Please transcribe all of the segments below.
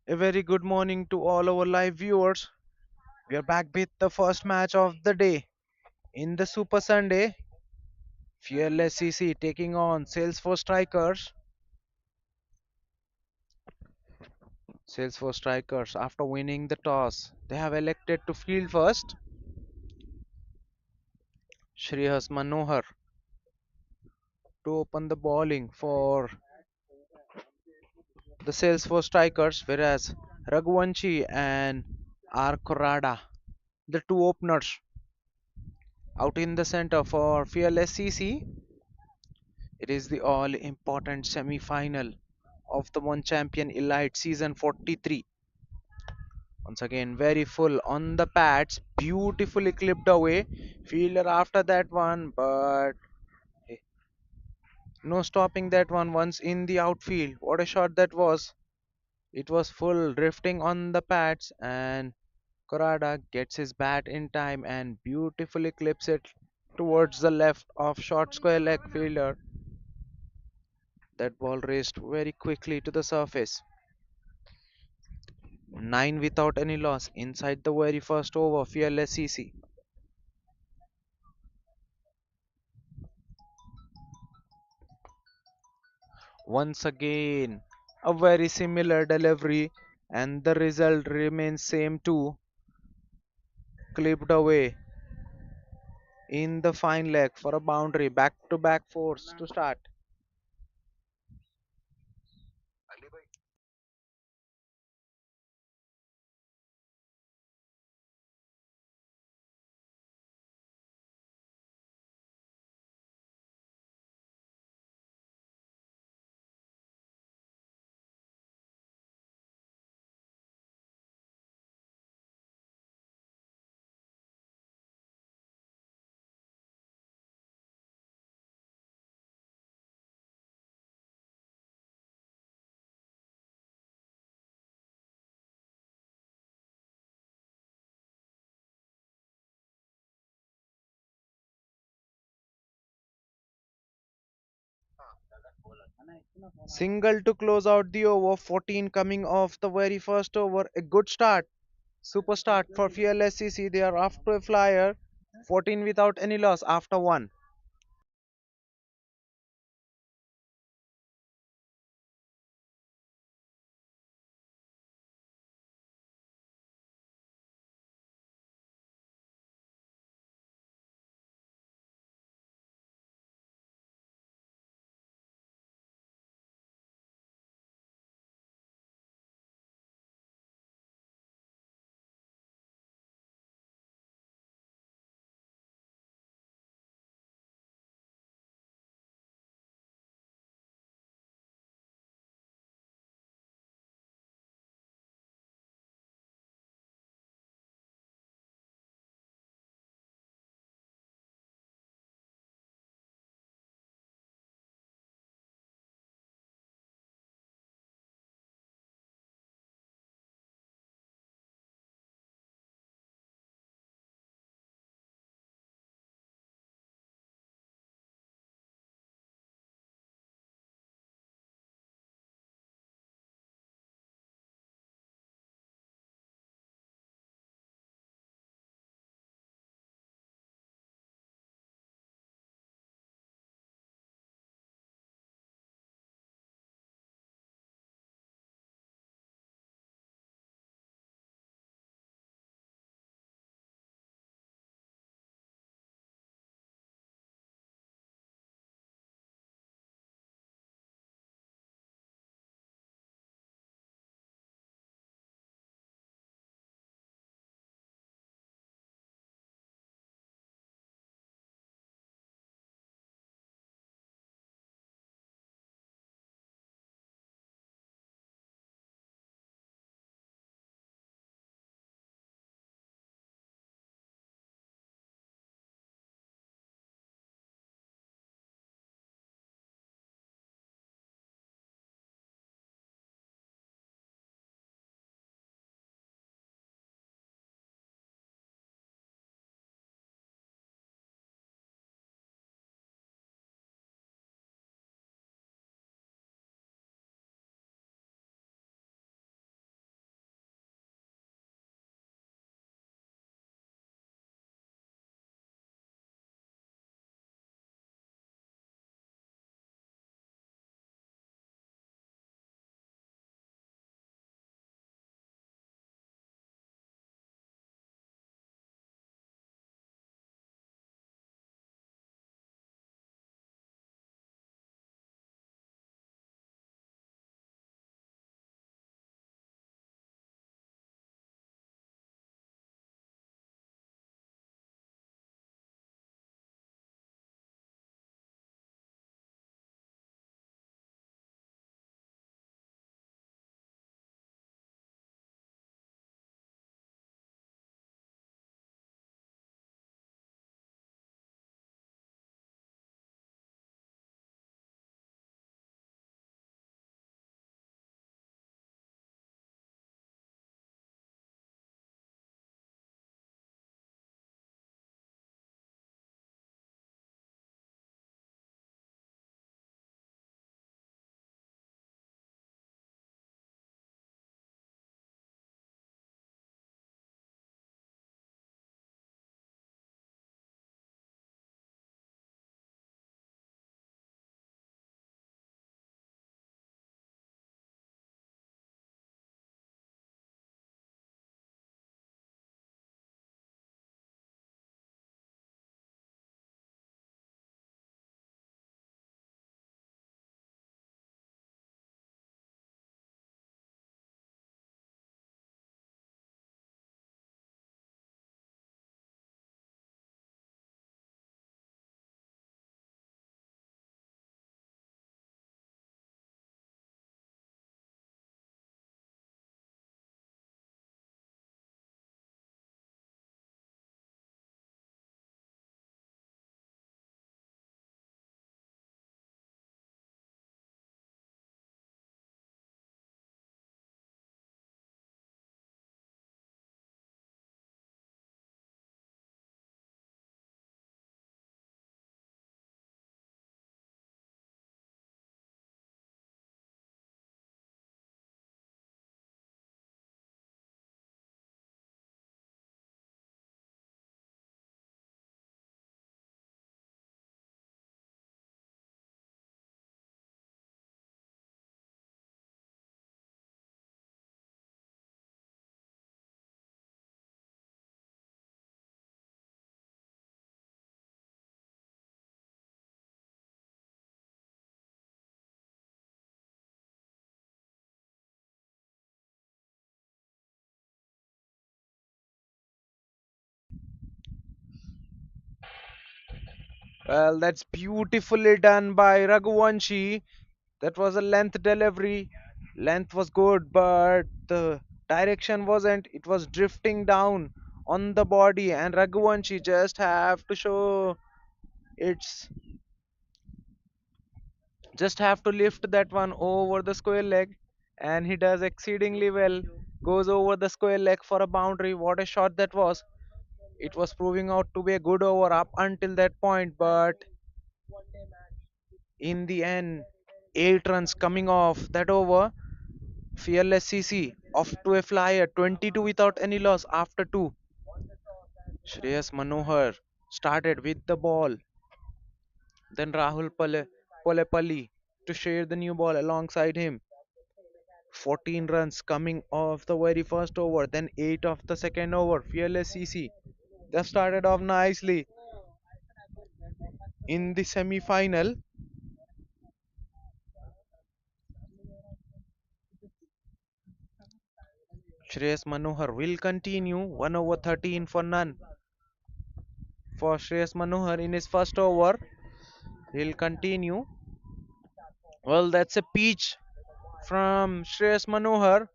A very good morning to all our live viewers. We are back with the first match of the day in the Super Sunday. Fearless CC taking on Salesforce Strikers. Salesforce Strikers, after winning the toss, they have elected to field first. Shreyas Manohar to open the bowling for the Salesforce Strikers, whereas Raghuvanshi and R. Korada, the two openers, out in the center for Fearless CC. It is the all important semi final of the One Champion Elite season 43. Once again, very full on the pads, beautifully clipped away. Fielder after that one, but hey, no stopping that one once in the outfield. What a shot that was! It was full drifting on the pads, and Corada gets his bat in time and beautifully clips it towards the left of short square leg fielder. That ball raced very quickly to the surface. 9 without any loss inside the very first over. Fearless CC. Once again, a very similar delivery, and the result remains same too. Clipped away in the fine leg for a boundary. Back to back force to start. Single to close out the over. 14 coming off the very first over. A good start. Super start for Fearless CC. They are off to a flyer. 14 without any loss after one. Well, that's beautifully done by Raghuvanshi. That was a length delivery. Length was good, but the direction wasn't. It was drifting down on the body, and Raghuvanshi its just have to lift that one over the square leg, and he does exceedingly well. Goes over the square leg for a boundary. What a shot that was! It was proving out to be a good over up until that point, but in the end, 8 runs coming off that over. Fearless CC off to a flyer, 22 without any loss after two. Shreyas Manohar started with the ball, then Polepalli to share the new ball alongside him. 14 runs coming off the very first over, then 8 of the second over. Fearless CC. They started off nicely in the semi final. Shreyas Manohar will continue 1 over 13 for none. For Shreyas Manohar in his first over, he'll continue. Well, that's a peach from Shreyas Manohar.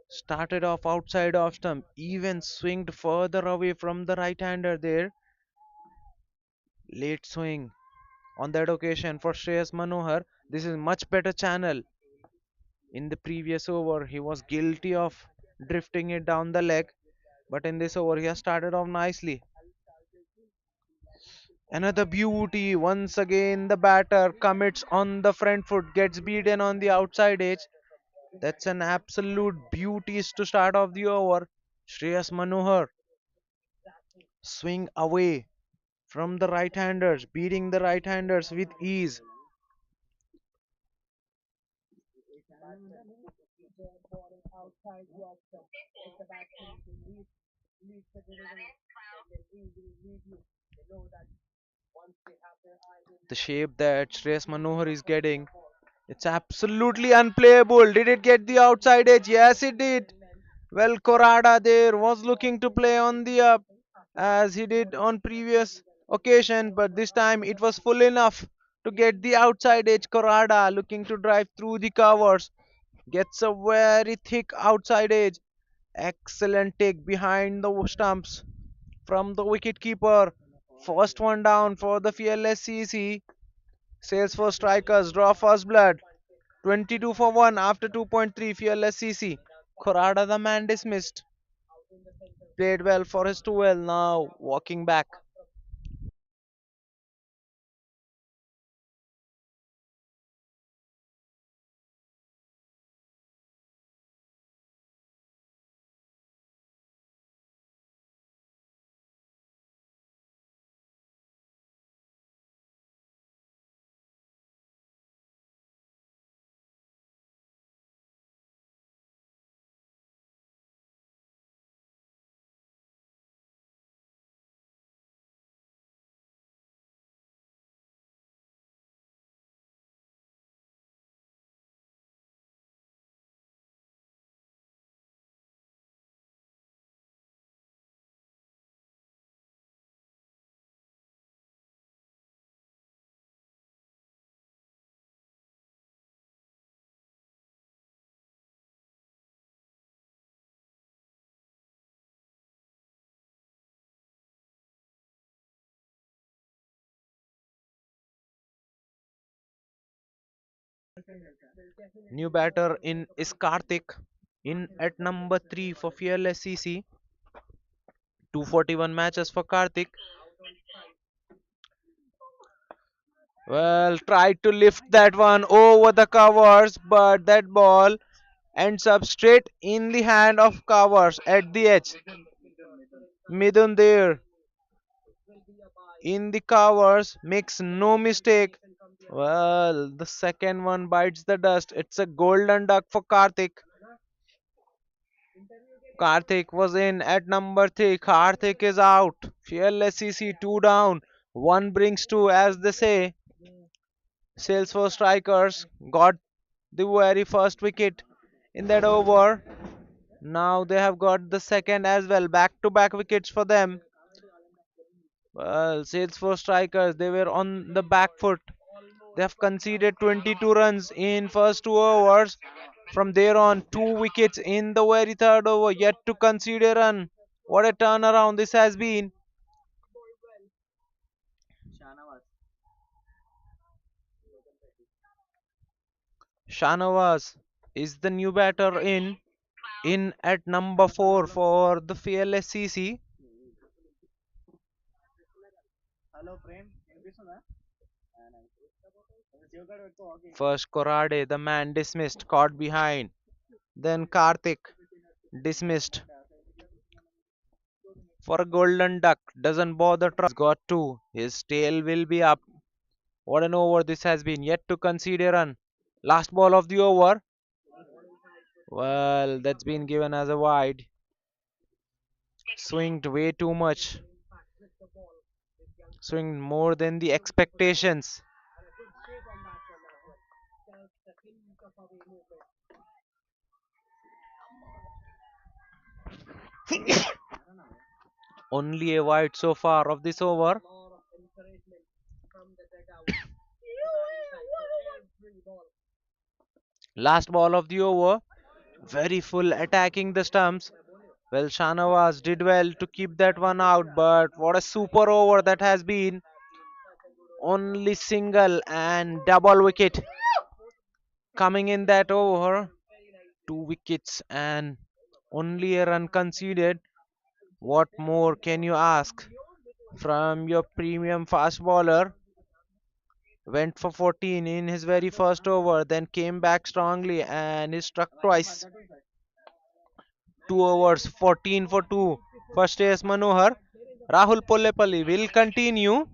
Started off outside off stump, even swinged further away from the right hander there. Late swing on that occasion for Shreyas Manohar. This is much better channel. In the previous over, he was guilty of drifting it down the leg, but in this over, he has started off nicely. Another beauty. Once again, the batter commits on the front foot, gets beaten on the outside edge. That's an absolute beauty to start off the over. Shreyas Manohar swing away from the right-handers, beating the right-handers with ease. The shape that Shreyas Manohar is getting, it's absolutely unplayable. Did it get the outside edge? Yes, it did. Well, Corada there was looking to play on the up as he did on previous occasion, but this time it was full enough to get the outside edge. Corada looking to drive through the covers, gets a very thick outside edge. Excellent take behind the stumps from the wicket keeper. First one down for the fearless CC. Salesforce strikers draw first blood. 22 for 1 after 2.3. Fearless CC. Corada the man dismissed. Played well for his 12, now walking back. New batter in is Karthik in at number 3 for Fearless CC. 241 matches for Karthik. Well, tried to lift that one over the covers, but that ball ends up straight in the hand of covers at the edge. Midun there in the covers makes no mistake. Well, the second one bites the dust. It's a golden duck for Karthik. Karthik was in at number 3. Karthik is out. Fearless CC 2 down. One brings two, as they say. Salesforce strikers got the very first wicket in that over. Now they have got the second as well. Back to back wickets for them. Well, Salesforce strikers, they were on the back foot. They have conceded 22 runs in first 2 overs. From there on, 2 wickets in the very third over, yet to concede a run. What a turnaround this has been. Shanawaz is the new batter in at number 4 for the FLSCC. First Korade, the man dismissed, caught behind. Then Karthik dismissed for a golden duck. Doesn't bother trying. Got two. His tail will be up. What an over this has been. Yet to concede a run. Last ball of the over. Well, that's been given as a wide. Swinged way too much. Swinged more than the expectations. Only a wide so far of this over. Last ball of the over. Very full attacking the stumps. Well, Shanawaz did well to keep that one out, but what a super over that has been. Only single and double wicket coming in that over. 2 wickets and only a run conceded. What more can you ask from your premium fast bowler? Went for 14 in his very first over, then came back strongly and he struck twice. 2 overs, 14 for 2. First is Manohar. Rahul Pollepalli will continue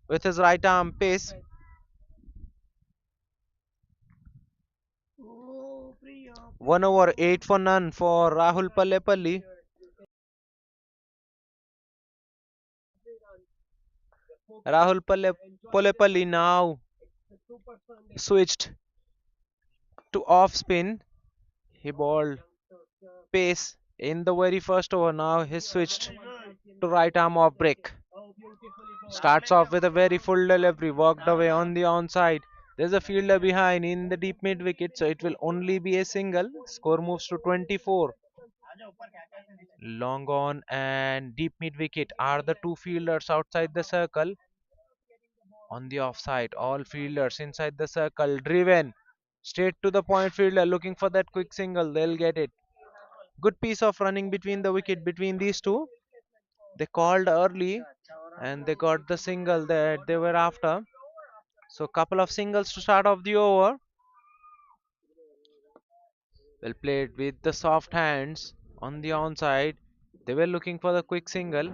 with his right arm pace. 1 over, 8 for none for Rahul Pollepalli. Rahul Pollepalli now switched to off spin. He bowled pace in the very first over. Now he switched to right arm off break. Starts off with a very full delivery, walked away on the onside. There's a fielder behind in the deep mid wicket, so it will only be a single. Score moves to 24. Long on and deep mid wicket are the two fielders outside the circle. On the offside, all fielders inside the circle, driven straight to the point. Fielder looking for that quick single, they'll get it. Good piece of running between the wicket between these two. They called early and they got the single that they were after. So couple of singles to start off the over. Well played with the soft hands on the onside. They were looking for the quick single.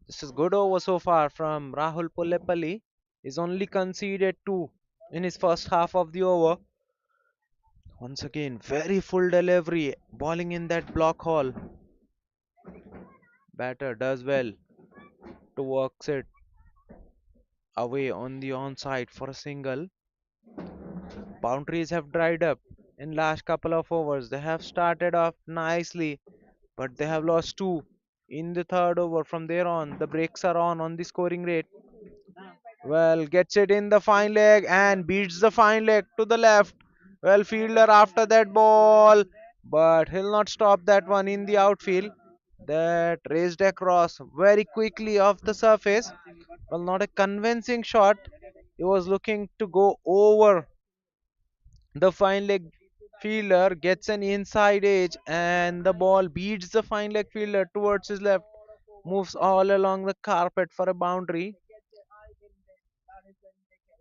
This is good over so far from Rahul Pollepalli. He's only conceded two in his first half of the over. Once again, very full delivery, bowling in that block hole. Batter does well to work it away on the onside for a single. Boundaries have dried up in last couple of overs. They have started off nicely, but they have lost two in the third over. From there on, the brakes are on the scoring rate. Well, gets it in the fine leg and beats the fine leg to the left. Well, fielder after that ball, but he'll not stop that one in the outfield. That raced across very quickly off the surface. Well, not a convincing shot. He was looking to go over the fine leg fielder, gets an inside edge, and the ball beats the fine leg fielder towards his left, moves all along the carpet for a boundary.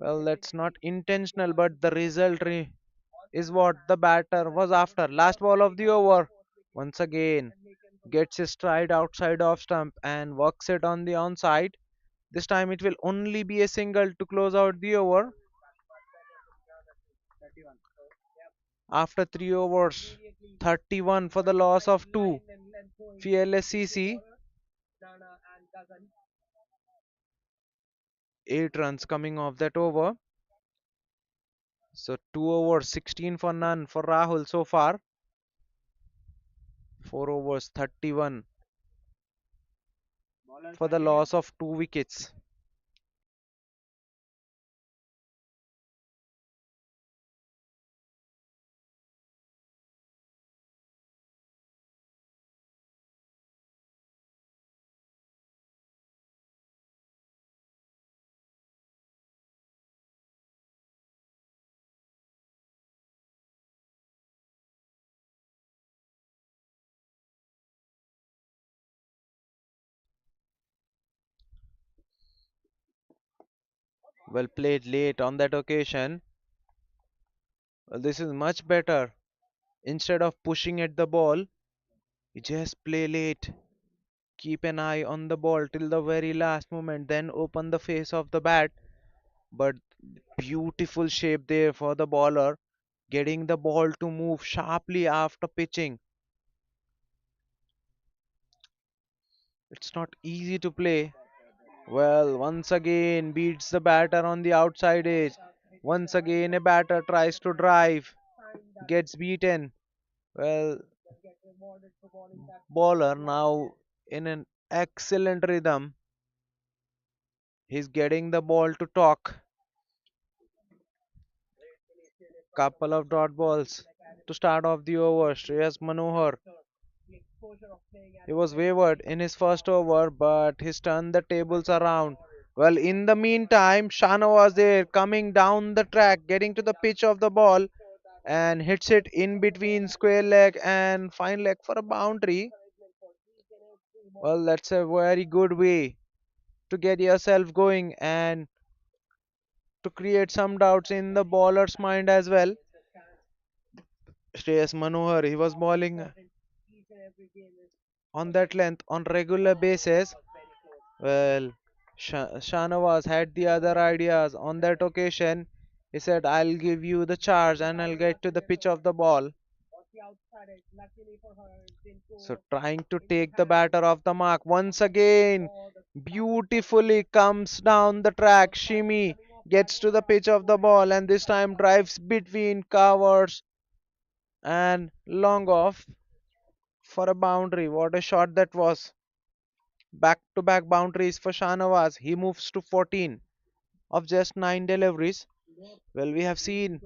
Well, that's not intentional, but the result is what the batter was after. Last ball of the over. Once again, gets his stride outside off stump and works it on the onside. This time it will only be a single to close out the over. After 3 overs, 31 for the loss of 2. FLSCC, 8 runs coming off that over. So 2 overs, 16 for none for Rahul so far. 4 overs, 31 for the loss of 2 wickets. Well played late on that occasion. Well, this is much better. Instead of pushing at the ball, you just play late. Keep an eye on the ball till the very last moment, then open the face of the bat. But beautiful shape there for the bowler, getting the ball to move sharply after pitching. It's not easy to play. Well, once again beats the batter on the outside edge. Once again a batter tries to drive, gets beaten. Well, bowler now in an excellent rhythm. He's getting the ball to talk. Couple of dot balls to start off the over. Shreyas Manohar. He was wavered in his first over, but he's turned the tables around. Well, in the meantime, Shana was there coming down the track, getting to the pitch of the ball and hits it in between square leg and fine leg for a boundary. Well, that's a very good way to get yourself going and to create some doubts in the bowler's mind as well. Shreyas Manohar, he was bowling on that length on regular basis. Well, Shanawaz had the other ideas on that occasion. He said, I'll give you the charge and I'll get to the pitch of the ball. So, trying to take the batter off the mark once again. Beautifully comes down the track. Shimi gets to the pitch of the ball and this time drives between covers and long off for a boundary. What a shot that was! Back to back boundaries for Shanawaz. He moves to 14 of just 9 deliveries. Well, we have seen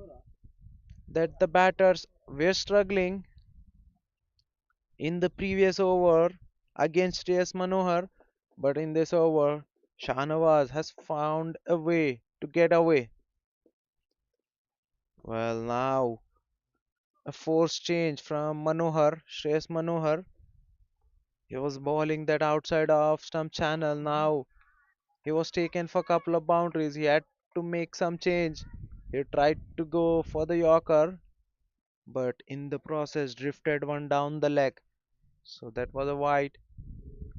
that the batters were struggling in the previous over against Shreyas Manohar, but in this over, Shanawaz has found a way to get away. Well, now a forced change from Manohar, Shreyas Manohar. He was bowling that outside off stump channel. Now he was taken for a couple of boundaries. He had to make some change. He tried to go for the Yorker, but in the process drifted one down the leg. So that was a wide.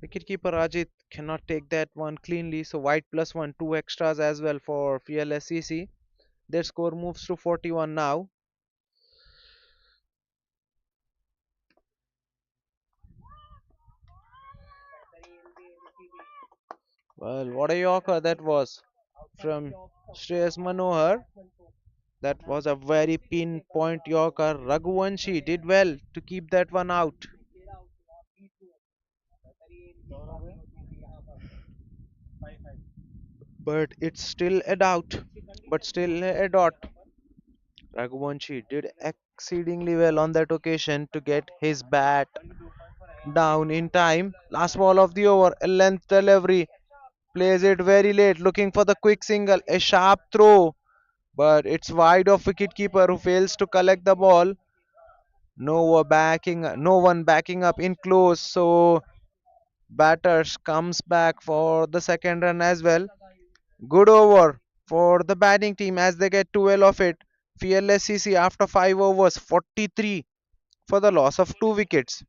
Wicketkeeper Rajit cannot take that one cleanly. So white plus one, two extras as well for FLSCC. Their score moves to 41 now. Well, what a Yorker that was from Shreyas Manohar. That was a very pinpoint Yorker. Raghuvanshi did well to keep that one out. But it's still a doubt. But still a dot. Raghuvanshi did exceedingly well on that occasion to get his bat down in time. Last ball of the over, a length delivery. Plays it very late, looking for the quick single. A sharp throw, but it's wide of wicketkeeper who fails to collect the ball. No one backing up in close. So batters comes back for the second run as well. Good over for the batting team as they get 12 of it. Fearless CC after 5 overs, 43 for the loss of 2 wickets.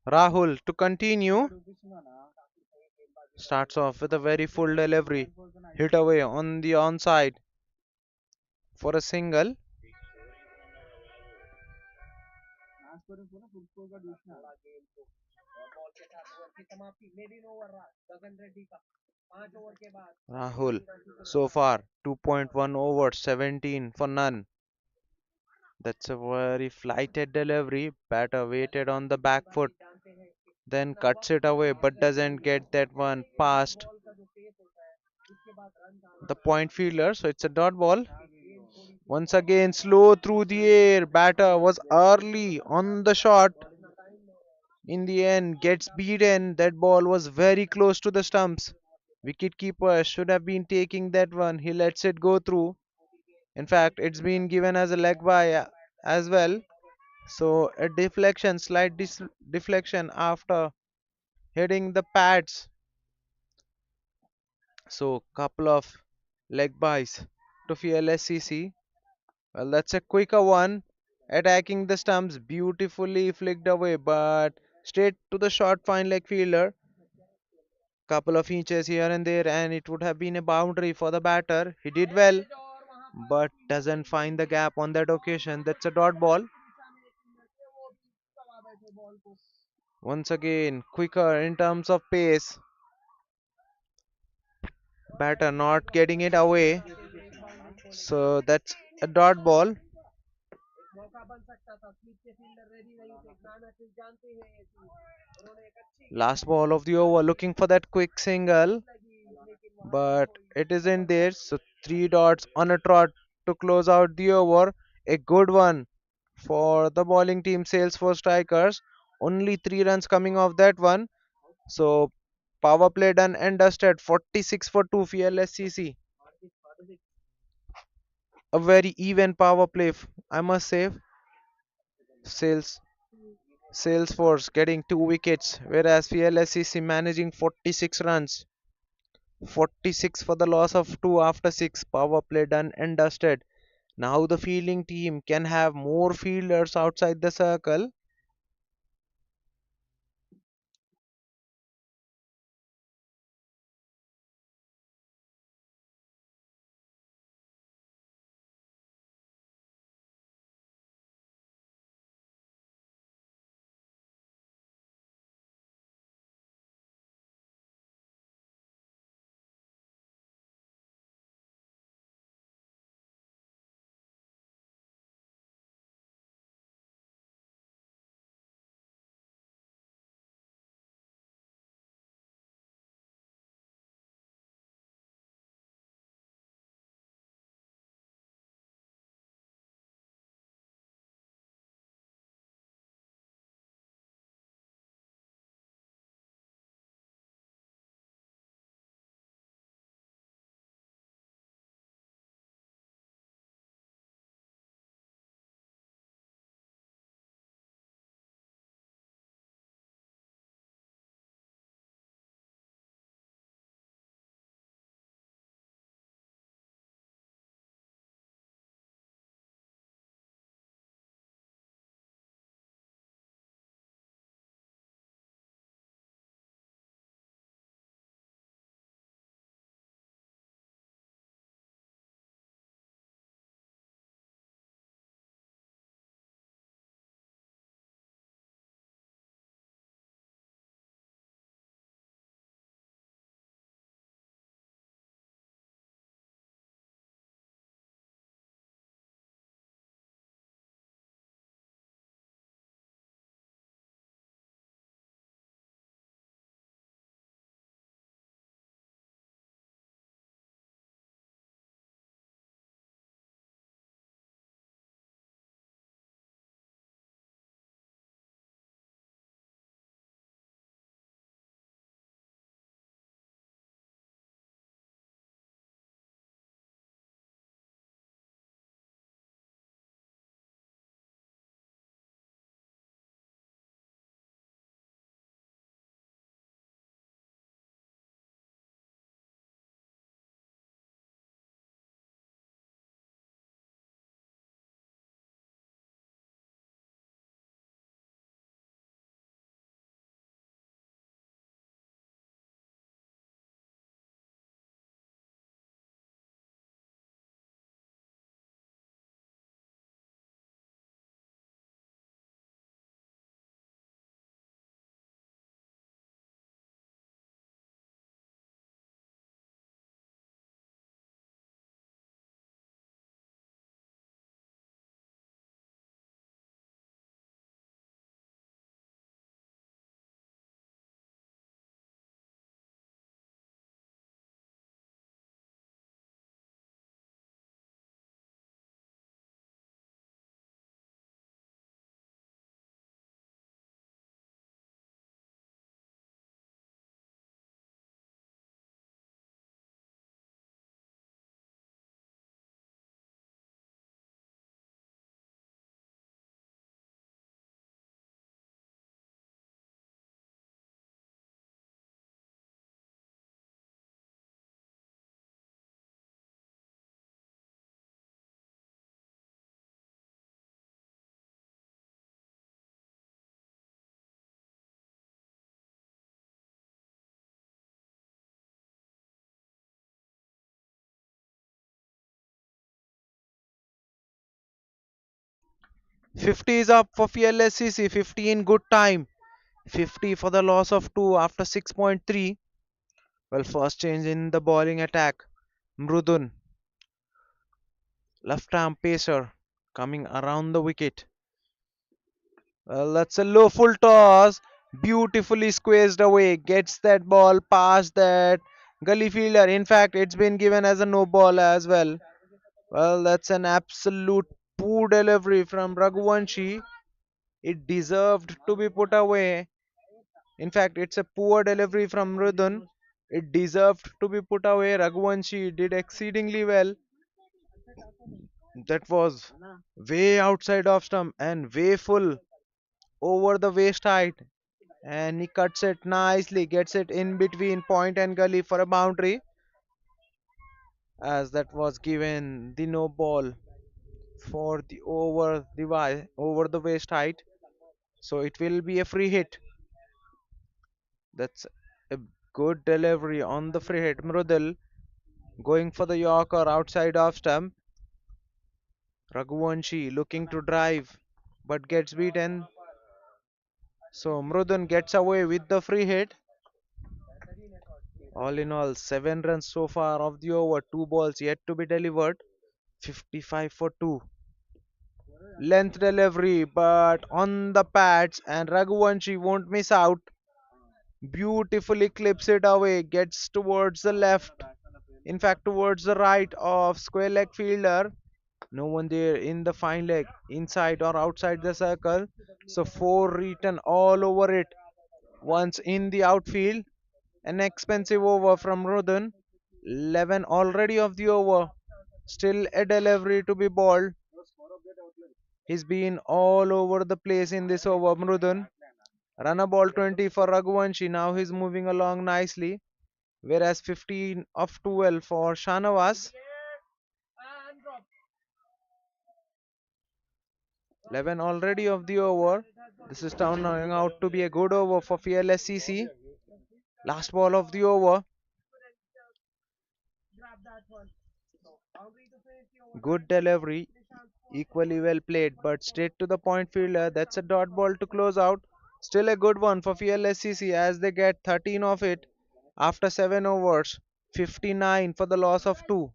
Rahul to continue starts off with a very full delivery. Hit away on the onside for a single. Rahul so far 2.1 over 17 for none. That's a very flighted delivery. Batter waited on the back foot, then cuts it away but doesn't get that one past the point fielder. So it's a dot ball. Once again, slow through the air. Batter was early on the shot. In the end, gets beaten. That ball was very close to the stumps. Wicketkeeper should have been taking that one. He lets it go through. In fact, it's been given as a leg by as well. So a deflection, slight deflection after hitting the pads. So couple of leg buys to FLSCC. Well, that's a quicker one. Attacking the stumps, beautifully flicked away, but straight to the short fine leg fielder. Couple of inches here and there, and it would have been a boundary for the batter. He did well, but doesn't find the gap on that occasion. That's a dot ball. Once again, quicker in terms of pace. Batter not getting it away. So that's a dot ball. Last ball of the over, looking for that quick single, but it isn't there. So three dots on a trot to close out the over. A good one for the bowling team, Salesforce strikers. Only 3 runs coming off that one. So power play done and dusted. 46 for 2 FLSCC. A very even power play, I must say. Sales Salesforce getting 2 wickets, whereas FLSCC managing 46 runs. 46 for the loss of 2 after 6. Power play done and dusted. Now the fielding team can have more fielders outside the circle. 50 is up for PLSCC, 50 in good time. 50 for the loss of 2 after 6.3. Well, first change in the bowling attack. Mrudun, left arm pacer, coming around the wicket. Well, that's a low full toss. Beautifully squeezed away. Gets that ball past that gully fielder. In fact, it's been given as a no ball as well. Well, that's an absolute poor delivery from Raghuvanshi. It deserved to be put away. In fact, it's a poor delivery from Rudun. It deserved to be put away. Raghuvanshi did exceedingly well. That was way outside of stump and way full over the waist height. And he cuts it nicely, gets it in between point and gully for a boundary. As that was given the no ball for the over the waist height. So it will be a free hit. That's a good delivery on the free hit. Mrudal going for the Yorker outside off stump. Raghuvanshi looking to drive but gets beaten. So Mrudun gets away with the free hit. All in all, 7 runs so far of the over, 2 balls yet to be delivered. 55 for 2. Length delivery, but on the pads, and Raghuvanshi won't miss out. Beautifully clips it away, gets towards the left, in fact, towards the right of square leg fielder. No one there in the fine leg, inside or outside the circle. So, 4 written all over it. Once in the outfield, an expensive over from Rudun. 11 already of the over. Still a delivery to be bowled. He's been all over the place in this over, Mrudun. Run a ball 20 for Raghuvanshi. Now he's moving along nicely. Whereas 15 of 12 for Shanavas. 11 already of the over. This is turning out to be a good over for FLSCC. Last ball of the over. Good delivery. Equally well played, but straight to the point fielder. That's a dot ball to close out. Still a good one for FLSCC as they get 13 of it after 7 overs. 59 for the loss of 2.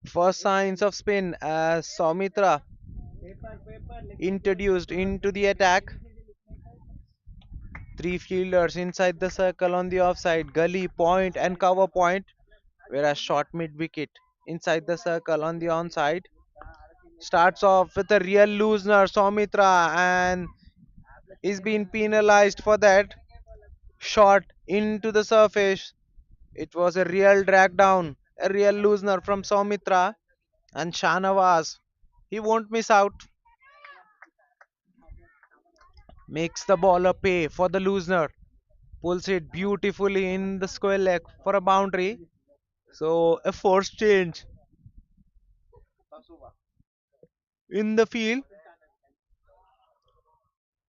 First signs of spin as Soumitra introduced into the attack. 3 fielders inside the circle on the offside, gully, point, and cover point. Whereas short mid wicket inside the circle on the onside. Starts off with a real loosener, Soumitra, and is being penalized for that. Shot into the surface. It was a real drag down, a real loosener from Soumitra and Shanavas. He won't miss out. Makes the bowler pay for the loosener. Pulls it beautifully in the square leg for a boundary. So a forced change in the field.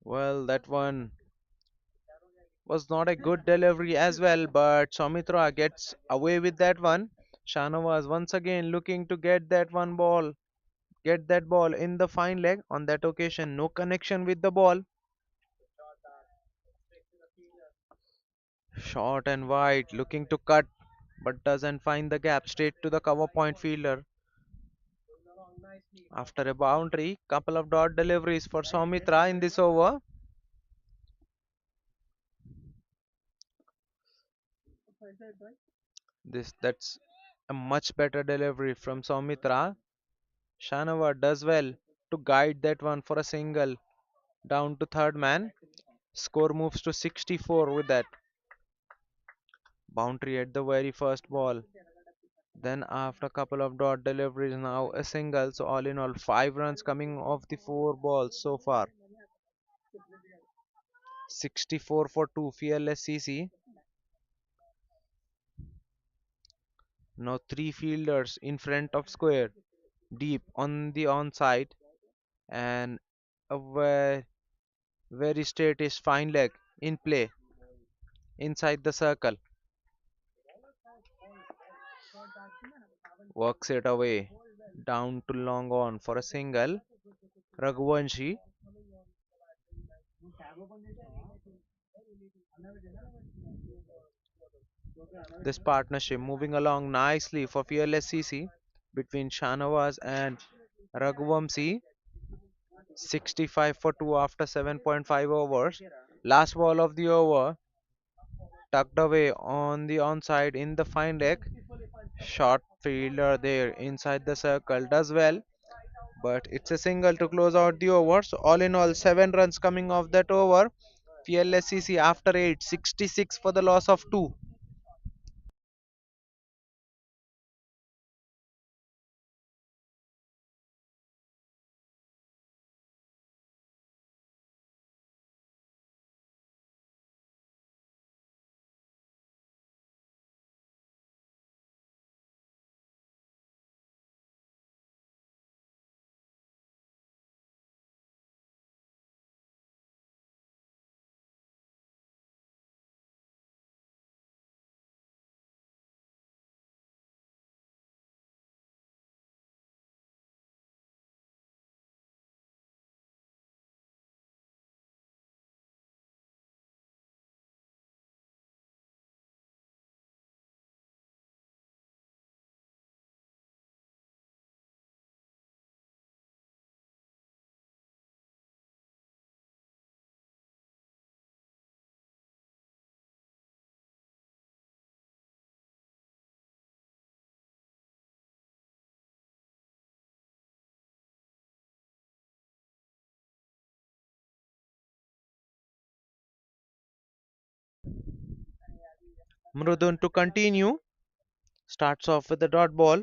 Well, that one was not a good delivery as well, but Soumitra gets away with that one. Shanavas once again looking to get that one ball. get that ball in the fine leg. On that occasion, no connection with the ball. Short and wide, looking to cut, but doesn't find the gap. Straight to the cover point fielder. After a boundary, couple of dot deliveries for Soumitra in this over. That's a much better delivery from Soumitra. Shanava does well to guide that one for a single down to third man. Score moves to 64 with that. Boundary at the very first ball. Then after a couple of dot deliveries, now a single. So all in all, 5 runs coming off the 4 balls so far. 64 for 2, fearless CC. Now three fielders in front of square, deep on the onside, and a very straight is fine leg in play inside the circle. Works it away down to long on for a single. Raghuvanshi. This partnership moving along nicely for fearless CC between Shanawaz and Raghuvamsi. 65 for 2 after 7.5 overs. Last ball of the over, tucked away on the onside in the fine leg. Short fielder there inside the circle does well, but it's a single to close out the over. So all in all, 7 runs coming off that over. Fearless CC after 8, 66 for the loss of 2. Mrudun to continue. Starts off with the dot ball.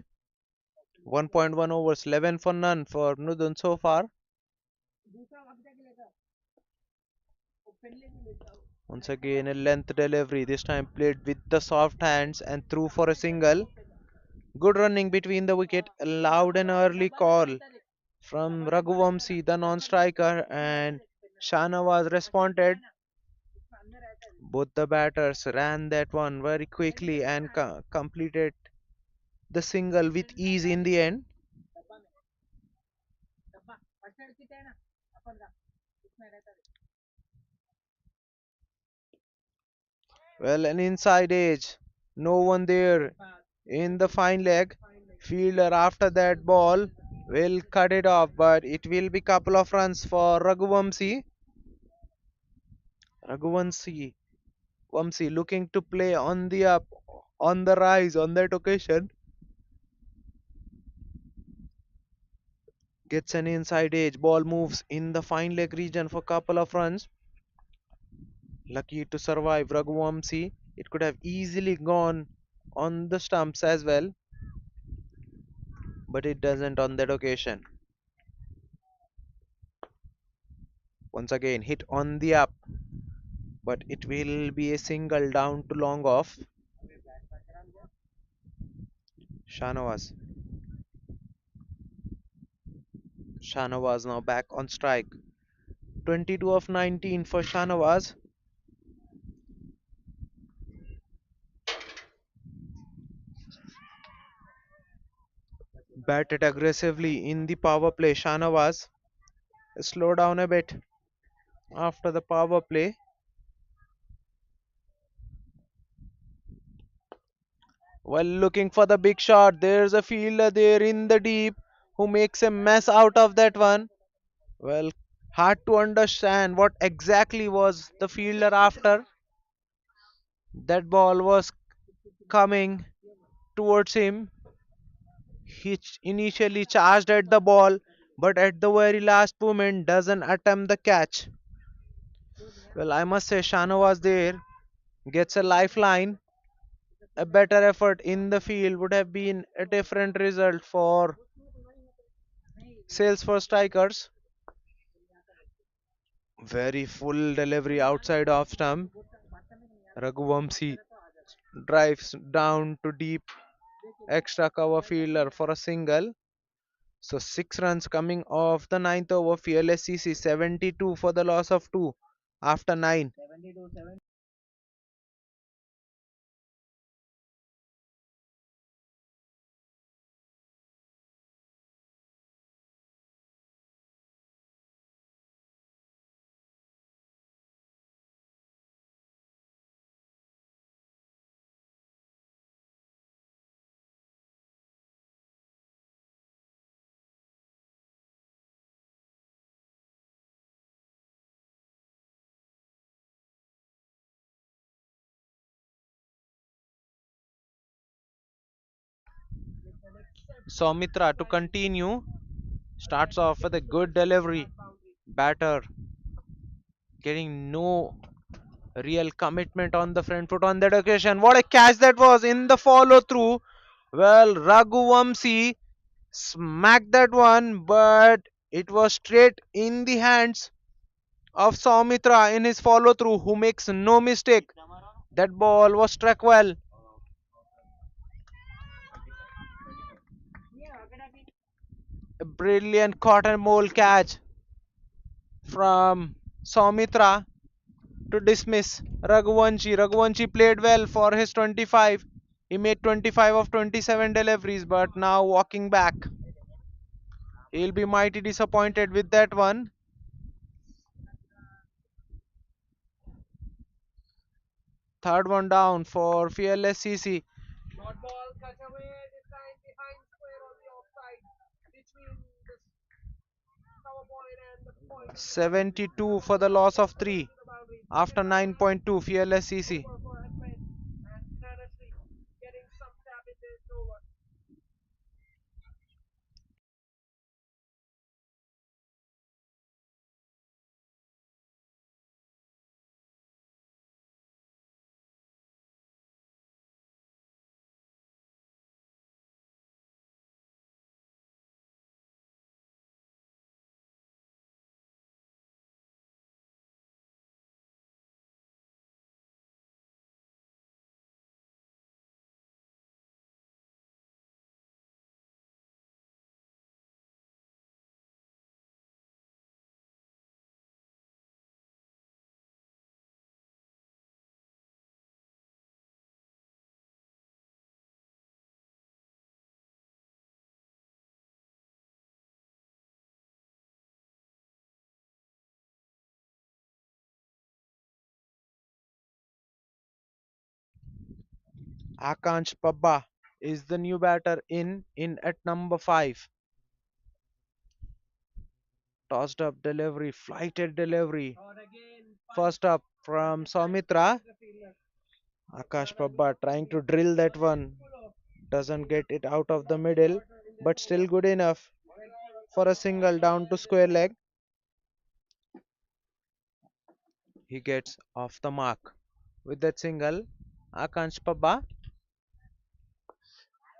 1.1 overs, 11 for none for Mrudun so far. Once again, a length delivery, this time played with the soft hands and through for a single. Good running between the wicket, allowed an early call from Raghuvamsi, the non-striker, and Shanawaz responded. Both the batters ran that one very quickly and completed the single with ease in the end. Well, an inside edge, no one there in the fine leg. Fielder after that ball will cut it off, but it will be couple of runs for Raghuvamsi. Raghuvamsi Vamsi looking to play on the up, on the rise on that occasion. Gets an inside edge. Ball moves in the fine leg region for couple of runs. Lucky to survive Raghuvamsi. It could have easily gone on the stumps as well, but it doesn't on that occasion. Once again, hit on the up, but it will be a single down to long off. Shanawaz. Shanawaz now back on strike. 22 of 19 for Shanawaz. batted aggressively in the power play. Shanawaz slow down a bit after the power play. While looking for the big shot, there's a fielder there in the deep who makes a mess out of that one. Well, hard to understand what exactly was the fielder after. That ball was coming towards him. He initially charged at the ball, but at the very last moment doesn't attempt the catch. Well, I must say Shano was there, gets a lifeline. A better effort in the field would have been a different result for Salesforce strikers. Very full delivery outside off stump. Raghuvamsi drives down to deep extra cover fielder for a single. So 6 runs coming off the ninth over. FLSCC 72 for the loss of 2 after 9. Soumitra to continue starts off with a good delivery. Batter getting no real commitment on the front foot on that occasion. What a catch that was in the follow through. Well, Raghuvamsi smacked that one, but it was straight in the hands of Soumitra in his follow through, who makes no mistake. That ball was struck well. A brilliant cotton mole catch from Soumitra to dismiss Raghuvanshi. Raghuvanshi played well for his 25. He made 25 of 27 deliveries, but now walking back. He'll be mighty disappointed with that one. Third one down for FLSCC. 72 for the loss of 3 after 9.2 FLSCC. Akansh Pabba is the new batter in at number 5. Tossed up delivery, flighted delivery. First up from Soumitra. Akash Pabba trying to drill that one. Doesn't get it out of the middle, but still good enough for a single down to square leg. He gets off the mark with that single. Akansh Pabba,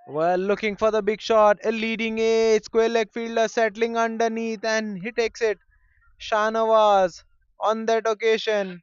well, looking for the big shot. A leading edge square leg fielder settling underneath, and he takes it. Shanawaz on that occasion.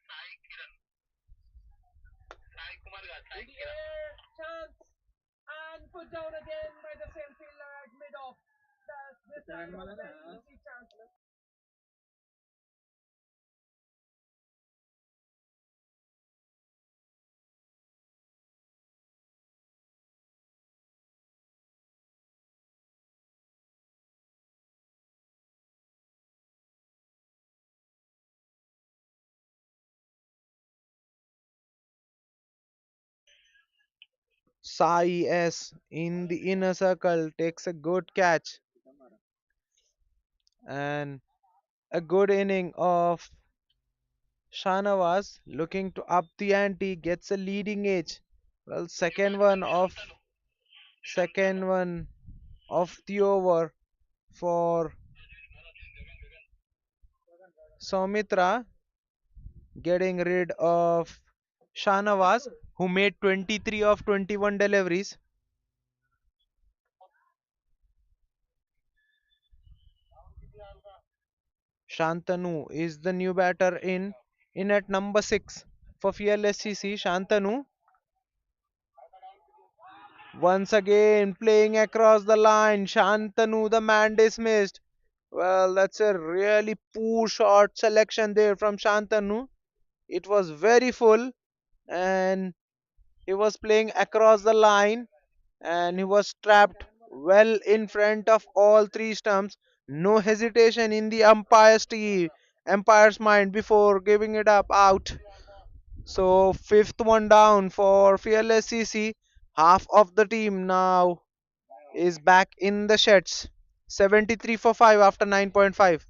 Sai S in the inner circle takes a good catch and a good inning of Shanawaz looking to up the ante gets a leading edge. Well, second one of the over for Soumitra, getting rid of Shanawaz, who made 23 of 21 deliveries. Shantanu is the new batter in at number 6 for FLSCC. Shantanu once again playing across the line. Shantanu, the man dismissed. Well, that's a really poor shot selection there from Shantanu. It was very full and he was playing across the line and he was trapped well in front of all three stumps. No hesitation in the umpire's mind before giving it up out. So fifth one down for FLSCC. Half of the team now is back in the sheds. 73 for 5 after 9.5.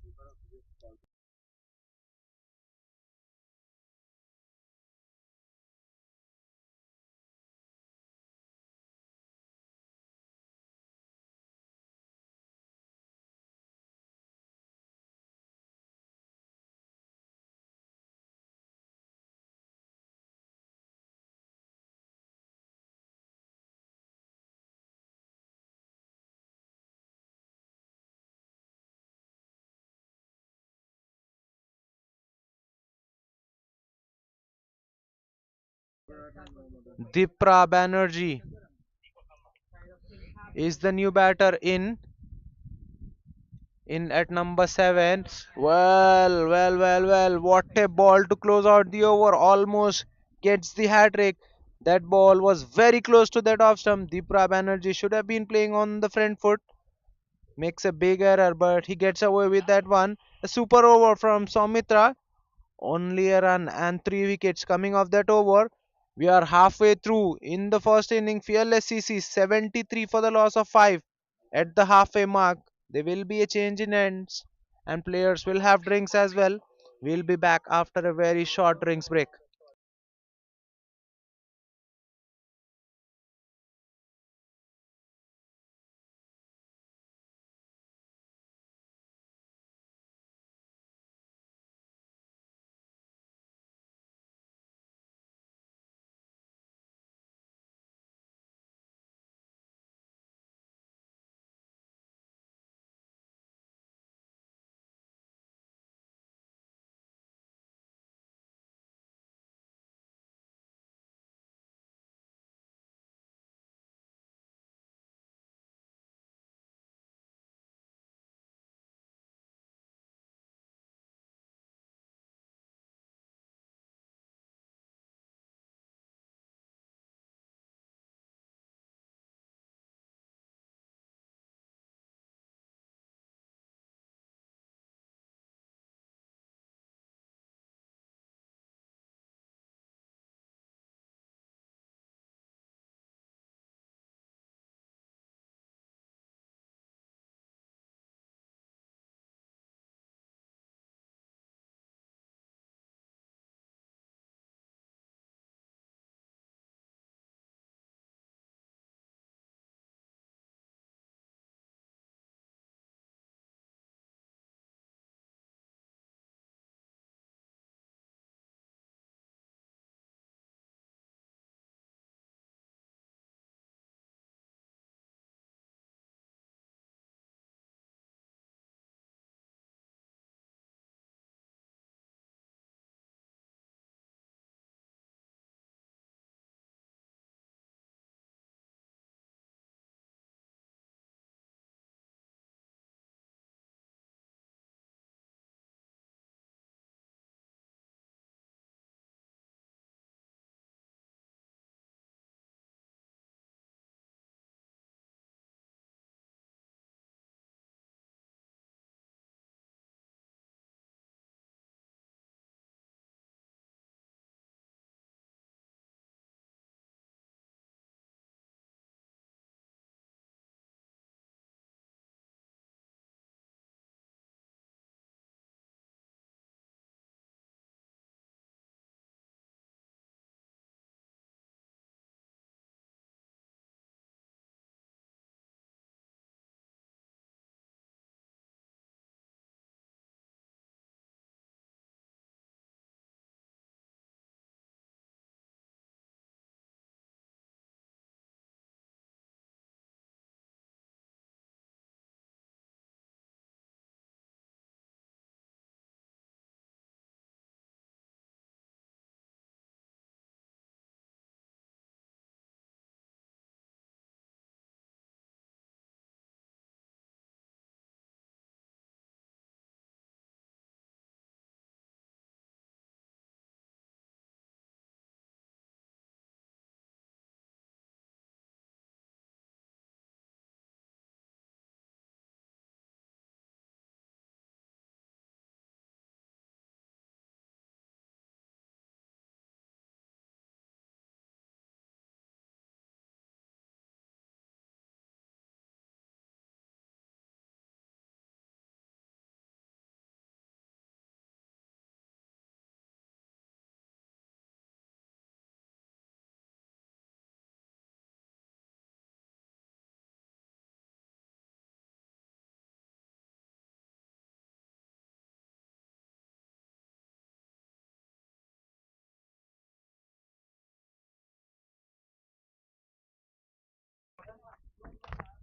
Dipra Banerjee is the new batter in at number 7. Well, what a ball to close out the over. Almost gets the hat trick. That ball was very close to that off stump. Dipra Banerjee should have been playing on the front foot. Makes a big error, but he gets away with that one. A super over from Soumitra. Only a run and three wickets coming off that over. We are halfway through in the first inning. FLSCC 73 for the loss of 5. At the halfway mark, there will be a change in ends and players will have drinks as well. We'll be back after a very short drinks break.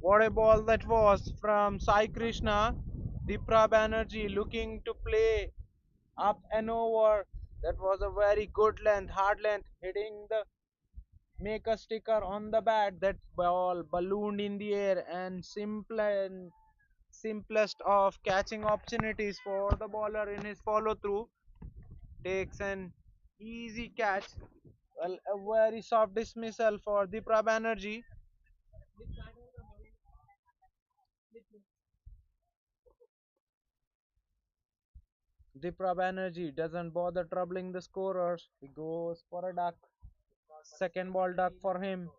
What a ball that was from Sai Krishna. Dipra Banerjee looking to play up and over. That was a very good length, hard length, hitting the make a sticker on the bat. That ball ballooned in the air and simplest of catching opportunities for the bowler in his follow through takes an easy catch. Well, a very soft dismissal for Dipra Banerjee. Dipra Banerjee doesn't bother troubling the scorers. He goes for a duck. Second ball duck for him.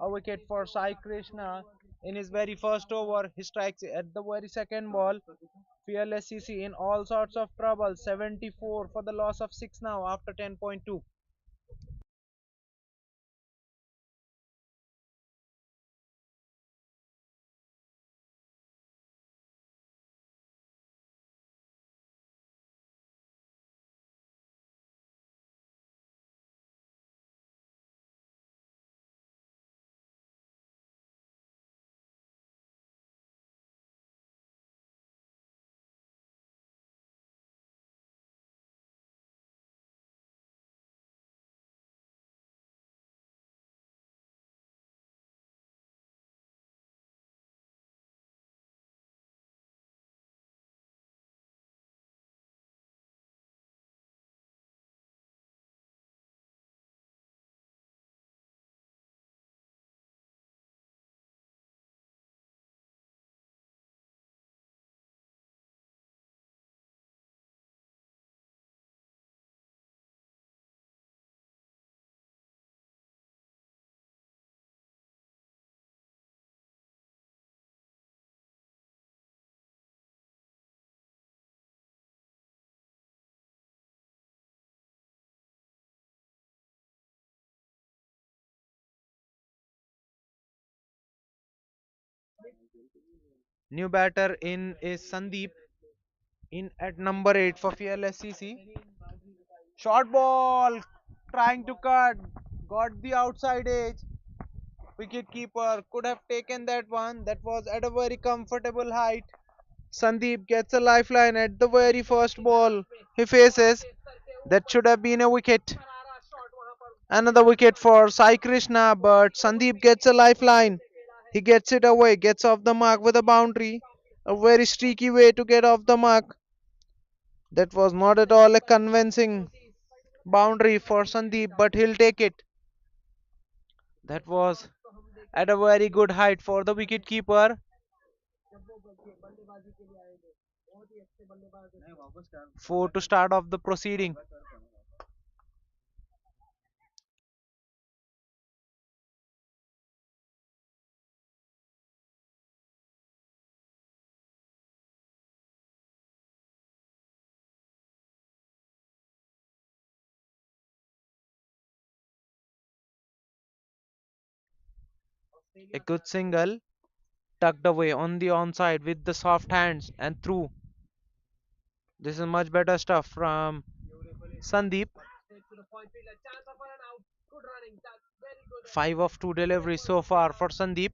A wicket for Sai Krishna in his very first over. He strikes at the very second ball. Fearless CC in all sorts of trouble. 74 for the loss of 6 now after 10.2. New batter in is Sandeep in at number 8 for Fearless CC. Short ball trying to cut. Got the outside edge. Wicket keeper could have taken that one. That was at a very comfortable height. Sandeep gets a lifeline at the very first ball he faces. That should have been a wicket. Another wicket for Sai Krishna, but Sandeep gets a lifeline. He gets it away, gets off the mark with a boundary. A very streaky way to get off the mark. That was not at all a convincing boundary for Sandeep, but he'll take it. That was at a very good height for the wicket keeper. For to start off the proceeding. A good single tucked away on the onside with the soft hands and through. This is much better stuff from Sandeep. 5 of 2 deliveries so far for Sandeep.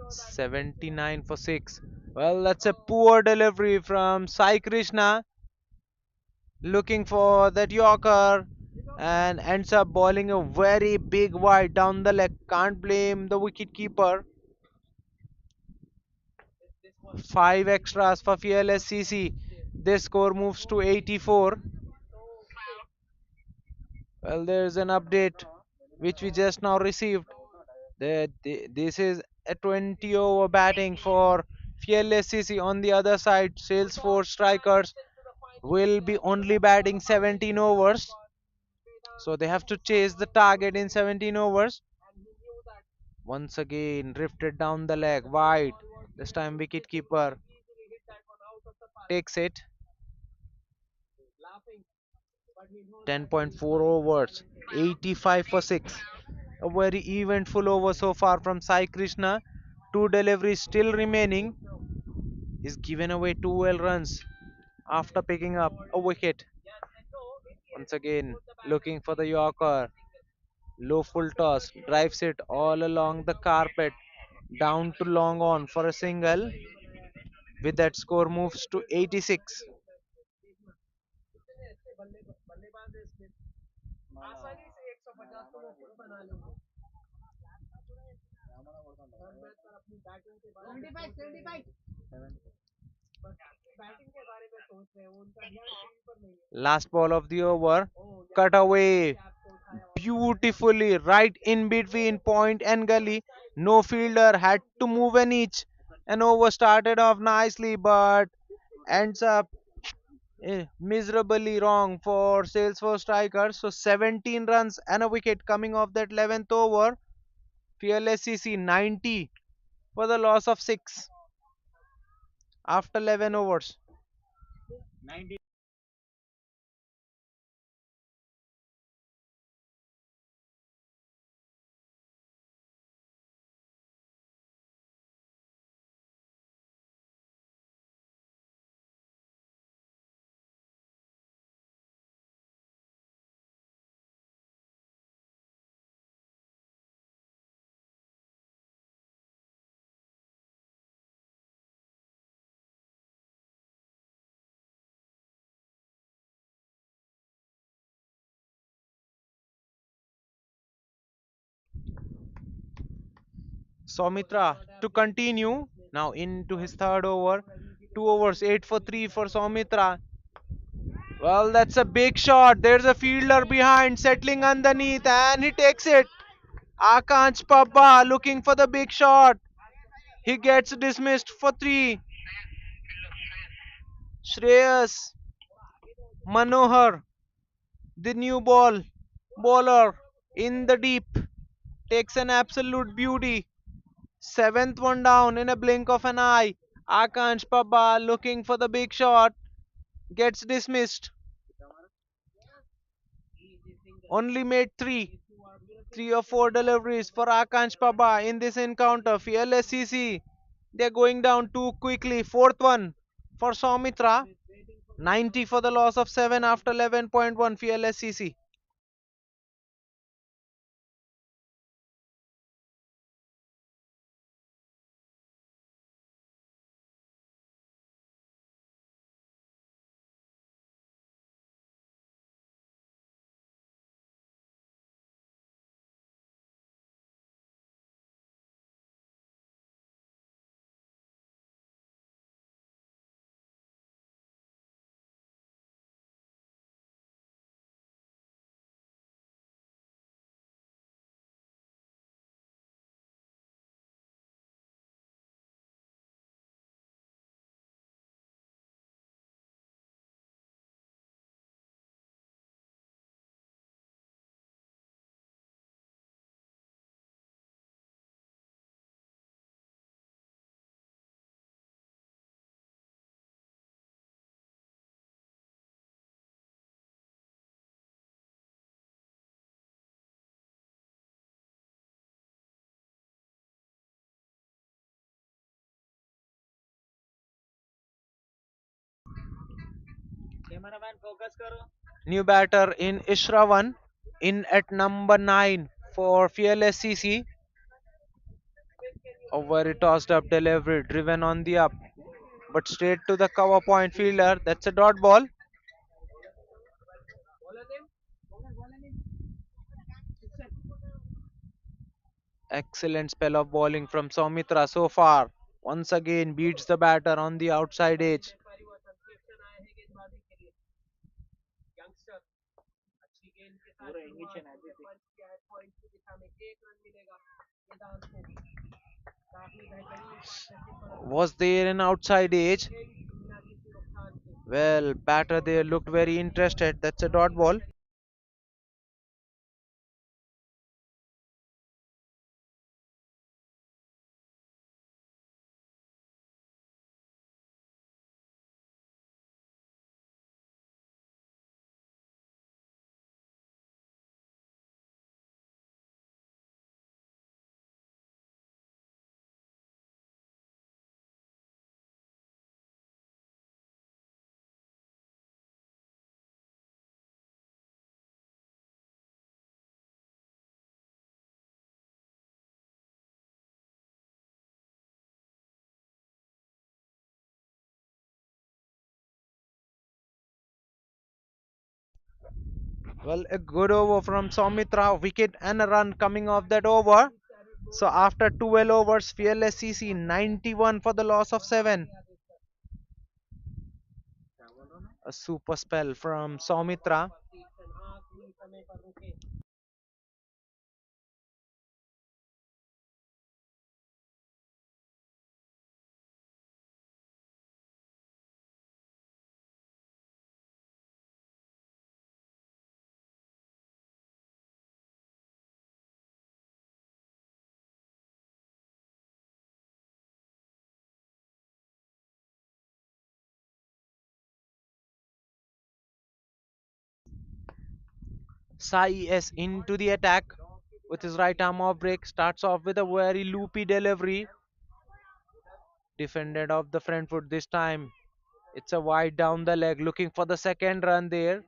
79 for 6. Well, that's a poor delivery from Sai Krishna. Looking for that Yorker and ends up bowling a very big wide down the leg. Can't blame the wicket keeper. 5 extras for Fearless CC. This score moves to 84. Well, there's an update which we just now received. This is a 20 over batting for Fearless CC. On the other side, Salesforce strikers will be only batting 17 overs. So they have to chase the target in 17 overs. Once again, drifted down the leg wide. This time, wicketkeeper takes it. 10.4 overs, 85 for 6. A very eventful over so far from Sai Krishna. Two deliveries still remaining. He's given away 12 runs after picking up a wicket. Once again, looking for the Yorker. Low full toss, drives it all along the carpet. down to long on for a single. With that, score moves to 86. Last ball of the over. Cut away beautifully right in between point and gully. No fielder had to move an inch. An over started off nicely but ends up miserably wrong for Salesforce strikers. So 17 runs and a wicket coming off that 11th over. PLSCC 90 for the loss of 6 after 11 overs. Soumitra to continue now into his third over. 2 overs, 8 for 3 for Soumitra. Well, that's a big shot. There's a fielder behind settling underneath and he takes it. Akansh Pabba looking for the big shot. He gets dismissed for 3. Shreyas Manohar, the new bowler in the deep, takes an absolute beauty. Seventh one down in a blink of an eye. Akansh Pabba looking for the big shot gets dismissed. Only made three or four deliveries for Akansh Pabba in this encounter. FLSCC, they're going down too quickly. Fourth one for Soumitra. 90 for the loss of 7 after 11.1 FLSCC. New batter in Ishravan in at number 9 for FLSCC. A very tossed up delivery driven on the up but straight to the cover point fielder. That's a dot ball. Excellent spell of bowling from Soumitra so far. Once again beats the batter on the outside edge. Was there an outside edge? Well, batter there looked very interested. That's a dot ball. Well, a good over from Soumitra, wicket and a run coming off that over. So after 12 overs, Fearless CC 91 for the loss of 7. A super spell from Soumitra. Sai S into the attack with his right arm off break. Starts off with a very loopy delivery. Defended off the front foot this time. It's a wide down the leg, looking for the second run there.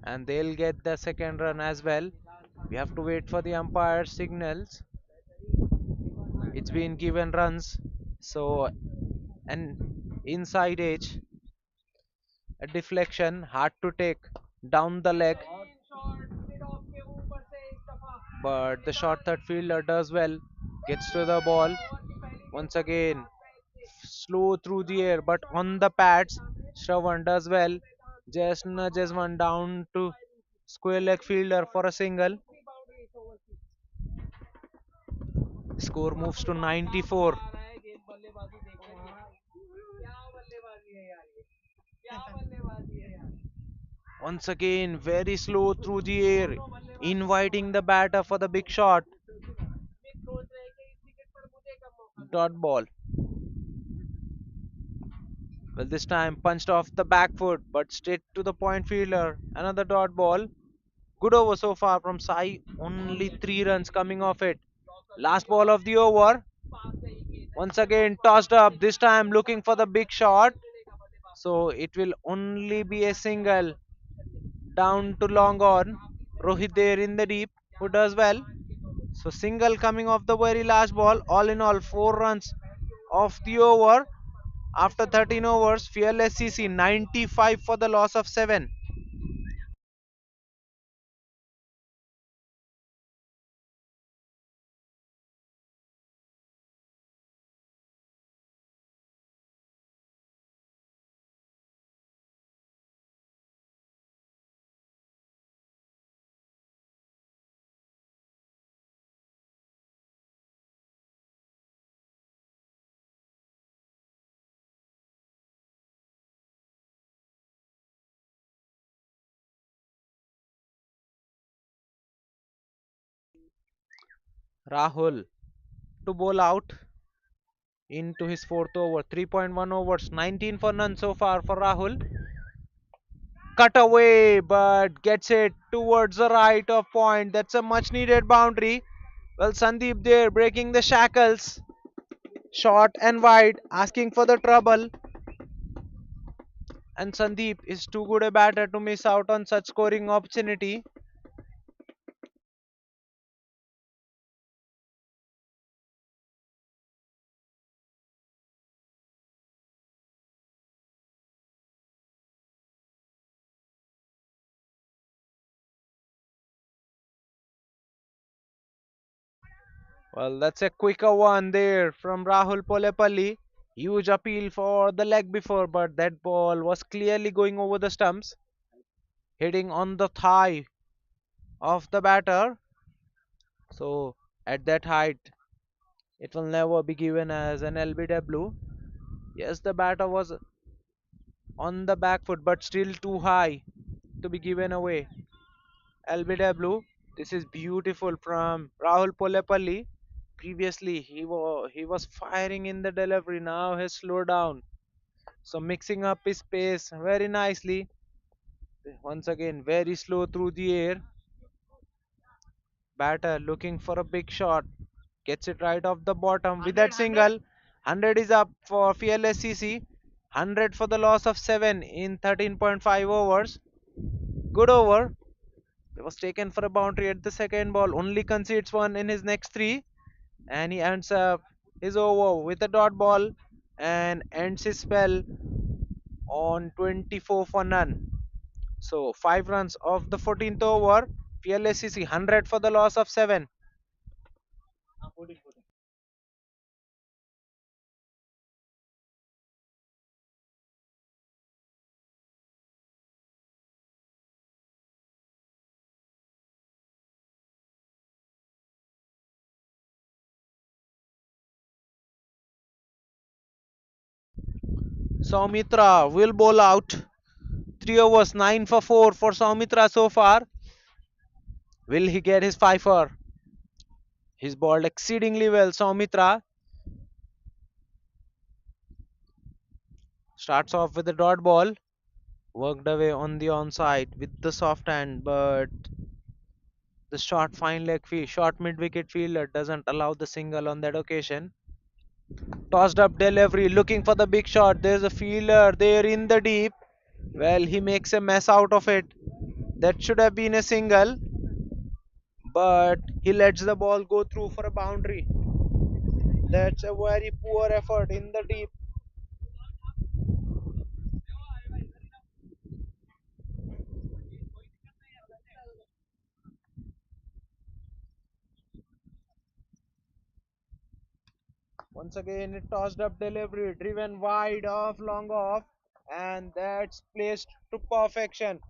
And they'll get the second run as well. We have to wait for the umpire signals. It's been given runs. So an inside edge, a deflection, hard to take down the leg, but the short third fielder does well, gets to the ball once again, slow through the air, but on the pads, Shravan does well, just nudges one down to square leg fielder for a single. Score moves to 94. Once again, very slow through the air, inviting the batter for the big shot. Dot ball. Well, this time punched off the back foot, but straight to the point fielder. Another dot ball. Good over so far from Sai. Only 3 runs coming off it. Last ball of the over. Once again tossed up. This time looking for the big shot. So it will only be a single down to long on. Rohit there in the deep, who does well. So single coming off the very last ball. All in all, 4 runs off the over. After 13 overs, Fearless CC 95 for the loss of 7. Rahul to bowl out into his fourth over. 3.1 overs, 19 for none so far for Rahul. Cut away, but gets it towards the right of point. That's a much needed boundary. Well, Sandeep there breaking the shackles. Short and wide, asking for the trouble. And Sandeep is too good a batter to miss out on such scoring opportunity. Well, that's a quicker one there from Rahul Polepalli. Huge appeal for the leg before, but that ball was clearly going over the stumps, hitting on the thigh of the batter. So, at that height, it will never be given as an LBW. Yes, the batter was on the back foot, but still too high to be given away. LBW, this is beautiful from Rahul Polepalli. Previously, he was firing in the delivery. Now he's slowed down. So mixing up his pace very nicely. Once again, very slow through the air. Batter looking for a big shot. Gets it right off the bottom with that single. 100 is up for FLSCC. 100 for the loss of 7 in 13.5 overs. Good over. It was taken for a boundary at the second ball. Only concedes one in his next three. And he ends up his over with a dot ball and ends his spell on 24 for none. So 5 runs of the 14th over. PLSCC 100 for the loss of 7. Soumitra will bowl out. 3 overs, 9 for 4 for Soumitra so far. Will he get his fifer? He's bowled exceedingly well. Soumitra starts off with a dot ball. Worked away on the onside with the soft hand, but the short mid wicket fielder doesn't allow the single on that occasion. Tossed up delivery, looking for the big shot. There's a fielder there in the deep. Well, he makes a mess out of it. That should have been a single, but he lets the ball go through for a boundary. That's a very poor effort in the deep. Once again, it tossed up delivery, driven wide off, long off, and that's placed to perfection.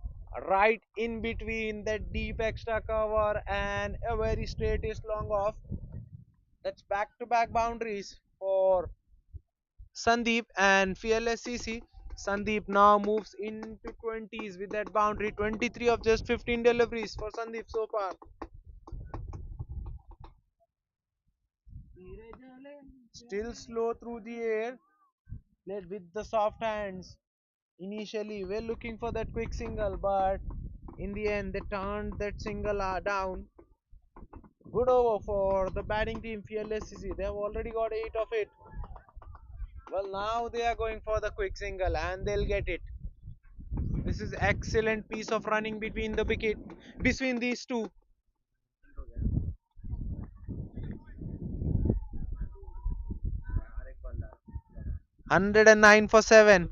Right in between that deep extra cover and a very straightest long off. That's back to back boundaries for Sandeep and FLSCC. Sandeep now moves into 20s with that boundary. 23 of just 15 deliveries for Sandeep so far. Still slow through the air, played with the soft hands. Initially, we're looking for that quick single, but in the end, they turned that single down. Good over for the batting team FLSCC. They have already got 8 of it. Well, now they are going for the quick single and they'll get it. This is excellent piece of running between the wicket between these two. 109 for 7.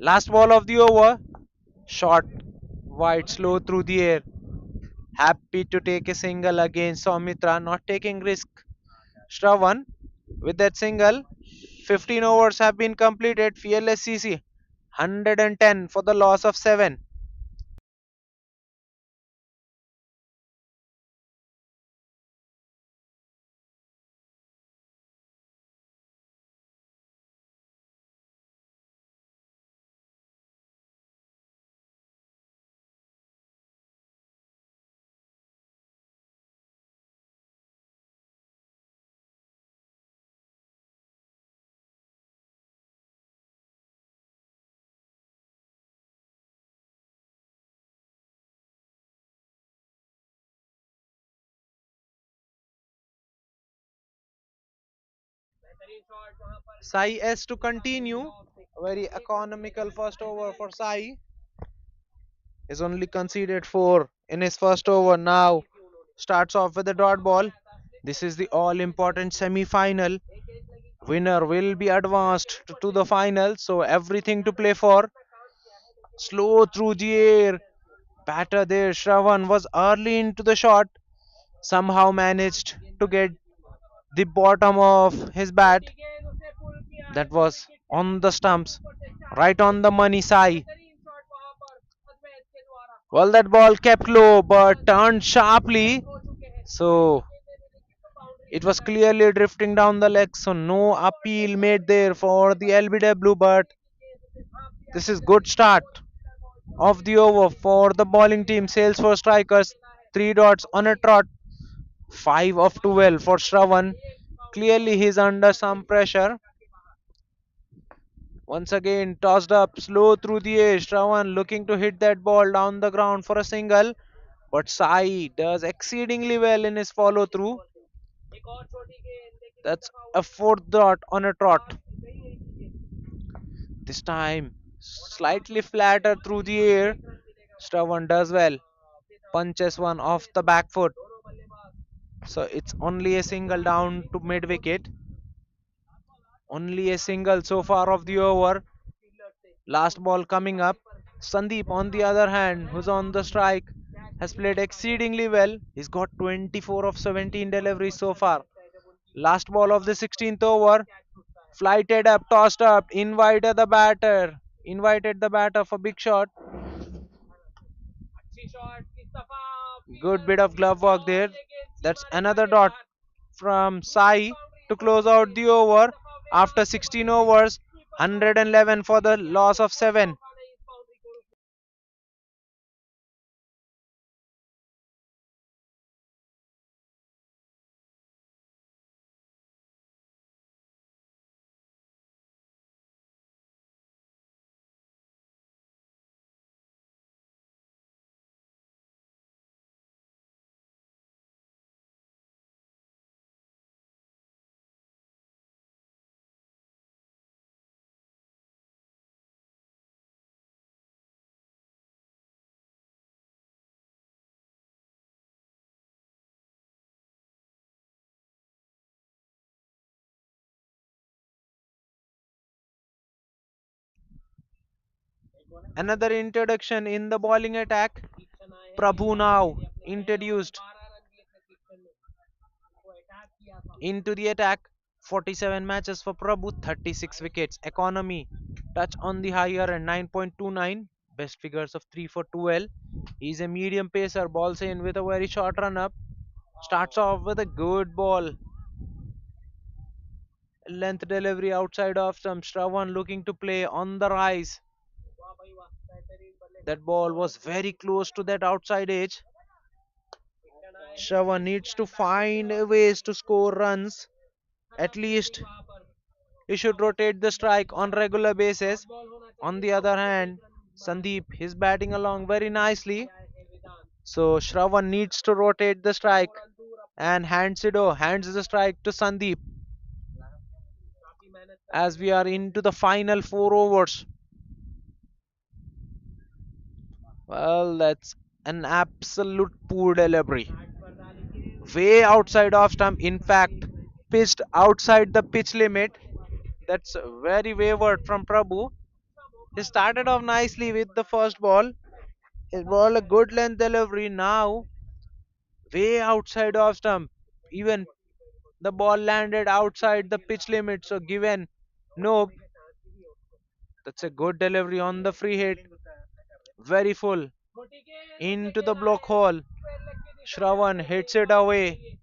Last ball of the over. Short, wide, slow through the air. Happy to take a single against Soumitra, not taking risk. Shravan with that single. 15 overs have been completed. FLSCC 110 for the loss of 7. Sai S to continue. Very economical first over for Sai. Is only conceded 4 in his first over. Now starts off with a dot ball. This is the all important semi final. Winner will be advanced to the final, so everything to play for. Slow through the air. Batter there, Shravan was early into the shot. Somehow managed to get the bottom of his bat. That was on the stumps. Right on the money side. Well, that ball kept low but turned sharply. So it was clearly drifting down the leg. So no appeal made there for the LBW. But this is good start of the over for the bowling team. Salesforce strikers, 3 dots on a trot. 5 of 12 for Shravan. Clearly he's under some pressure. Once again tossed up slow through the air. Shravan looking to hit that ball down the ground for a single. But Sai does exceedingly well in his follow through. That's a 4th dot on a trot. This time slightly flatter through the air. Shravan does well. Punches one off the back foot. So it's only a single down to mid wicket. Only a single so far of the over. Last ball coming up. Sandeep, on the other hand, who's on the strike, has played exceedingly well. He's got 24 of 17 deliveries so far. Last ball of the 16th over. Flighted up, tossed up, Invited the batter for big shot. Good bit of glove work there. That's another dot from Sai to close out the over after 16 overs. 111 for the loss of 7. Another introduction in the bowling attack. Prabhu now introduced into the attack. 47 matches for Prabhu, 36 wickets. Economy touch on the higher and 9.29. Best figures of 3 for 12. He's a medium pacer, balls in with a very short run up. Starts off with a good ball. Length delivery outside of some Shravan looking to play on the rise. That ball was very close to that outside edge. Shravan needs to find ways to score runs. At least he should rotate the strike on regular basis. On the other hand, Sandeep is batting along very nicely. So Shravan needs to rotate the strike and hands the strike to Sandeep as we are into the final 4 overs. Well, that's an absolute poor delivery. Way outside of stump, in fact, pitched outside the pitch limit. That's very wayward from Prabhu. He started off nicely with the first ball. His ball a good length delivery now, way outside of stump. Even the ball landed outside the pitch limit. So given no, that's a good delivery on the free hit. Very full into the block hole. Shravan hits it away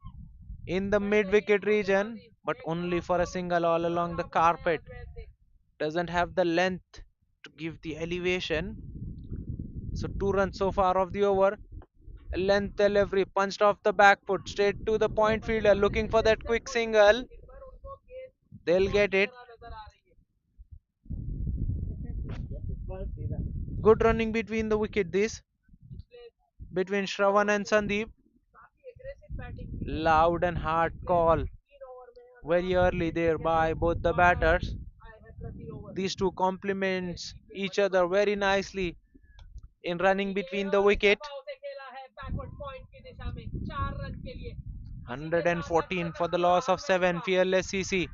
in the mid wicket region, but only for a single all along the carpet. Doesn't have the length to give the elevation. So 2 runs so far of the over. Length delivery punched off the back foot straight to the point fielder looking for that quick single. They'll get it. Good running between the wicket this between Shravan and Sandeep. Loud and hard call very early there by both the batters. These two complements each other very nicely in running between the wicket. 114 for the loss of 7 fearless CC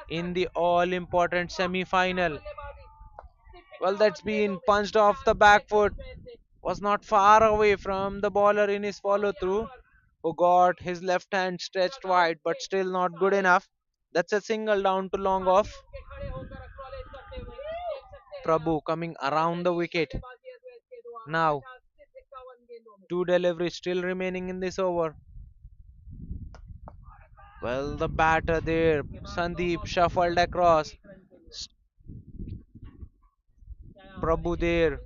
in the all important semi final. Well, that's been punched off the back foot. Was not far away from the bowler in his follow through, who got his left hand stretched wide, but still not good enough. That's a single down to long off. Prabhu coming around the wicket. Now, two deliveries still remaining in this over. Well, the batter there, Sandeep shuffled across. Prabhu there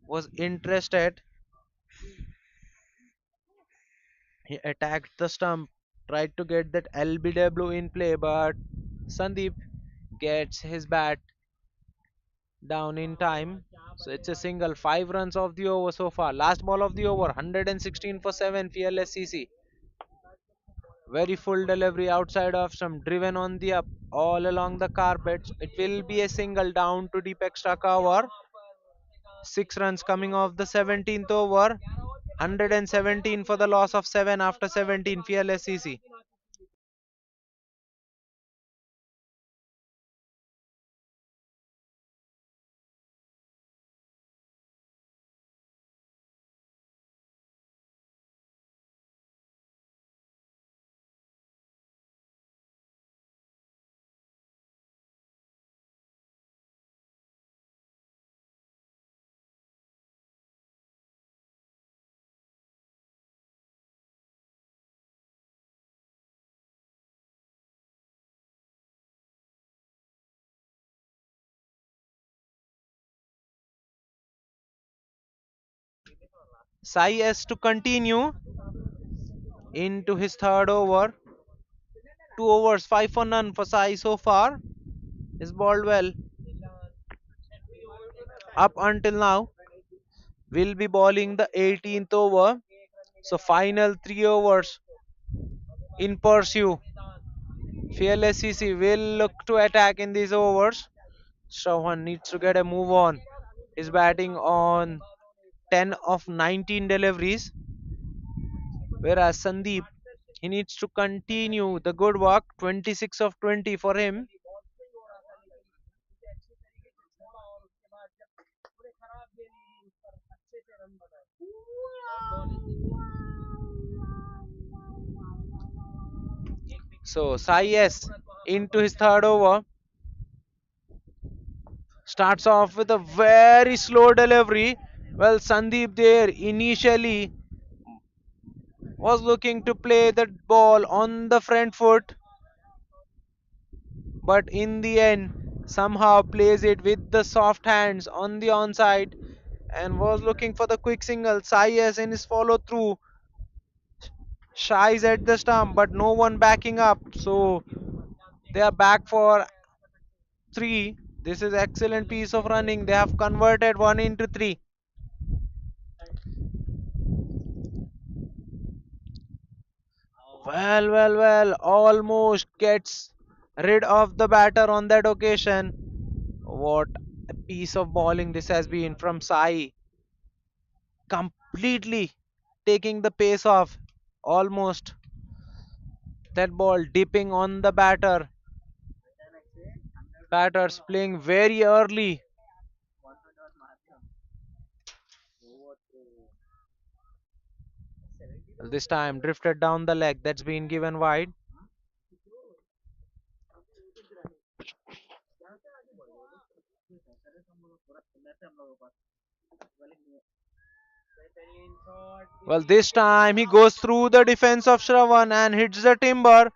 was interested. He attacked the stump, tried to get that LBW in play, but Sandeep gets his bat down in time. So it's a single, 5 runs of the over so far. Last ball of the over, 116 for 7, fearless CC. Very full delivery outside of some driven on the up all along the carpets. It will be a single down to deep extra cover. 6 runs coming off the 17th over. 117 for the loss of 7 after 17, fearless CC. Sai has to continue into his third over. 2 overs, 5 for none for Sai so far. Is balled well up until now. Will be bowling the 18th over. So final 3 overs in pursue. Fearless CC will look to attack in these overs. Shravan needs to get a move on. He's batting on 10 of 19 deliveries, whereas Sandeep he needs to continue the good work. 26 of 20 for him. So Sai S into his third over starts off with a very slow delivery. Well, Sandeep there initially was looking to play the ball on the front foot, but in the end somehow plays it with the soft hands on the onside and was looking for the quick single. Sai S in his follow through shies at the stump, but no one backing up. So they are back for three. This is excellent piece of running. They have converted one into three. Well. Almost gets rid of the batter on that occasion. What a piece of bowling this has been from Sai. Completely taking the pace off. Almost that ball dipping on the batter. Batters playing very early. This time drifted down the leg. That's been given wide. Well, this time he goes through the defense of Shravan and hits the timber.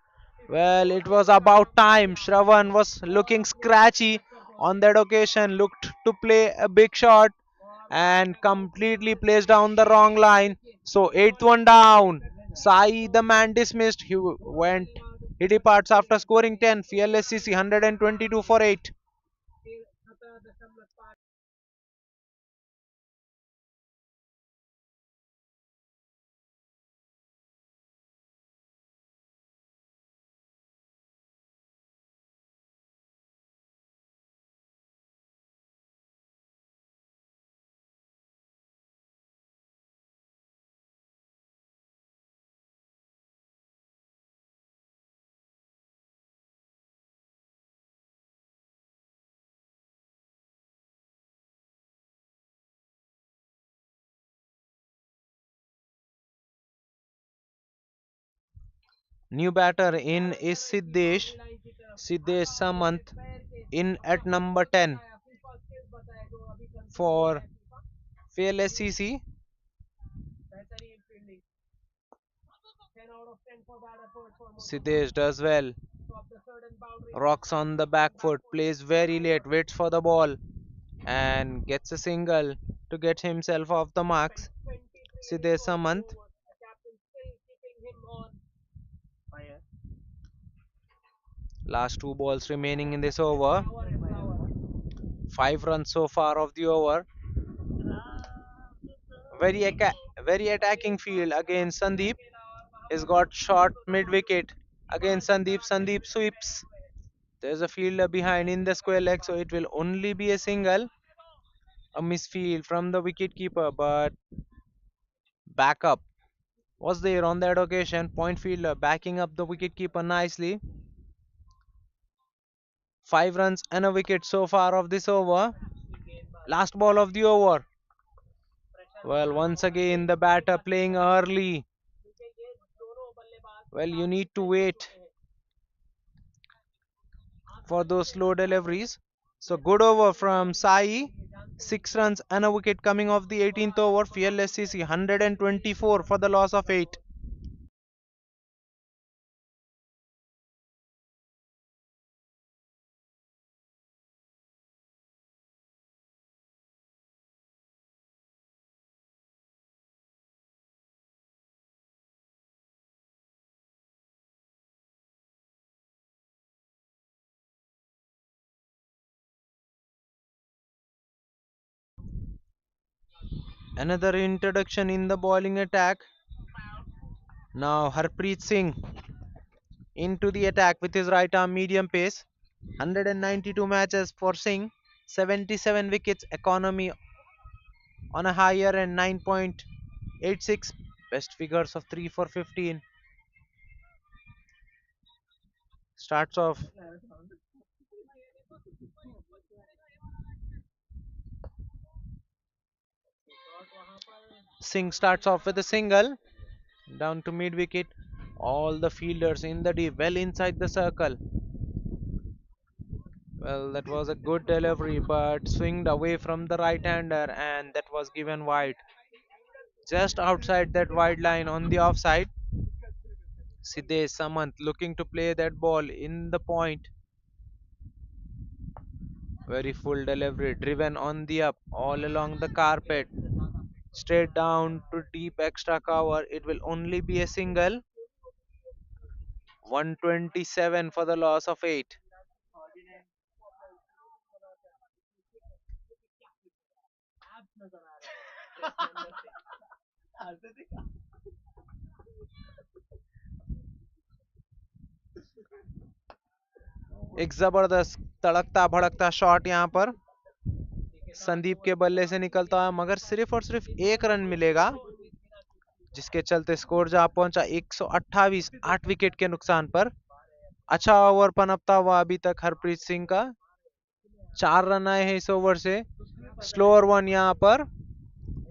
Well, it was about time. Shravan was looking scratchy on that occasion, looked to play a big shot and completely plays down the wrong line. So, eighth one down. Sai, the man dismissed. He departs after scoring 10. Fearless CC 122 for 8. New batter in is Siddesh Samant in at number 10 for Fearless CC. Siddesh does well, rocks on the back foot, plays very late, waits for the ball, and gets a single to get himself off the marks. Siddesh Samant. Last two balls remaining in this over. 5 runs so far of the over. Very very attacking field against Sandeep. He's got shot mid wicket against Sandeep. Sandeep sweeps. There's a fielder behind in the square leg, so it will only be a single. A misfield from the wicket keeper, but backup was there on that occasion. Point fielder backing up the wicket keeper nicely. 5 runs and a wicket so far of this over. Last ball of the over. Well, once again the batter playing early. Well, you need to wait for those slow deliveries. So good over from Sai. 6 runs and a wicket coming off the 18th over. Fearless CC 124 for the loss of 8. Another introduction in the bowling attack. Now Harpreet Singh into the attack with his right arm medium pace. 192 matches for Singh, 77 wickets, economy on a higher and 9.86, best figures of 3 for 15. Starts off Singh starts off with a single down to mid wicket. All the fielders in the deep, well inside the circle. Well, that was a good delivery, but swinged away from the right hander, and that was given wide. Just outside that wide line on the offside, Siddesh Samant looking to play that ball in the point. Very full delivery, driven on the up, all along the carpet, straight down to deep extra cover. It will only be a single. 127 for the loss of 8. एक जबरदस्त तड़कता भड़कता shot यहाँ पर संदीप के बल्ले से निकलता है, मगर सिर्फ और सिर्फ एक रन मिलेगा, जिसके चलते स्कोर जा पहुंचा 128, 8 विकेट के नुकसान पर। अच्छा ओवर पनपता हुआ अभी तक हरप्रीत सिंह का। 4 रन आए हैं इस ओवर से। स्लोअर वन यहाँ पर,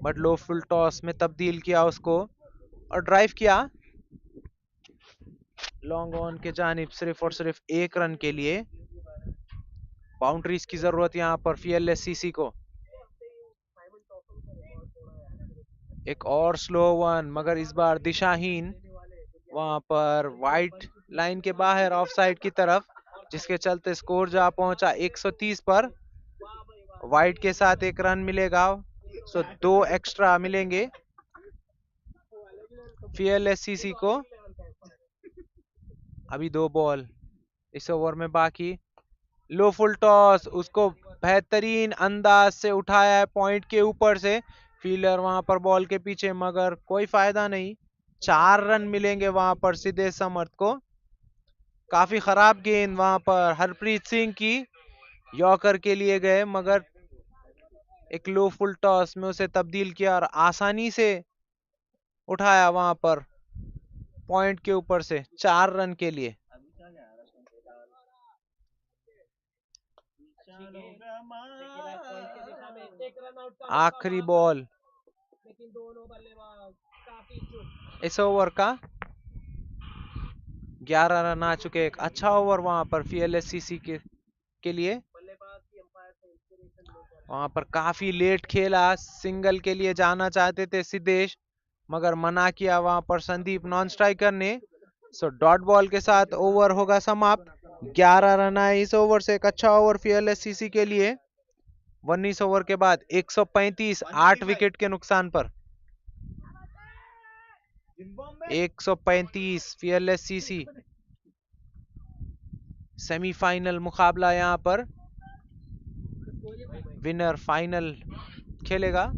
बट लो फुल टॉस में तब्दील किया उसको और ड्राइव किया लॉन्ग ऑन के जानिब, सिर्फ और सिर्फ एक रन के लिए। बाउंड्रीज की जरूरत यहाँ पर फीएलएससीसी को। एक और स्लो वन, मगर इस बार दिशाहीन, वहां पर वाइट लाइन के बाहर ऑफ साइड की तरफ, जिसके चलते स्कोर जा पहुंचा 130 पर। वाइट के साथ एक रन मिलेगा, सो 2 एक्स्ट्रा मिलेंगे फीएलएससीसी को। अभी 2 बॉल इस ओवर में बाकी। लो फुल टॉस, उसको बेहतरीन अंदाज से उठाया है पॉइंट के ऊपर से, फील्डर वहां पर बॉल के पीछे, मगर कोई फायदा नहीं। 4 रन मिलेंगे वहां पर सीधे समर्थ को। काफी खराब गेंद वहां पर हरप्रीत सिंह की, यॉर्कर के लिए गए, मगर एक लो फुल टॉस में उसे तब्दील किया और आसानी से उठाया वहां पर पॉइंट के ऊपर से 4 रन के लिए। आखिरी बॉल इस ओवर का। 11 रन आ चुके। एक अच्छा ओवर वहां पर फीएलएससीसी के लिए। वहां पर काफी लेट खेला, सिंगल के लिए जाना चाहते थे सिद्धेश, मगर मना किया वहां पर संदीप नॉन स्ट्राइकर ने। सो डॉट बॉल के साथ ओवर होगा समाप्त। 11 रन आए इस ओवर से, एक अच्छा ओवर फीएलएससीसी के लिए। 19 ओवर के बाद 135, 8 विकेट के नुकसान पर। 135 फीएलएससीसी। सेमीफाइनल मुकाबला यहां पर, विनर फाइनल खेलेगा।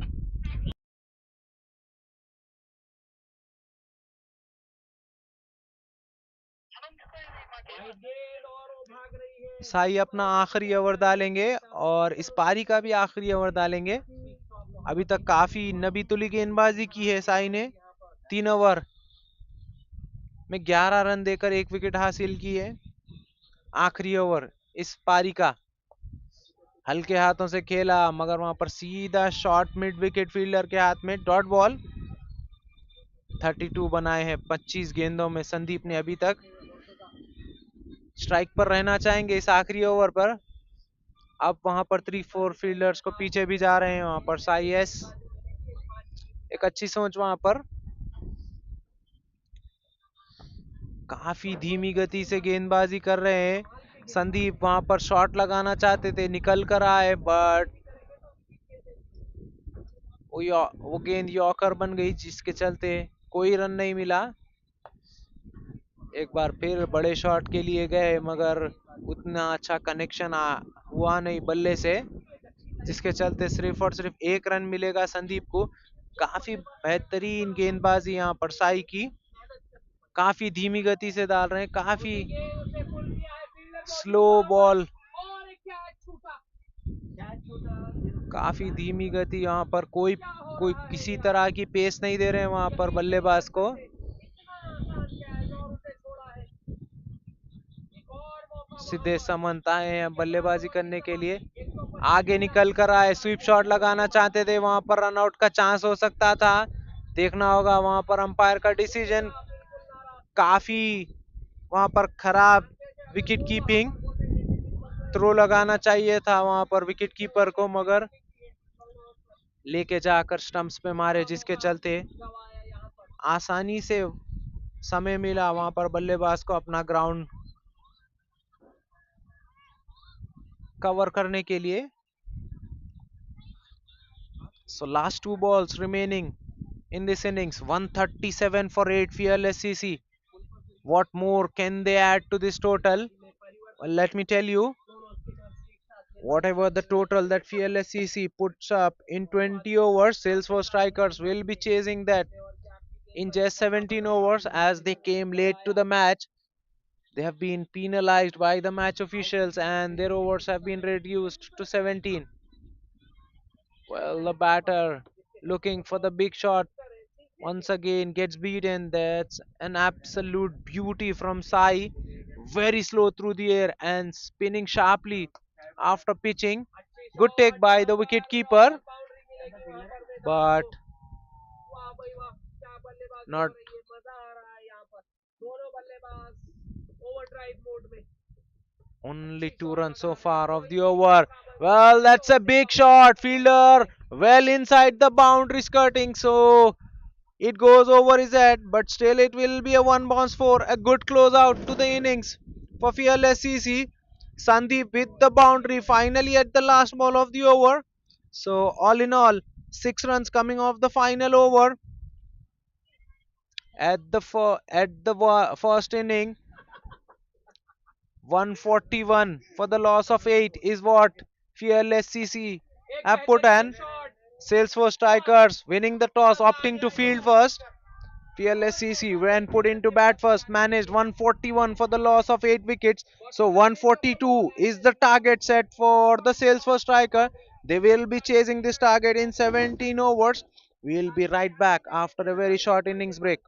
साई अपना आखिरी ओवर डालेंगे और इस पारी का भी आखिरी ओवर डालेंगे। अभी तक काफी नबी तुली गेंदबाजी की है साई ने। 3 ओवर में 11 रन देकर 1 विकेट हासिल की है। आखिरी ओवर इस पारी का हल्के हाथों से खेला, मगर वहां पर सीधा शॉट मिड विकेट फील्डर के हाथ में, डॉट बॉल। 32 बनाए हैं 25 गेंदों में संदीप ने अभी तक। स्ट्राइक पर रहना चाहेंगे इस आखिरी ओवर पर। अब वहां पर 3-4 फील्डर्स को पीछे भी जा रहे हैं वहां पर साई एस। एक अच्छी सोच वहां पर। काफी धीमी गति से गेंदबाजी कर रहे हैं संदीप। वहां पर शॉट लगाना चाहते थे, निकल कर आए, बट वो गेंद यॉर्कर बन गई, जिसके चलते कोई रन नहीं मिला। एक बार फिर बड़े शॉट के लिए गए, मगर उतना अच्छा कनेक्शन हुआ नहीं बल्ले से, जिसके चलते सिर्फ और सिर्फ 1 रन मिलेगा संदीप को। काफी बेहतरीन गेंदबाजी यहाँ पर साई की, काफी धीमी गति से डाल रहे हैं, काफी स्लो बॉल, काफी धीमी गति यहाँ पर, कोई कोई किसी तरह की पेस नहीं दे रहे हैं वहां पर बल्लेबाज को। सीधे समंत आए हैं बल्लेबाजी करने के लिए, आगे निकल कर आए, स्वीप शॉट लगाना चाहते थे, वहां पर रनआउट का चांस हो सकता था, देखना होगा वहां पर अंपायर का डिसीजन। काफी वहां पर खराब विकेट कीपिंग, थ्रो लगाना चाहिए था वहां पर विकेट कीपर को, मगर लेके जाकर स्टंप्स पे मारे, जिसके चलते आसानी से समय मिला वहां पर बल्लेबाज को अपना ग्राउंड कवर करने के लिए। So last two balls remaining in this innings. 137 for 8 fearless CC. What more can they add to this total? Well, let me tell you, whatever the total that fearless CC puts up in 20 overs, Salesforce strikers will be chasing that in just 17 overs, as they came late to the match. They have been penalized by the match officials and their overs have been reduced to 17. Well, the batter looking for the big shot once again gets beaten. That's an absolute beauty from Sai. Very slow through the air and spinning sharply after pitching. Good take by the wicket keeper, but not only 2 runs so far of the over. Well, that's a big shot. Fielder well inside the boundary skirting. So it goes over his head, but still it will be a one bounce for a good close out to the innings for Fearless CC. Sandeep with the boundary finally at the last ball of the over. So all in all, 6 runs coming off the final over at the first inning. 141 for the loss of 8 is what Fearless CC have put an. Salesforce strikers winning the toss, opting to field first. Fearless CC when put into bat first managed 141 for the loss of 8 wickets. So 142 is the target set for the Salesforce striker. They will be chasing this target in 17 overs. We'll be right back after a very short innings break.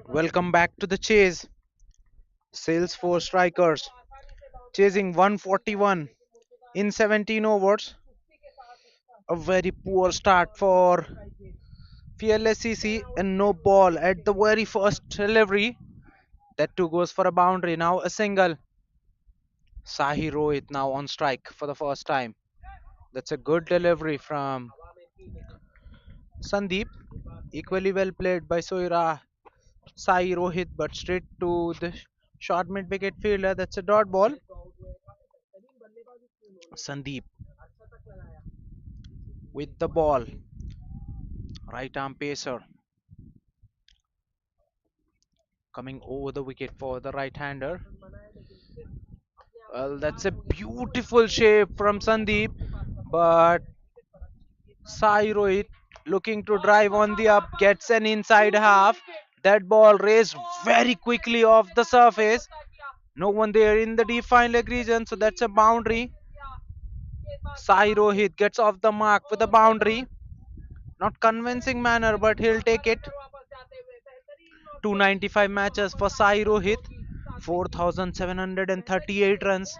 Welcome back to the chase. Salesforce strikers chasing 141 in 17 overs. A very poor start for Fearless CC and no ball at the very first delivery. That too goes for a boundary. Now a single. Sahi Rohit now on strike for the first time. That's a good delivery from Sandeep. Equally well played by Soira Sai Rohit, but straight to the short mid wicket fielder. That's a dot ball. Sandeep with the ball. Right arm pacer coming over the wicket for the right hander. Well, that's a beautiful shape from Sandeep, but Sai Rohit looking to drive on the up gets an inside half. That ball raised very quickly off the surface. No one there in the defined leg region, so that's a boundary. Sai Rohit gets off the mark with a boundary. Not convincing manner, but he'll take it. 295 matches for Sai Rohit, 4,738 runs,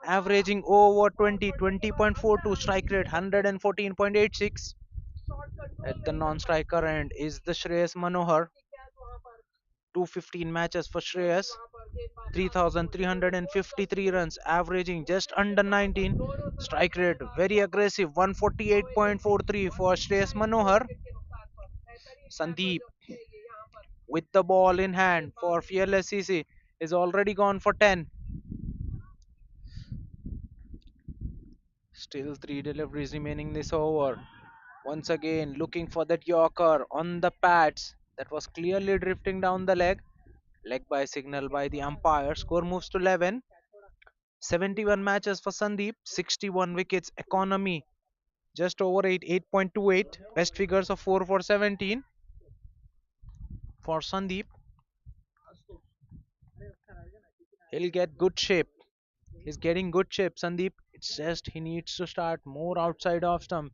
averaging over 20.42, strike rate 114.86. At the non-striker end is the Shreyas Manohar, 215 matches for Shreyas, 3,353 runs, averaging just under 19. Strike rate very aggressive, 148.43 for Shreyas Manohar. Sandeep with the ball in hand for Fearless CC is already gone for 10. Still three deliveries remaining this over. Once again looking for that Yorker on the pads that was clearly drifting down the leg. Leg by signal by the umpire. Score moves to 11. 71 matches for Sandeep, 61 wickets, economy just over 8, 8.28. Best figures of 4 for 17 for Sandeep. He'll get good shape. He's getting good shape, Sandeep. It's just he needs to start more outside off stump.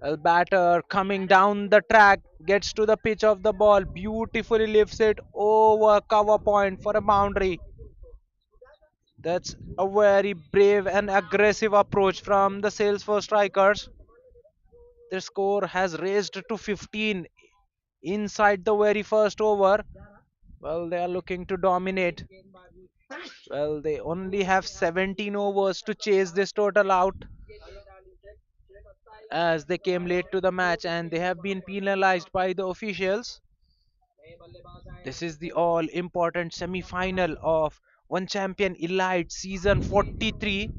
A batter coming down the track gets to the pitch of the ball, beautifully lifts it over cover point for a boundary. That's a very brave and aggressive approach from the Salesforce strikers. Their score has raised to 15 inside the very first over. Well, they are looking to dominate. Well, they only have 17 overs to chase this total out as they came late to the match and they have been penalized by the officials. This is the all important semi final of One Champion Elite Season 43.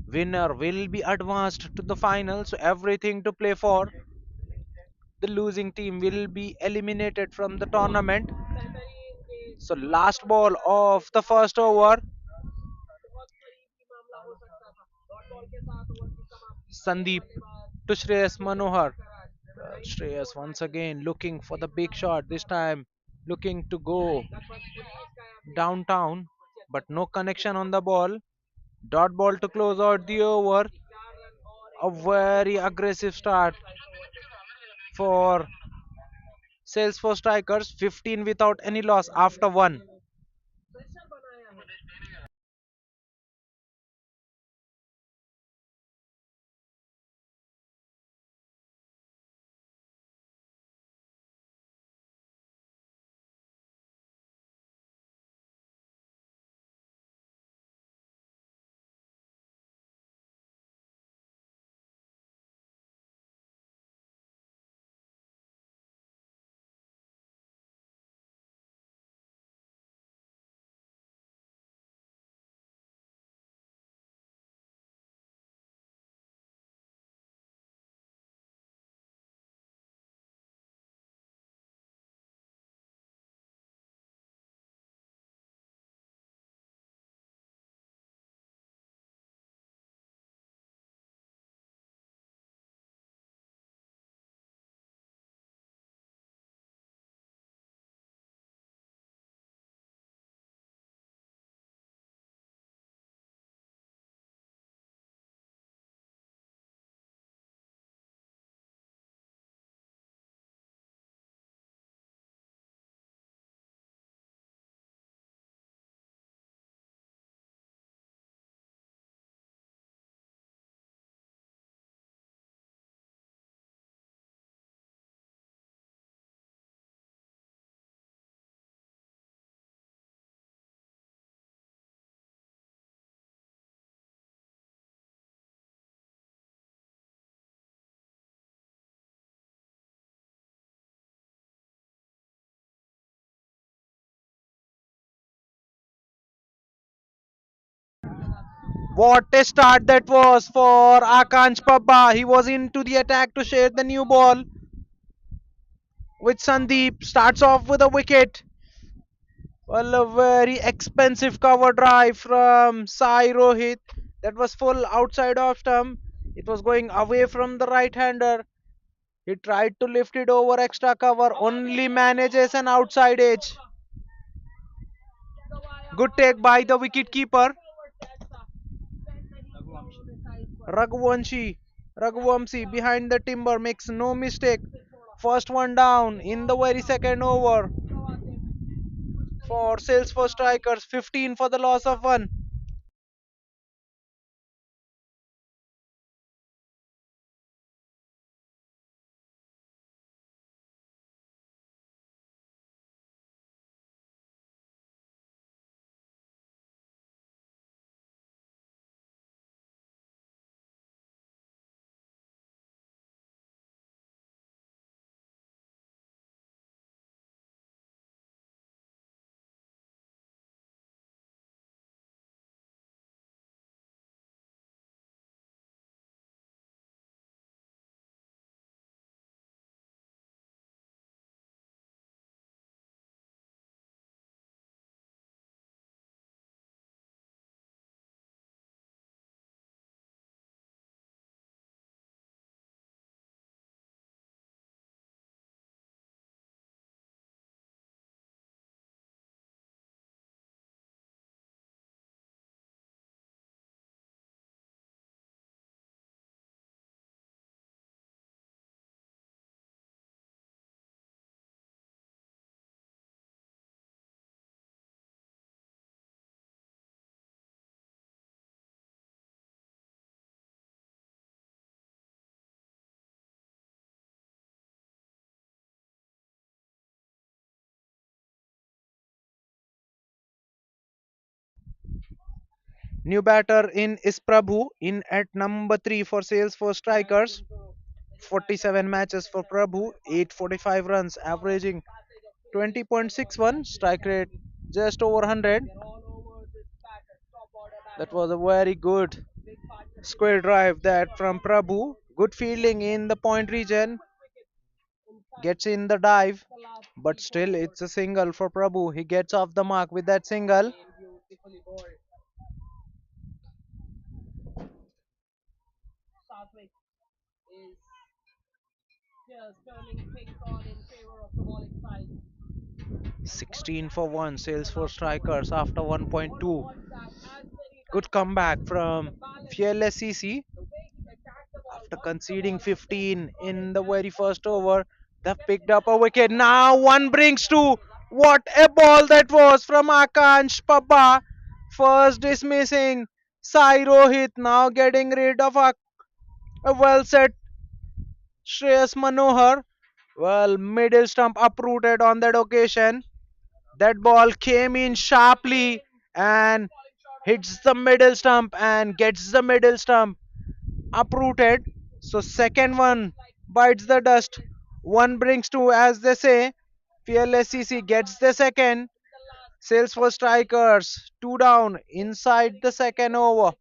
Winner will be advanced to the final, so everything to play for. The losing team will be eliminated from the tournament. So, last ball of the first over. Sandeep to Shreyas Manohar. Shreyas once again looking for the big shot, this time looking to go downtown, but no connection on the ball. Dot ball to close out the over. A very aggressive start for Salesforce strikers, 15 without any loss after one. What a start that was for Akansh Pabba. He was into the attack to share the new ball with Sandeep. Starts off with a wicket. Well, a very expensive cover drive from Sai Rohit. That was full outside off stump. It was going away from the right hander. He tried to lift it over extra cover, only manages an outside edge. Good take by the wicket keeper. Raghuvanshi. Raghuvanshi behind the timber makes no mistake. First one down in the very second over for Salesforce strikers. 15 for the loss of one. New batter in is Prabhu in at number 3 for Salesforce strikers. 47 matches for Prabhu, 845 runs, averaging 20.61, strike rate just over 100. That was a very good square drive that from Prabhu. Good fielding in the point region, gets in the dive, but still it's a single for Prabhu. He gets off the mark with that single. Southwick is just turning things on in favor of the bowling side. 16 for 1, sales for strikers after What he 1.2. wants that as many Good times as comeback possible. from The balance, fearless CC the way he attacked the ball after once the conceding ball was there, 15 got it in the and very on first the over. They've kept picked it up a alive wicket. for the Now last one 10 overs brings as two. well. What a ball that was from Akansh Pabba. First dismissing Sai Rohit. Now getting rid of a well set Shreyas Manohar. Well, middle stump uprooted on that occasion. That ball came in sharply and hits the middle stump and gets the middle stump uprooted. So second one bites the dust. One brings two, as they say. Fearless CC gets the second. Sales for strikers, two down inside the second over.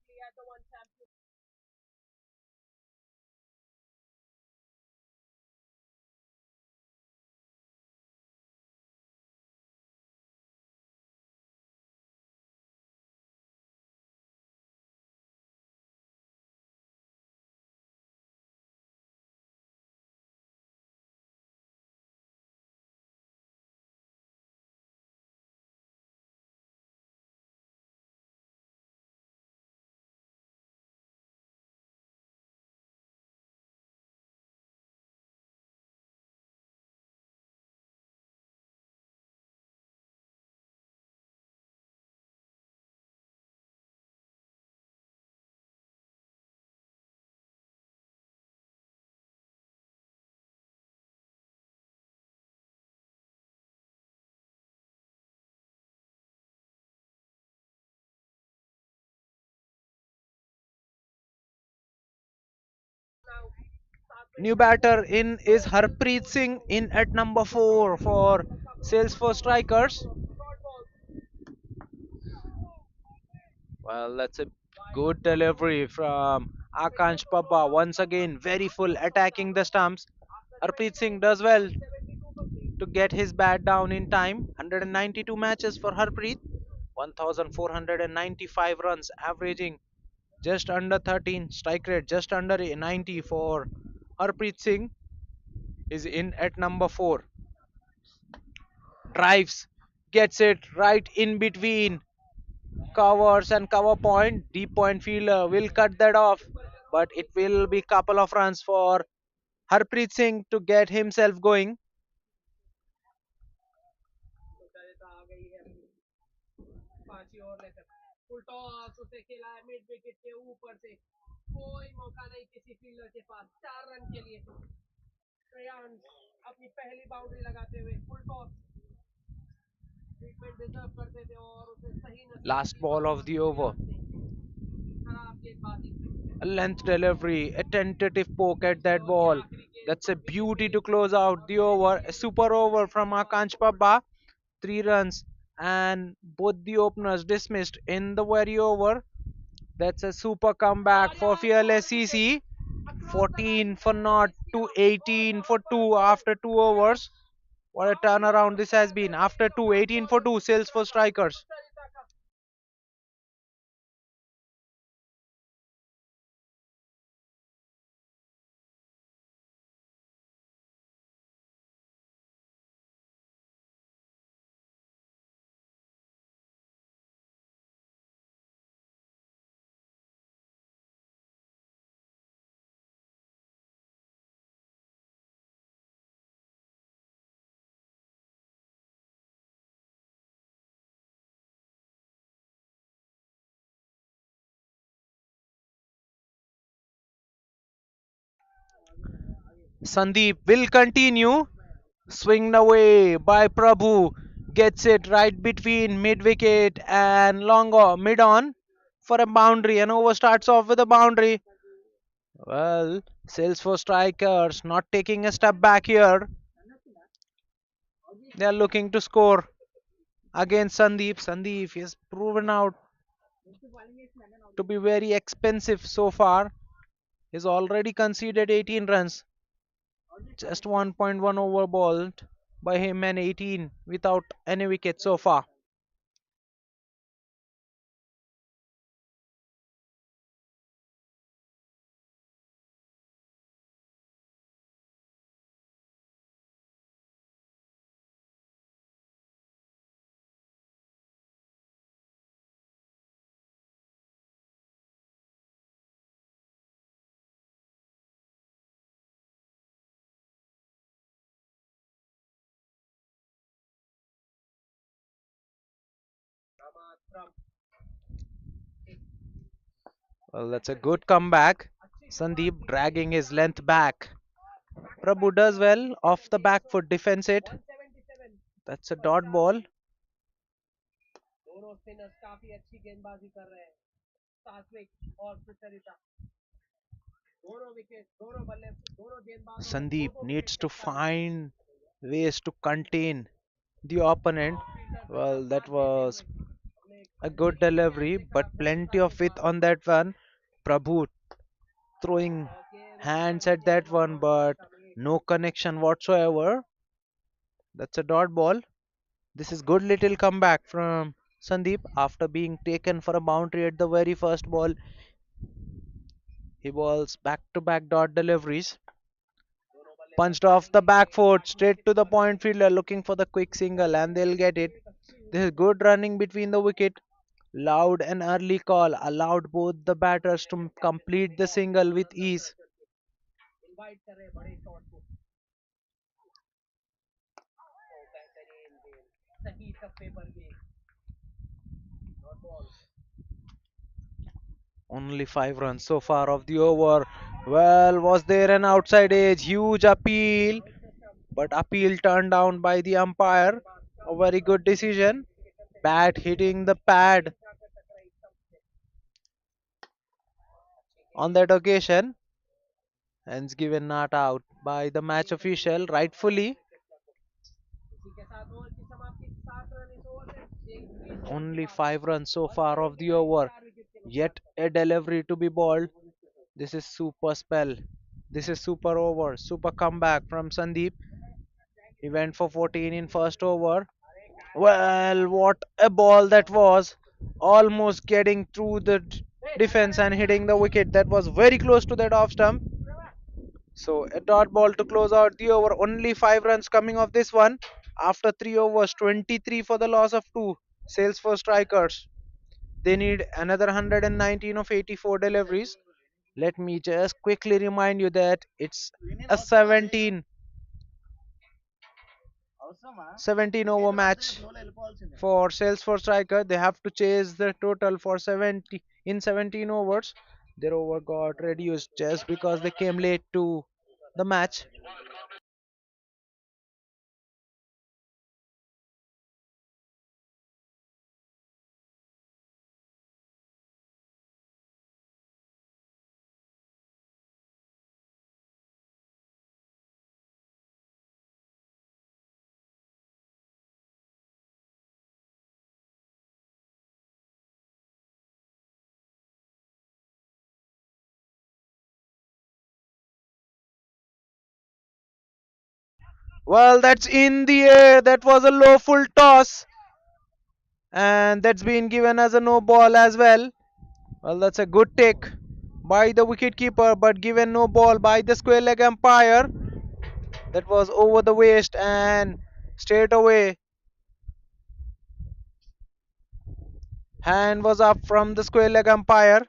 New batter in is Harpreet Singh in at number 4 for Salesforce strikers. Well, that's it. Good delivery from Akansh Pabba. Once again, very full, attacking the stumps. Harpreet Singh does well to get his bat down in time. 192 matches for Harpreet. 1495 runs, averaging just under 13. Strike rate just under 90 for Harpreet Singh. Is in at number 4. Drives, gets it right in between covers and cover point. Deep point fielder will cut that off, but it will be couple of runs for Harpreet Singh to get himself going. पांच ही और लेकर full toss उसे खेला है mid wicket के ऊपर से कोई मौका नहीं किसी फील्डर के पास 4 रन के लिए श्रेयांश अपनी पहली बाउंड्री लगाते हुए फुल टॉस ट्रीटमेंट डिजर्व करते थे और उसे सही नसीब Last मिली ball वहां of पर the over. श्रेयांश ने खराब गेंदबाजी A length delivery, a tentative poke at that और ये ball. आखिरी गेंद That's a विकेट beauty मिली to close out the over. A super over from Akansh Pabba. 3 runs, and both the openers dismissed in the very over. That's a super comeback और for यहाँ shot fearless wicket CC. Across the line 14 for catch not miss to किया 18 और for 2 बल्ले after 2 overs. What a boundary turnaround और this has been. Catch After तो 2, first 18 ball for पे 2, Salesforce strikers. Sucharita का Sandeep will continue. Swinged away by Prabhu. Gets it right between mid wicket and long mid on for a boundary. And over starts off with a boundary. Well, Salesforce strikers not taking a step back here. They are looking to score against Sandeep. Sandeep is proven out to be very expensive so far. He's already conceded 18 runs. Just 1.1 over bowled by him and 18 without any wicket so far. Well, that's a good comeback. Sandeep dragging his length back. Prabhu does well off the back foot, defends it. 177 That's a dot ball. दोनों spinners काफी अच्छी गेंदबाजी कर रहे हैं सात्विक और सुचरिता दोनों विकेट दोनों बल्ले दोनों गेंदबाजों ने दो Sandeep दो विकेट needs to चटका लिए find ways to contain the opponent. Fielder अपना Well, that साथ देते was हुए अपने a खंजरी good के कैच delivery, लेकर but अपने plenty पिता के of width pass on that one. Prabhu throwing और गेंद ऊपर hands at नीचे that दोनों one, अंपायर but का मिली no connection whatsoever. That's a dot ball. This is good little comeback from Sandeep after being taken for a boundary at the very first ball. He balls back to back dot deliveries. दोनों बल्लेबाज Punched off the खंजरी back के foot, काटने straight के to the तौर point fielder looking for the quick single, and they'll get it. This is good running between the wicket. Loud and early call allowed both the batters to complete the single with ease. Invite कर रहे हैं बड़े shot को ओ बेहतरीन गेंद सही टप्पे पर गेंद not ball Only 5 runs so far of the over. Well, was there an outside edge? Huge appeal, but appeal turned down by the umpire. A very good decision. Bat hitting the pad on that occasion, and given not out by the match official rightfully. इसी के साथ over की समाप्ति 7 run इस over में गेंद Only गेंदबाज 5 runs so और इस far ओवर of की the तारीख over. 4 विकेट के Yet a delivery to be bowled. This is super spell. This is super over. Super comeback from Sandeep. He went for 14 in first over. Well, what a ball that was! Almost getting through the defense and hitting the wicket. That was very close to that off stump. So a dot ball to close out the over. Only 5 runs coming off this one. After 3 overs, 23 for the loss of two. Salesforce strikers. They need another 119 of 84 deliveries. Let me just quickly remind you that it's a 17 over match for Salesforce striker. They have to chase the total for 70 in 17 overs. Their over got reduced just because they came late to the match. Well, that's in the air. That was a low full toss, and that's been given as a no ball as well. Well, that's a good take by the wicketkeeper, but given no ball by the square leg umpire. That was over the waist and straight away. Hand was up from the square leg umpire.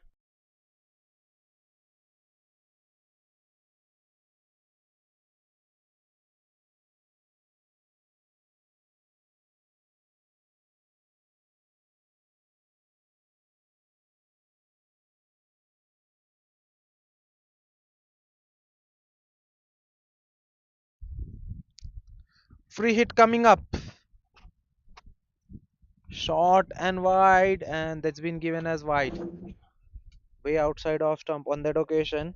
Free hit coming up. Short and wide, and that's been given as wide. Way outside off stump on that occasion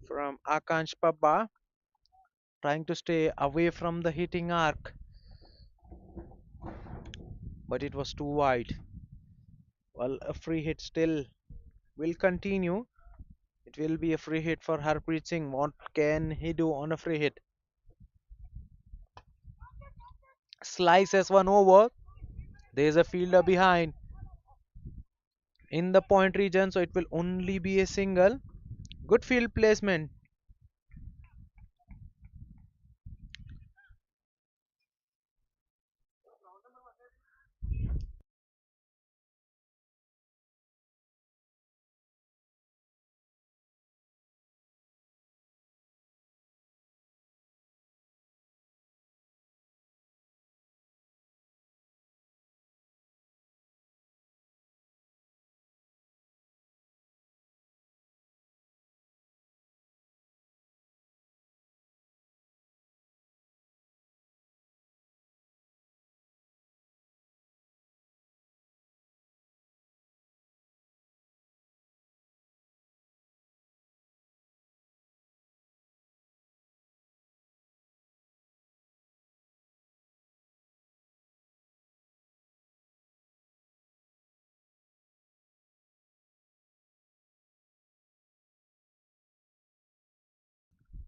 from Akansh Pabba, trying to stay away from the hitting arc, but it was too wide. Well, a free hit still will continue. It will be a free hit for Harpreet Singh. What can he do on a free hit? Slices one over. There is a fielder behind in the point region, so it will only be a single. Good field placement.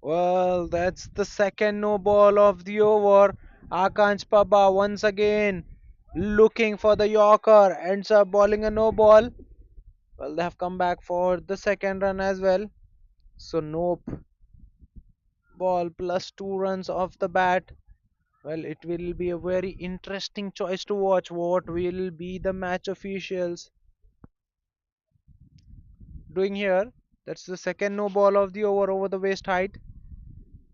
Well, that's the second no ball of the over. Akansh Pabba once again looking for the Yorker, ends up bowling a no ball. Well, they have come back for the second run as well. So, nope. Ball plus 2 runs off the bat. Well, it will be a very interesting choice to watch. What will be the match officials doing here? That's the second no ball of the over the waist height.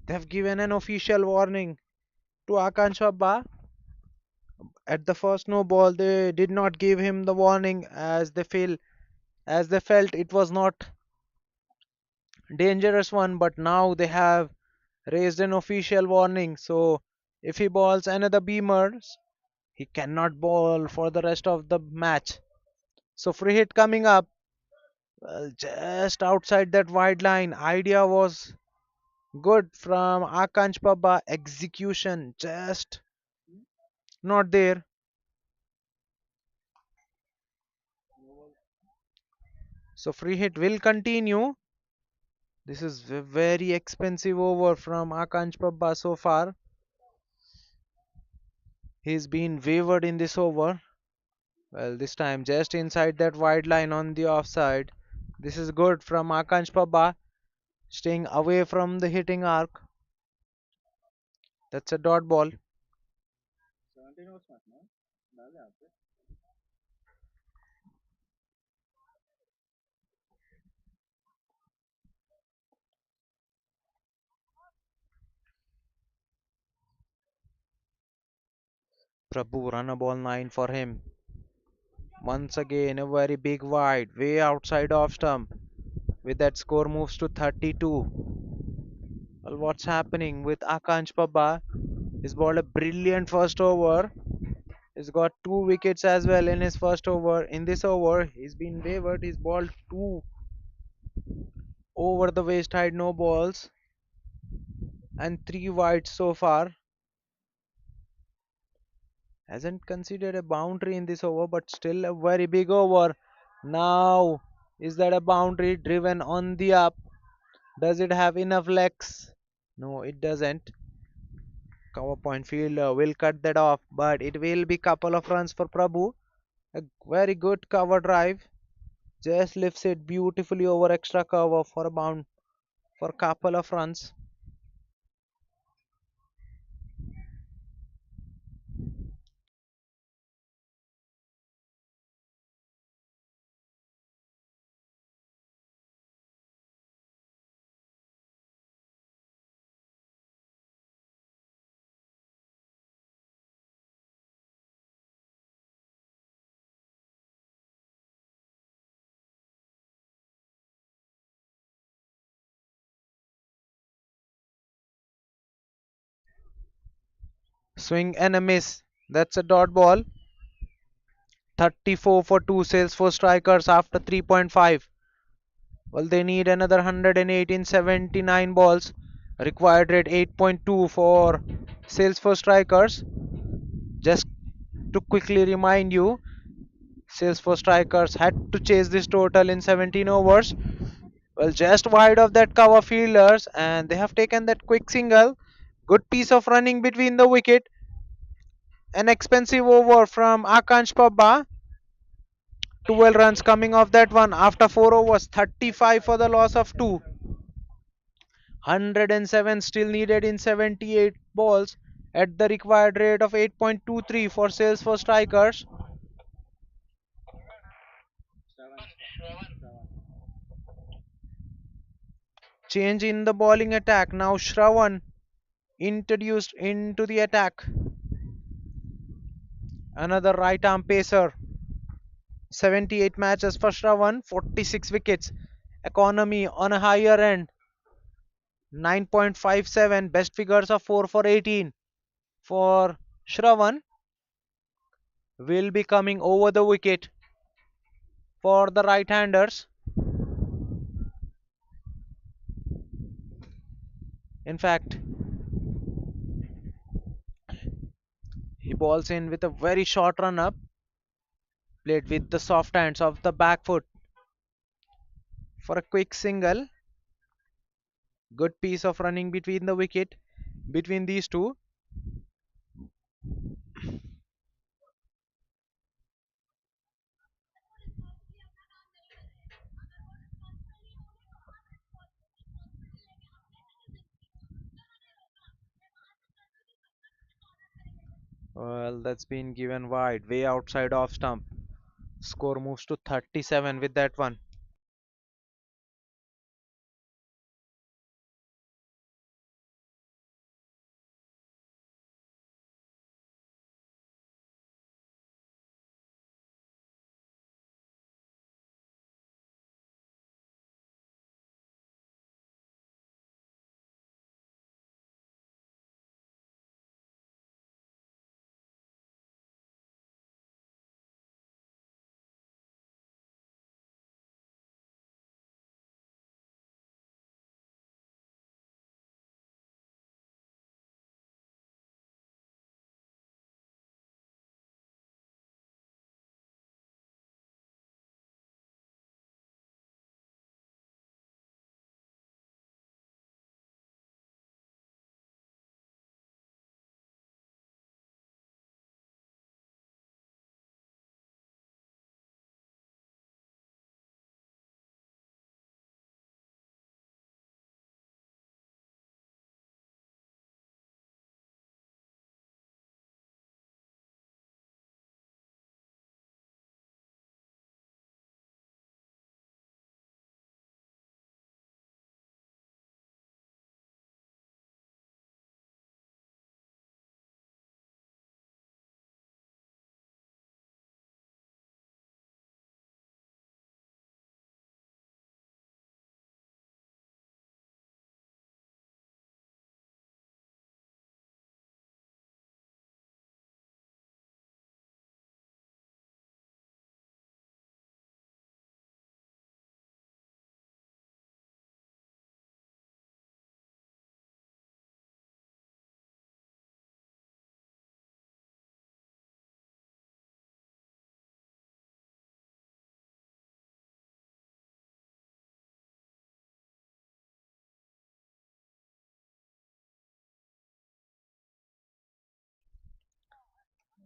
They have given an official warning to Akansh Pabba. At the first no ball, they did not give him the warning as they felt it was not dangerous one, but now they have raised an official warning. So if he balls another beamers, he cannot bowl for the rest of the match. So free hit coming up, well, just outside that wide line. Idea was good from Akansh, Pabba. Execution just not there. So free hit will continue. This is very expensive over from Akansh Pabba so far. He's been wavered in this over. Well, this time just inside that wide line on the offside. This is good from Akansh Pabba, staying away from the hitting arc. That's a dot ball. Prabhu run a ball 9 for him. Once again, a very big wide, way outside off stump. With that score moves to 32. Well, what's happening with Akansh Pabba? He's bowled a brilliant first over. He's got two wickets as well in his first over. In this over, he's been wavered. He's bowled two over the waist high no balls and three wides so far. Hasn't considered a boundary in this over, but still a very big over. Now, is that a boundary driven on the up? Does it have enough legs? No, it doesn't. Cover point fielder will cut that off, but it will be couple of runs for Prabhu. A very good cover drive. Just lifts it beautifully over extra cover for a bound for couple of runs. Swing and a miss. That's a dot ball. 34 for two Salesforce strikers after 3.5. Well, they need another 108 in 79 balls. Required rate 8.2 for Salesforce strikers. Just to quickly remind you, Salesforce strikers had to chase this total in 17 overs. Well, just wide of that cover fielders, and they have taken that quick single. Good piece of running between the wicket. An expensive over from Akansh Pabba. 12 runs coming off that one after 4 overs. 35 for the loss of 2. 107 still needed in 78 balls at the required rate of 8.23 for sales for strikers. Change in the bowling attack. Now Shravan introduced into the attack. Another right arm pacer. 78 matches for Shravan, 46 wickets. Economy on a higher end. 9.57, best figures of 4 for 18 for Shravan. Will be coming over the wicket for the right handers. In fact, he balls in with a very short run up, played with the soft hands of the back foot for a quick single. Good piece of running between the wicket, between these two. Well, that's been given wide, way outside off stump. Score moves to 37 with that one.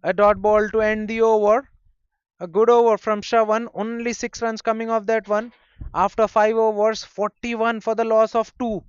A dot ball to end the over. A good over from Shavan. Only 6 runs coming off that one. After 5 overs, 41 for the loss of 2.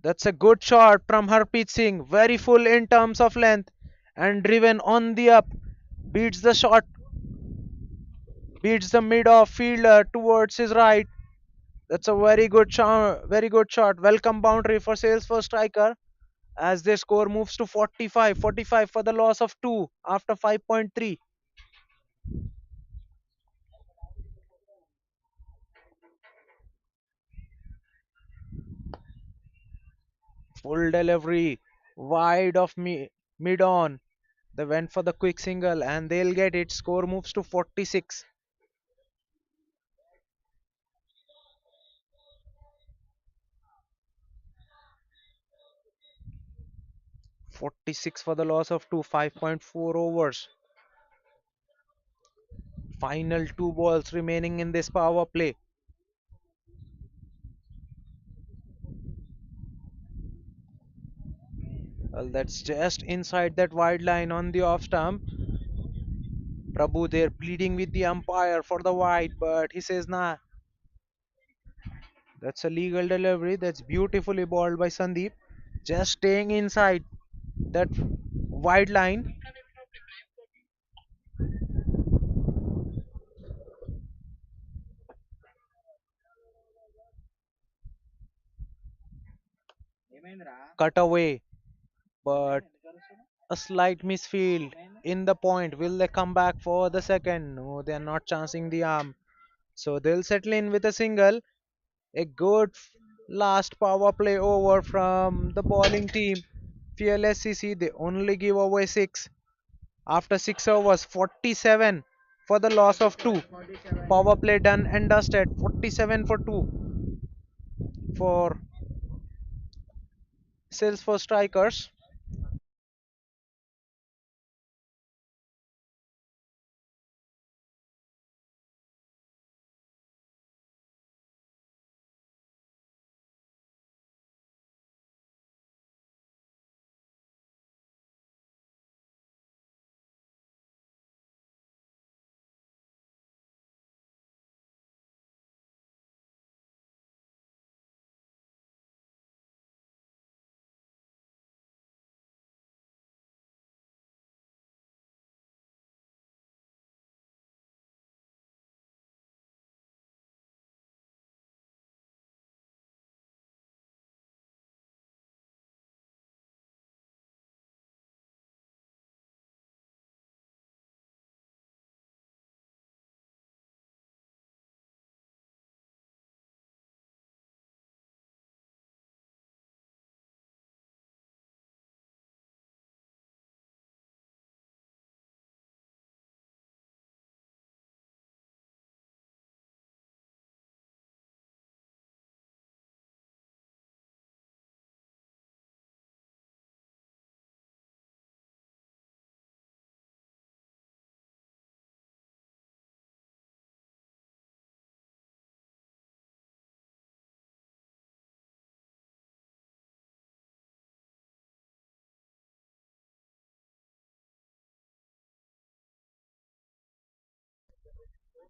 That's a good shot from Harpreet Singh. Very full in terms of length and driven on the up. Beats the shot, beats the mid off fielder towards his right. That's a very good shot. Very good shot. Welcome boundary for Salesforce striker as their score moves to 45. 45 for the loss of 2 after 5.3. Full delivery wide of mid on. They went for the quick single and they'll get it. Score moves to 46. 46 for the loss of 2. 5.4 overs. Final 2 balls remaining in this power play. Well, that's just inside that wide line on the off stump. Prabhu there pleading with the umpire for the wide, but he says nah. That's a legal delivery. That's beautifully balled by Sandeep. Just staying inside that wide line. Cut away, but a slight misfield in the point. Will they come back for the second? No, they are not chancing the arm. So they'll settle in with a single. A good last power play over from the bowling team. Fearless CC, they only give away 6. After 6 overs, 47 for the loss of 2. Power play done and dusted. 47 for 2 for Salesforce strikers.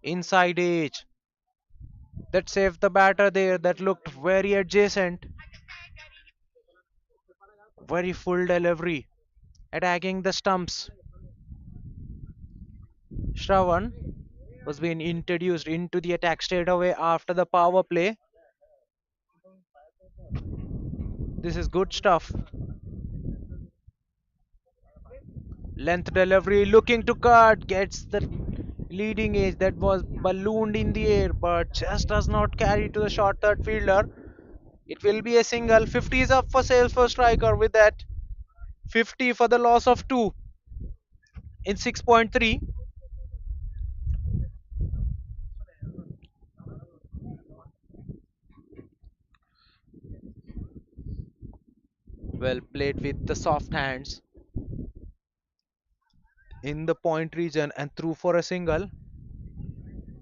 Inside edge. That saved the batter there. That looked very adjacent. Very full delivery. Attacking the stumps. Shravan was being introduced into the attack straight away after the power play. This is good stuff. Length delivery looking to cut. Gets the leading edge that was ballooned in the air but just does not carry to the short third fielder. It will be a single. 50 is up for Salesforce striker with that. 50 for the loss of 2 in 6.3. Well played with the soft hands in the point region and through for a single.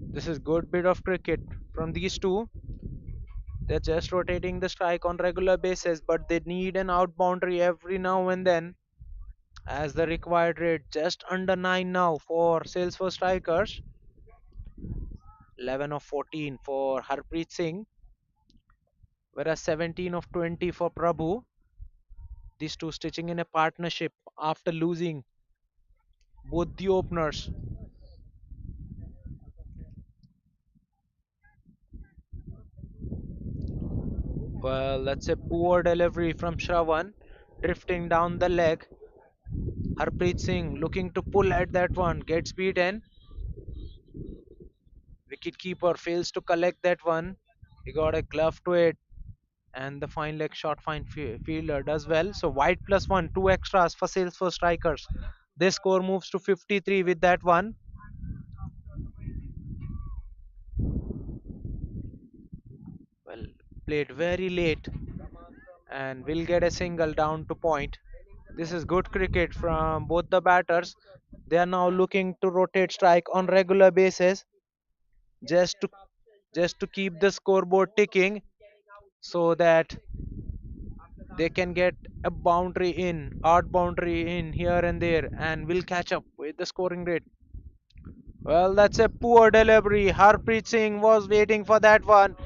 This is good bit of cricket from these two. They're just rotating the strike on regular basis, but they need an out boundary every now and then. As the required rate just under 9 now for Salesforce strikers, 11 of 14 for Harpreet Singh, whereas 17 of 20 for Prabhu. These two stitching in a partnership after losing both the openers. Well, that's a poor delivery from Shravan, drifting down the leg. Harpreet Singh looking to pull at that one, gets beaten. Wicketkeeper fails to collect that one. He got a glove to it, and the fine leg short fine fielder does well. So white plus one, two extras for sales for strikers. This score moves to 53 with that one. Well, played very late and will get a single down to point. This is good cricket from both the batters. They are now looking to rotate strike on regular basis just to just to keep the scoreboard ticking so that they can get a boundary in, odd boundary in here and there, and will catch up with the scoring rate. Well, that's a poor delivery. Harpreet Singh was waiting for that one,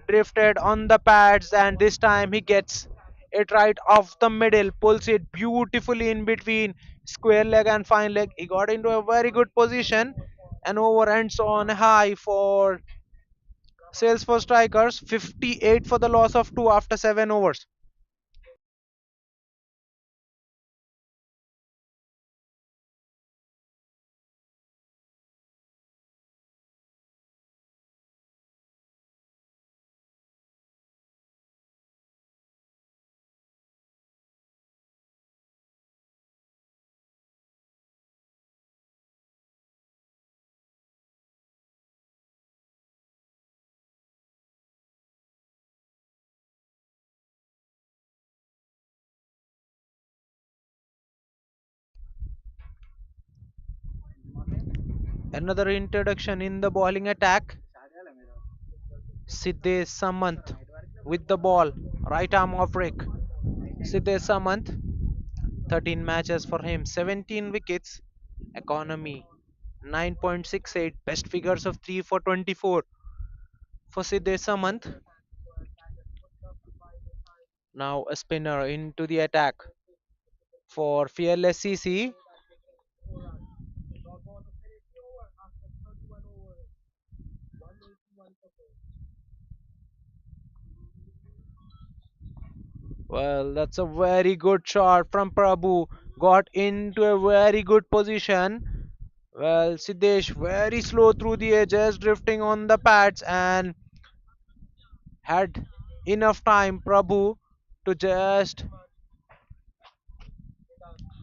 drifted on the pads, and this time he gets it right off the middle, pulls it beautifully in between square leg and fine leg. He got into a very good position, and over ends on high for Salesforce strikers. 58 for the loss of 2 after 7 overs. Another introduction in the bowling attack. Siddesh Samant with the ball, right arm off break. Siddesh Samant, 13 matches for him, 17 wickets, economy 9.68, best figures of 3 for 24 for Siddesh Samant. Now a spinner into the attack for Fearless CC. Well, that's a very good shot from Prabhu. Got into a very good position. Well, Siddesh very slow through the edges, drifting on the pads, and had enough time, Prabhu, to just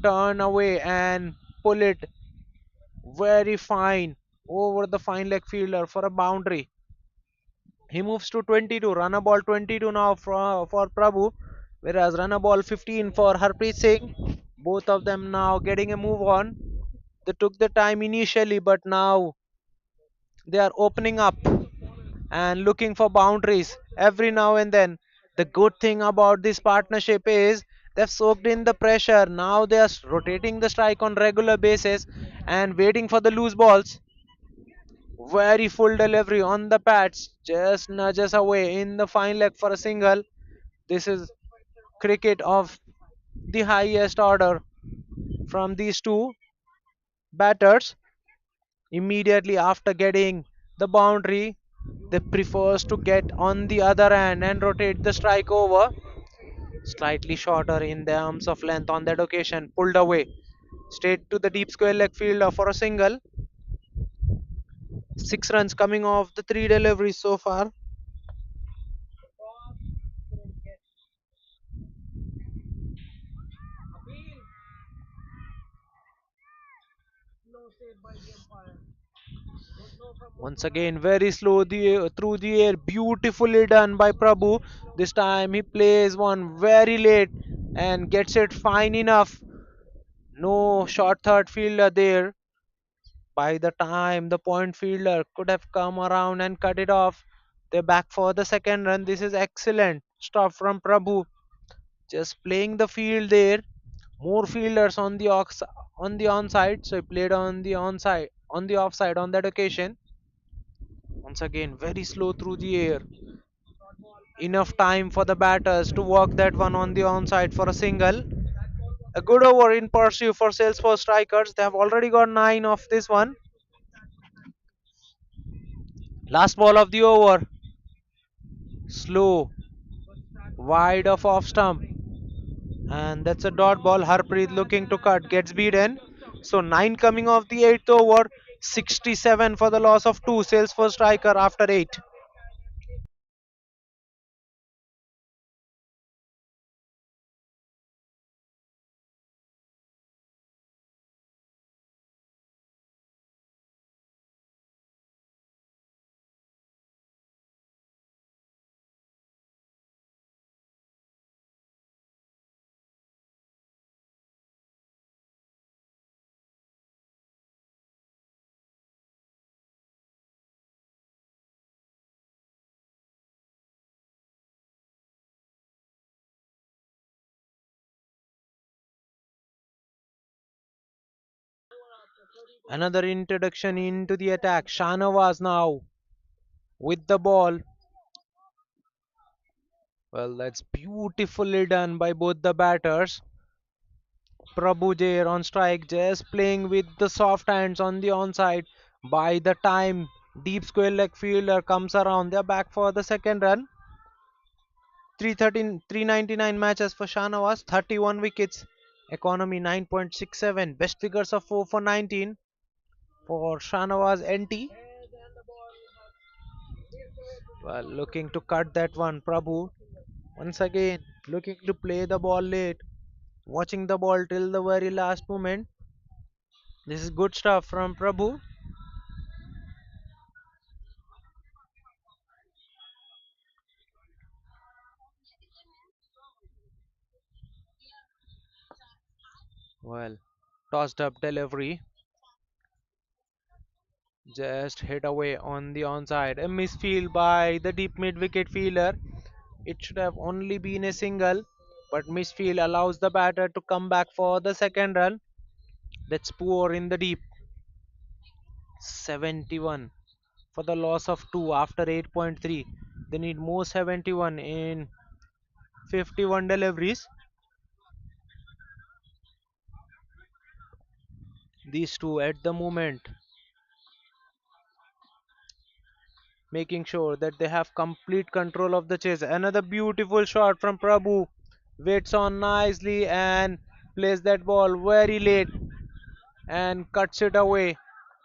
turn away and pull it very fine over the fine leg fielder for a boundary. He moves to 22, runner ball 22 now for Prabhu, whereas runner ball 15 for Harpreet Singh. Both of them now getting a move on. They took the time initially, but now they are opening up and looking for boundaries every now and then. The good thing about this partnership is they've soaked in the pressure. Now they are rotating the strike on regular basis and waiting for the loose balls. Very full delivery on the pads, just nudges away in the fine leg for a single. This is cricket of the highest order from these two batters. Immediately after getting the boundary, they prefers to get on the other end and rotate the strike over. Slightly shorter in the arms of length on that occasion, pulled away straight to the deep square leg fielder for a single. 6 runs coming off the three deliveries so far. Toss couldn't get appeal. No save by the umpire. Don't know from what Once will again, happen. very slow through the air, beautifully done by Prabhu. This time he plays one very late and gets it fine enough. No short third fielder there. By the time the point fielder could have come around and cut it off, they're back for the second run. This is excellent stuff from Prabhu. Just playing the field there. More fielders on the onside, so he played on the offside on that occasion. Once again, very slow through the air. Short ball and Enough again time for the batters to work that one on the onside for a single. that ball was A good very over in pursuit for Salesforce strikers. They have already got 9 of this one. Last ball of the over. Slow, good start for the wide off stump. bowling. And that's a Good dot ball. toss on the Harpreet pads looking to and cut, that gets will reach beaten. the stump. So 9 coming off the 8th over. 67 for the loss of 2. Salesforce striker after 8. Another introduction into the attack. Shanawaz now with the ball. Well, that's beautifully done by both the batters. Prabhu there on strike, just playing with the soft hands on the onside. By the time deep square leg fielder comes around, they're back for the second run. 313, 399 matches for Shanawaz, 31 wickets. Economy 9.67. Best figures of 4 for 19 for Shanawaz NT. And the ball has raced away to the Well, boundary. looking to cut that one, Prabhu. For single. Once again, looking to play the ball late, watching the ball till the very last moment. This is good stuff from Prabhu. Well, tossed up delivery, just hit away on the onside. A misfield by the deep mid wicket fielder. It should have only been a single, but misfield allows the batter to come back for the second run. That's poor in the deep. 71 for the loss of 2 after 8.3. They need more 71 in 51 deliveries. These two at the moment making sure that they have complete control of the chase. Another beautiful shot from Prabhu. Waits on nicely and plays that ball very late and cuts it away.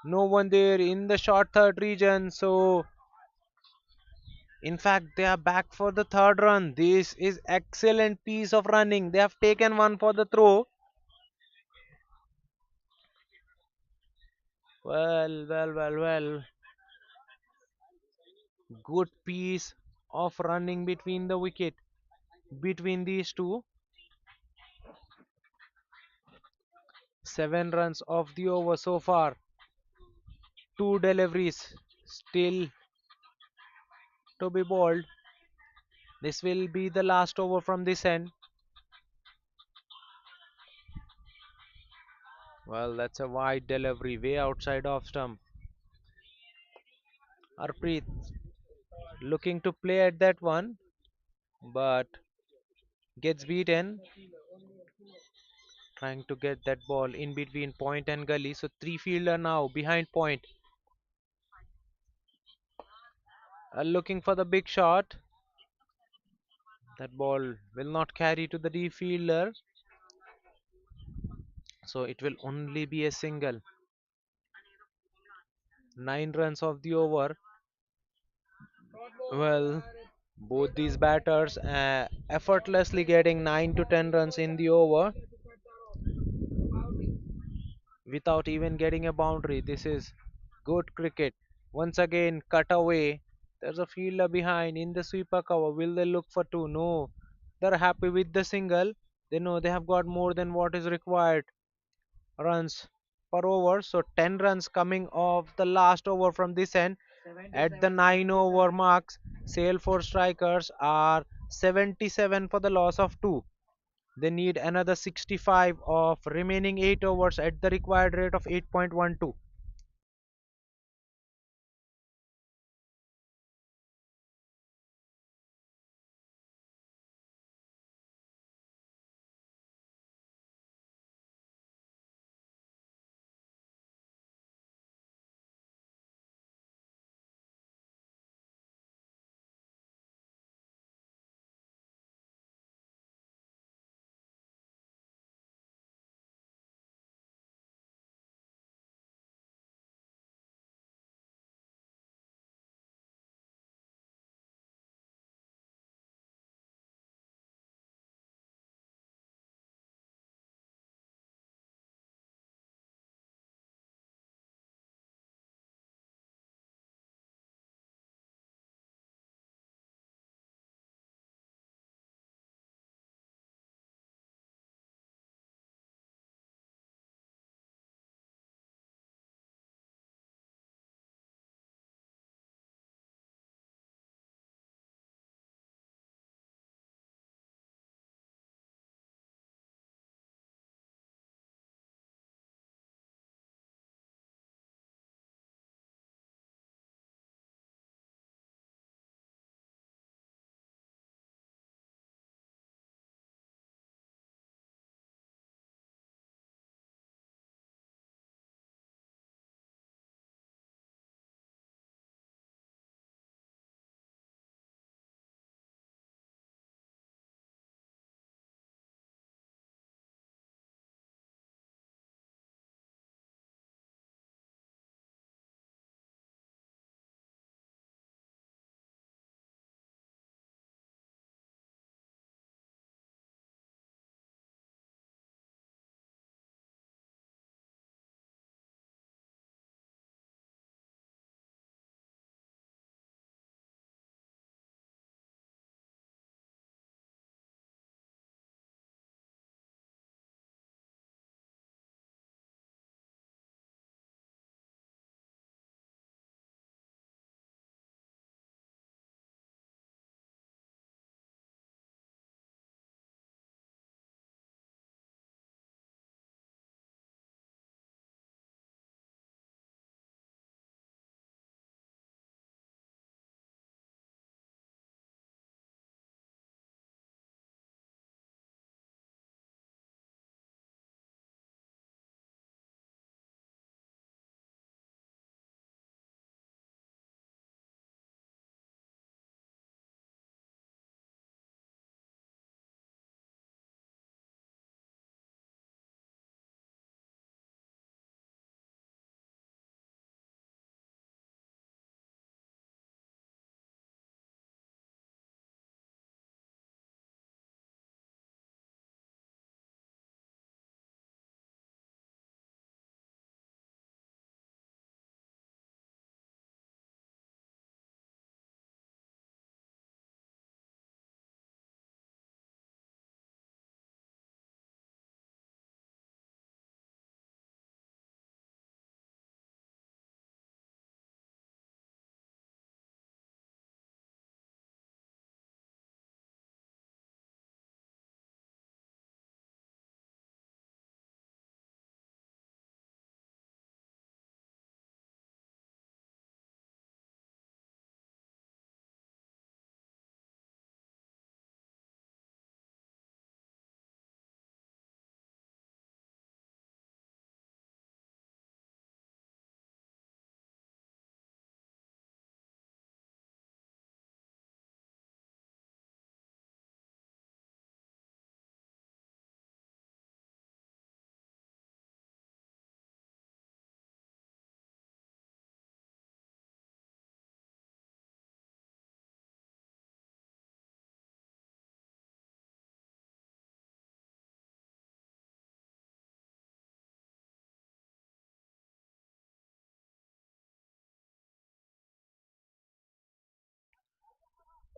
No one there in the short third region. So, in fact, they are back for the third run. This is excellent piece of running. They have taken one for the throw. Well. Good piece of running between the wicket between these two. 7 runs off the over so far. Two deliveries still to be bowled. This will be the last over from this end. Well, that's a wide delivery way outside off stump. Arpreet looking to play at that one, but gets beaten. Trying to get that ball in between point and gully. So three fielder now behind point, looking for the big shot. That ball will not carry to the deep fielder, so it will only be a single. 9 runs of the over. Short ball Well, and both cut these down. batters effortlessly getting 9 to 10 runs in the over Fielder to cut that off. Boundary. without even getting a boundary. This is good cricket. Once again, cut away. There's a fielder behind in the sweeper cover. Will they look for two? No. They're happy with the single. They know they have got more than what is required. Runs per over. So 10 runs coming off the last over from this end. At the 9 over marks, Salesforce strikers are 77 for the loss of 2. They need another 65 of remaining 8 overs at the required rate of 8.12.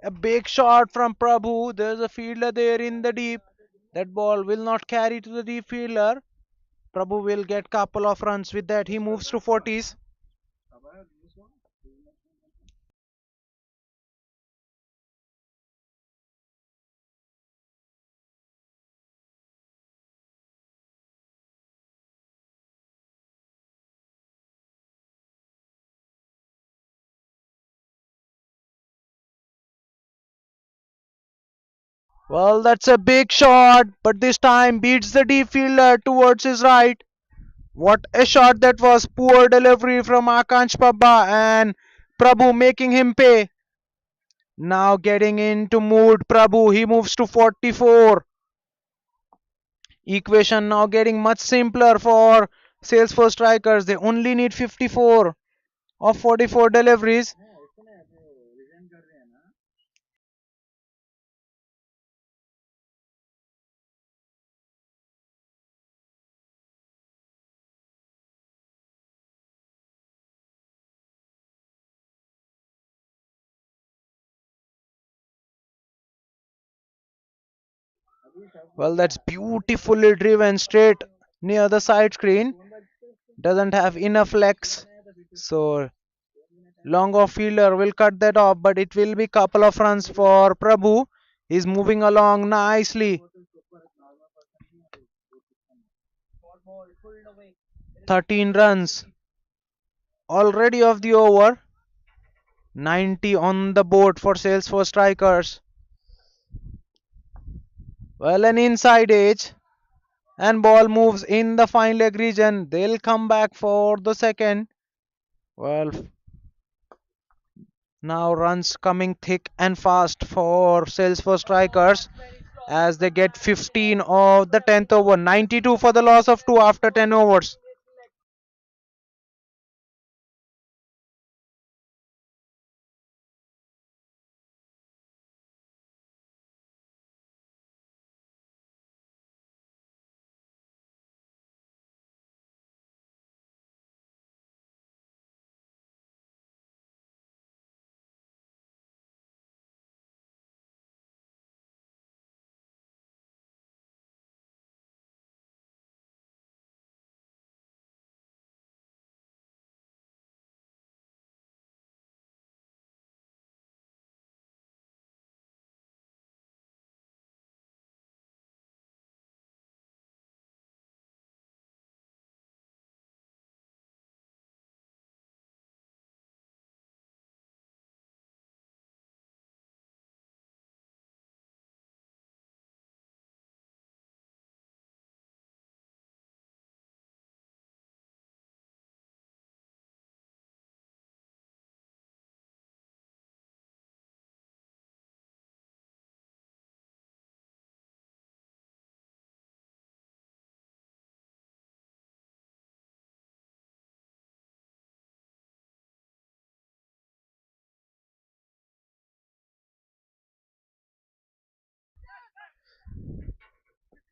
A big shot from Prabhu. There's a fielder there in the deep. That ball will not carry to the deep fielder. Prabhu will get couple of runs with that. He moves to 40s. Well, that's a big shot, but this time beats the deep fielder towards his right. What a shot that was! Poor delivery from Akansh Pabba and Prabhu making him pay. Now getting into mood, Prabhu. He moves to 44. Equation now getting much simpler for Salesforce strikers. They only need 54 of 44 deliveries. Well, that's beautifully driven straight near the side screen. Doesn't have enough legs. So long off fielder will cut that off, but it will be couple of runs for Prabhu. He's moving along nicely. 13 runs already of the over. 90 on the board for Salesforce strikers. Well, an inside edge and ball moves in the fine leg region. They'll come back for the second. Well, now runs coming thick and fast for Salesforce strikers as they get 15 of the 10th over. 92 for the loss of 2 after 10 overs.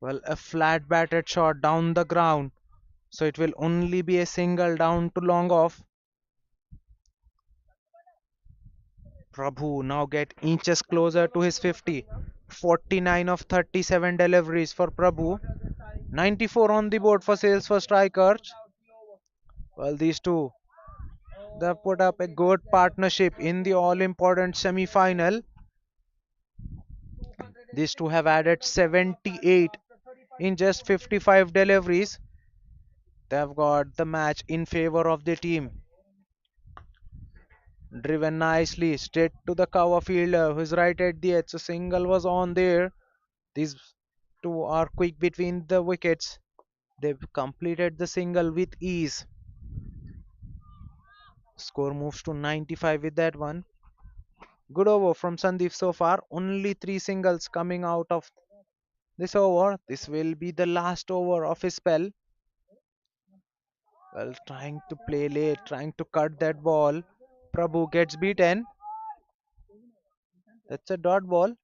Well, a flat batted shot down the ground. So it will only be a single down to long off. Prabhu now get inches closer to his 50. 49 of 37 deliveries for Prabhu. 94 on the board for sales for strikers. Well, these two, they've put up a good partnership in the all important semi final. These two have added 78 in just 55 deliveries. They've got the match in favor of the team. Driven nicely straight to the cover fielder who's right at the edge. A single was on there. These two are quick between the wickets. They've completed the single with ease. Score moves to 95 with that one. Good over from Sandeep so far. Only three singles coming out of this over. This will be the last over of his spell. Well, trying to play late, trying to cut that ball. Prabhu gets beaten. That's a dot ball.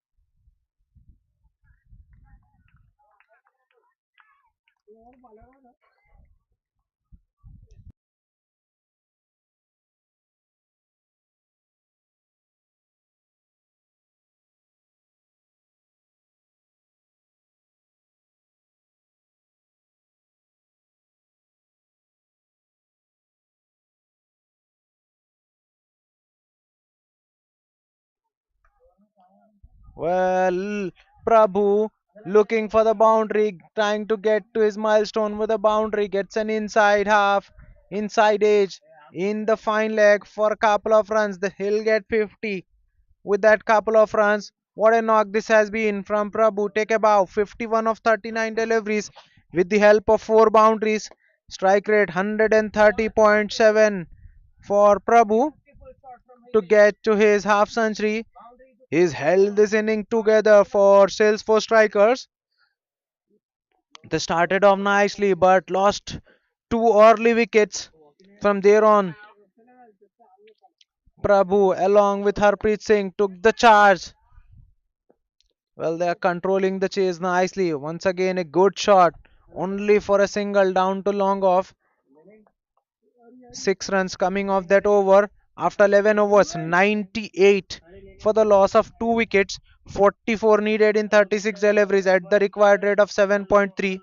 Well, Prabhu looking for the boundary, trying to get to his milestone with the boundary, gets an inside half, inside edge in the fine leg for a couple of runs. He'll get 50 with that couple of runs. What a knock this has been from Prabhu. Take a bow. 51 of 39 deliveries with the help of 4 boundaries. Strike rate 130.7 for Prabhu to get to his half century. He's held this inning together for Salesforce strikers. They started off nicely but lost 2 early wickets. From there on, Prabhu, along with Harpreet Singh, took the charge. Well, they are controlling the chase nicely. Once again, a good shot, only for a single down to long off. 6 runs coming off that over after 11 overs, 98 for the loss of 2 wickets, 44 needed in 36 deliveries at the required rate of 7.3.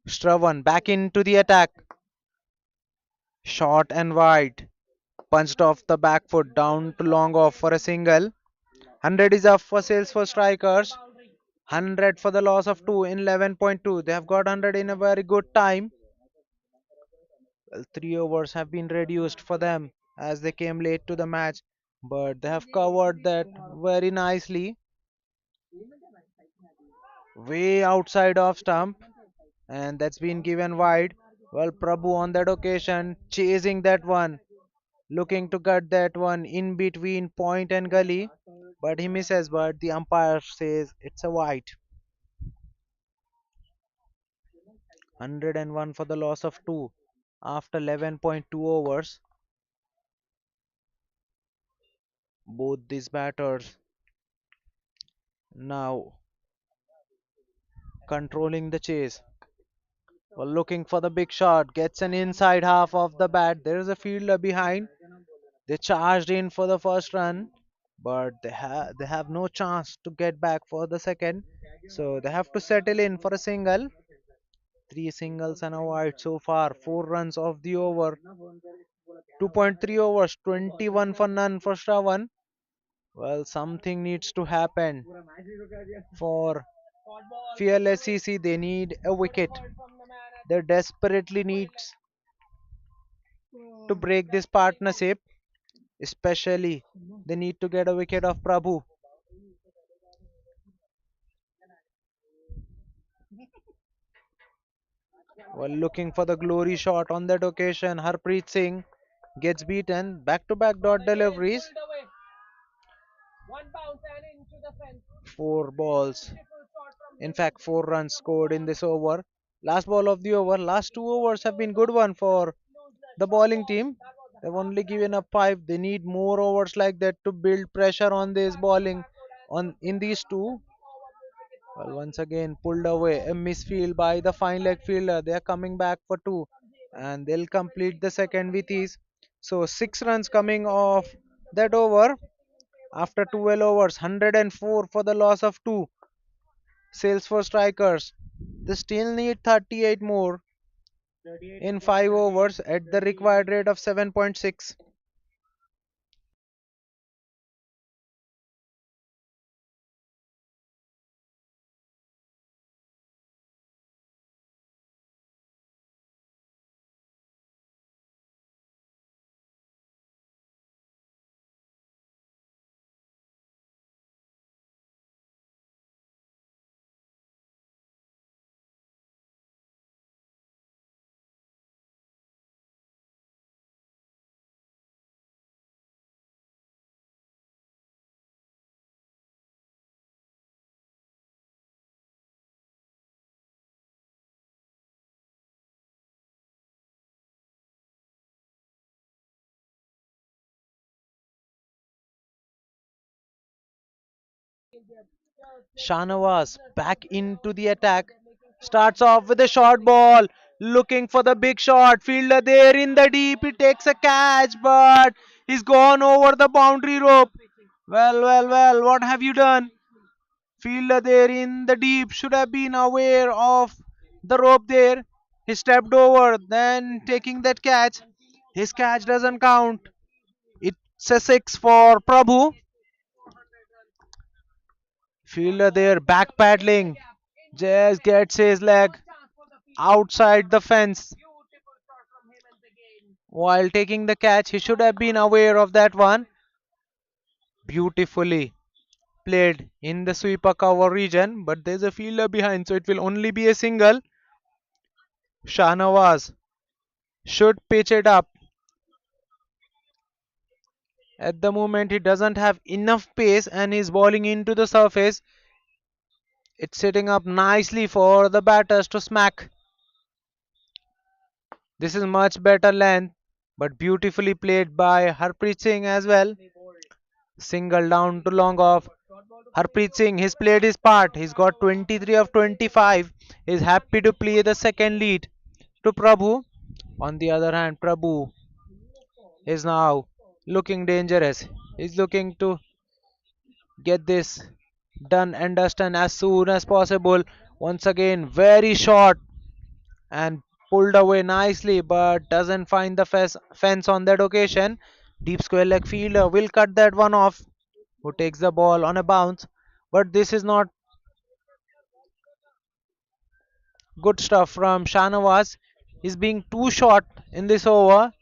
Stravan back into the attack. Short and wide. Punched off the back foot down to long off for a single. 100 is up for sales for strikers. 100 for the loss of 2 in 11.2. They have got 100 in a very good time. Well, 3 overs have been reduced for them as they came late to the match, but they have covered that very nicely. Way outside of stump, and that's been given wide. Well, Prabhu on that occasion chasing that one, looking to cut that one in between point and gully, but he misses. But the umpire says it's a wide. 101 for the loss of 2 after 11.2 overs. Both these batters now controlling the chase. Well, looking for the big shot, gets an inside half of the bat. There is a fielder behind. They charged in for the first run, but they have no chance to get back for the second. So they have to settle in for a single. 3 singles and a wide so far. 4 runs off the over. 2.3 overs, 21 for none for Shravan. Well, something needs to happen for Fearless CC. They need a wicket. They desperately needs to break this partnership. Especially, they need to get a wicket of Prabhu. While looking for the glory shot on that occasion, Harpreet Singh gets beaten. Back to back dot deliveries. 4 balls. In fact, 4 runs scored in this over. Last ball of the over. Last 2 overs have been good one for the bowling team. They've only given up 5. They need more overs like that to build pressure on this bowling on in these two. Well, once again pulled away. A misfield by the fine leg fielder. They are coming back for 2 and they'll complete the second with ease. So 6 runs coming off that over after 12 overs. 104 for the loss of 2. Sales for strikers. They still need 38 more in 5 overs at the required rate of 7.6. Shanawaz back into the attack. Starts off with a short ball. Looking for the big shot. Fielder there in the deep. He takes a catch, but he's gone over the boundary rope. Well, well, well, what have you done? Fielder there in the deep should have been aware of the rope there. He stepped over, then taking that catch. His catch doesn't count. It's a six for Prabhu. Fielder there backpedaling. Just gets his leg outside the fence while taking the catch. He should have been aware of that one. Beautifully played in the sweeper cover region, but there's a fielder behind, so it will only be a single. Shahnawaz should pitch it up. At the moment, he doesn't have enough pace and he's bowling into the surface. It's setting up nicely for the batters to smack. This is much better length, but beautifully played by Harpreet Singh as well. Single down to long off. Harpreet Singh, he's played his part. He's got 23 of 25. He's happy to play the second lead to Prabhu. On the other hand, Prabhu is now looking dangerous. He's looking to get this done and dusted as soon as possible. Once again, very short and pulled away nicely, but doesn't find the fence on that occasion. Deep square leg fielder will cut that one off, who takes the ball on a bounce. But this is not good stuff from Shanawaz. He's being too short in this over.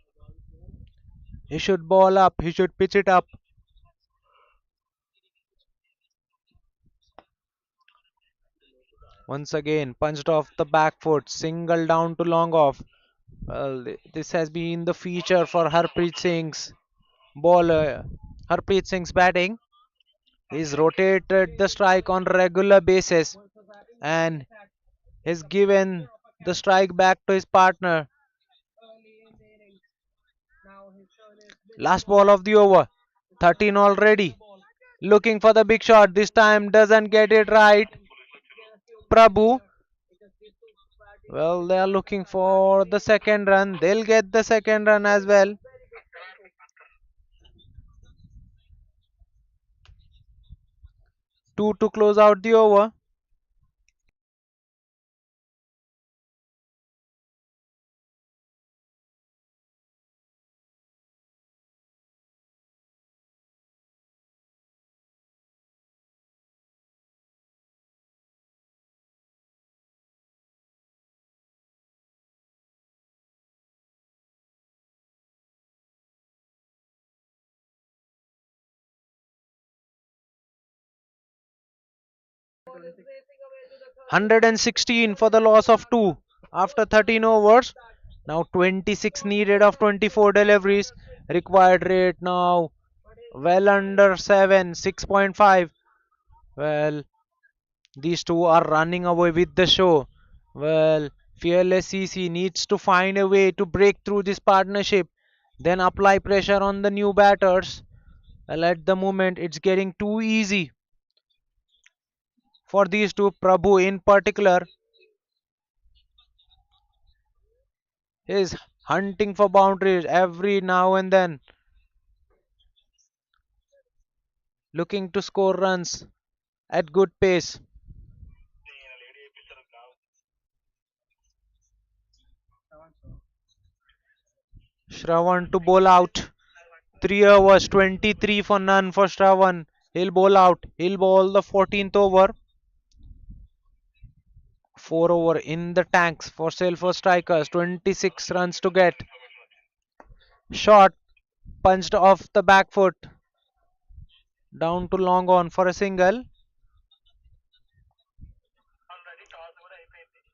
He should ball up, he should pitch it up. Once again, punched off the back foot, single down to long off. Well, this has been the feature for Harpreet Singh's ball. Harpreet Singh's batting. He's rotated the strike on regular basis and he's given the strike back to his partner. Last ball of the over. 13 already. Looking for the big shot. This time doesn't get it right. Prabhu. Well, they are looking for the second run. They'll get the second run as well. Two to close out the over. Ball is racing away to the third wicket. 116 for the loss of two after 13 overs. Now 26 needed of 24 deliveries. Required rate now well under 7, 6.5. Well, these two are running away with the show. Well, Fearless CC needs to find a way to break through this partnership, then apply pressure on the new batters. Well, at the moment, it's getting too easy for these two. Prabhu, in particular, is hunting for boundaries every now and then, looking to score runs at good pace. Shravan to bowl out. 3 overs, 23 for none for Shravan. He'll bowl out. He'll bowl the 14th over. 4 over in the tanks for Salesforce strikers. 26 runs to get. Shot punched off the back foot. Down to long on for a single.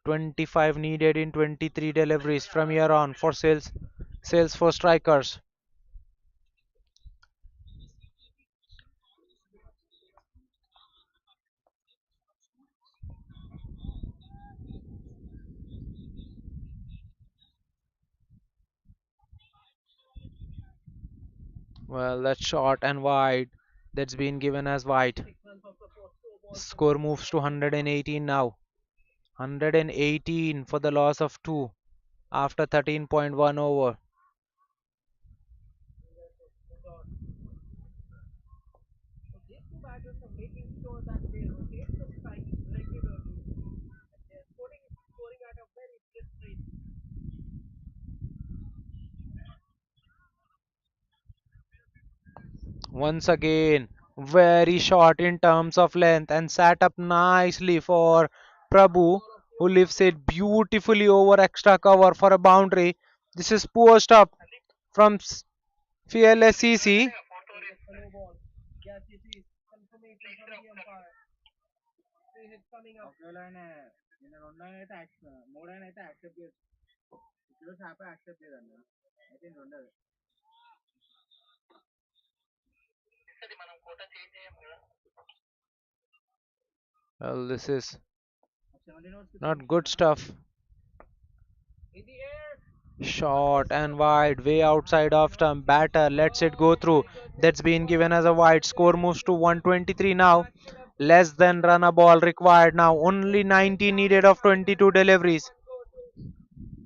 25 needed in 23 deliveries from here on for Salesforce strikers. Well, that's short and wide. That's been given as wide. 6 runs of support. Score moves to 118 now. 118 for the loss of 2 after 13.1 over. So these two batters are making sure that they rotate the strike regularly and they're scoring at a very brisk rate. Once again, very short in terms of length and sat up nicely for Last Prabhu, ball of the who over. lifts it beautifully over extra cover for a boundary. This is poor stuff from Fearless CC. Is it a no ball? Yes, it is. Confirmation from the umpire. Three hits coming up. Well, this is not good stuff. In the air. A Short crisp and one now. wide, way outside of stump. Batter lets it go Oh through. my goodness. That's been What given as a a wide. Score very moves to beautiful 123 hit. now. That should have Less than run a ball required now. it Only should go 90 down needed the of side and 22 let that deliveries. one go to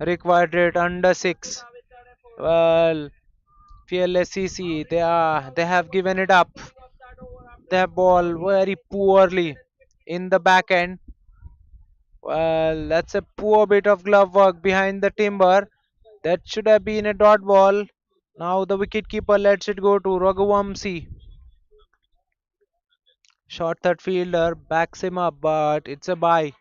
Required rate under good 6. with that effort. Well, Fearless How CC, many runs are they we have over given it now up. coming off that over after They have ball 13 very innings, poorly 152 in the for back total. end. Well, that's a poor bit of glove work behind the timber. That should have been a dot ball. Now the wicketkeeper lets it go to Raghuvamsi. Short third fielder backs him up, but it's a bye.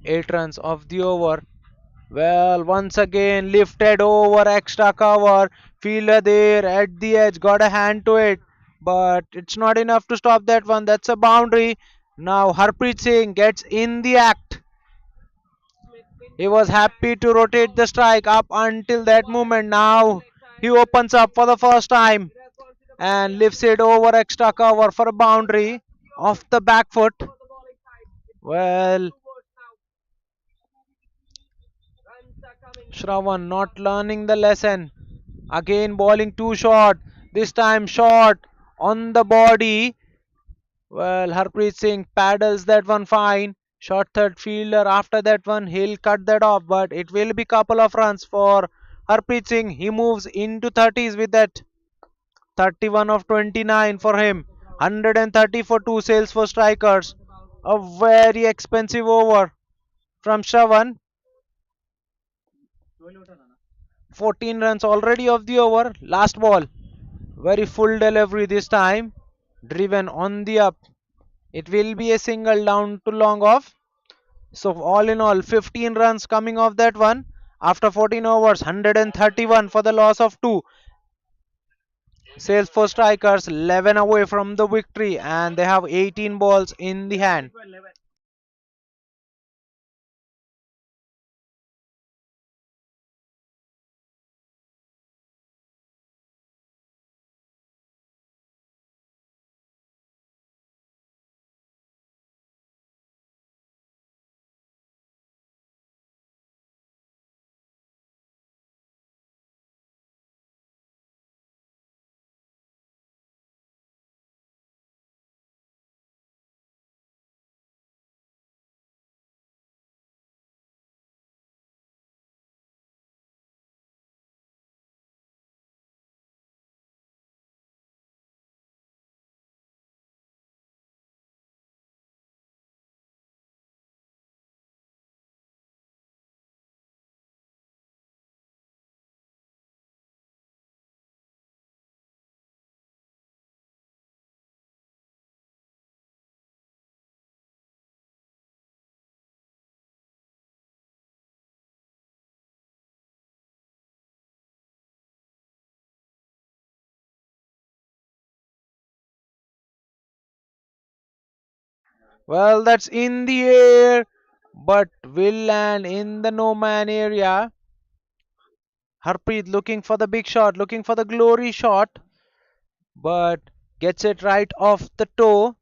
8 runs off the over. Well, once again lifted over extra cover. Fielder there at the edge got a hand to it, but it's not enough to stop that one. That's a boundary. Now Harpreet Singh gets in the act. Smith He into was the act. happy to rotate the strike up until that Over moment. on the Now leg he side and opens up for the first time it has gone to the and boundary lifts after it that. over extra cover for a Going boundary back to the off open the back foot. for the bowling side. It's going back Well, to Bush now. Runs are coming Shravan fast. not learning the lesson. Again bowling too short. This time short on the body. Well, Harpreet Singh paddles that one fine. Short third fielder after that one, he'll cut that off, but it will be couple of runs for Harpreet Singh. He moves into 30s with that 31 of 29 for him. 130 for two Salesforce strikers. On the boundary. A very expensive over from Shravan. 14 runs already of the over. Last ball. Very full delivery this time. Driven on the up. It will be a single down to long off. So all in all, 15 runs coming off that one. After 14 overs, 131 for the loss of 2. Salesforce strikers 11 away from the victory and they have 18 balls in the hand. Well, that's in the air, but will land in the no man area. Harpreet looking for the big shot, looking for the glory shot, but gets it right off the toe.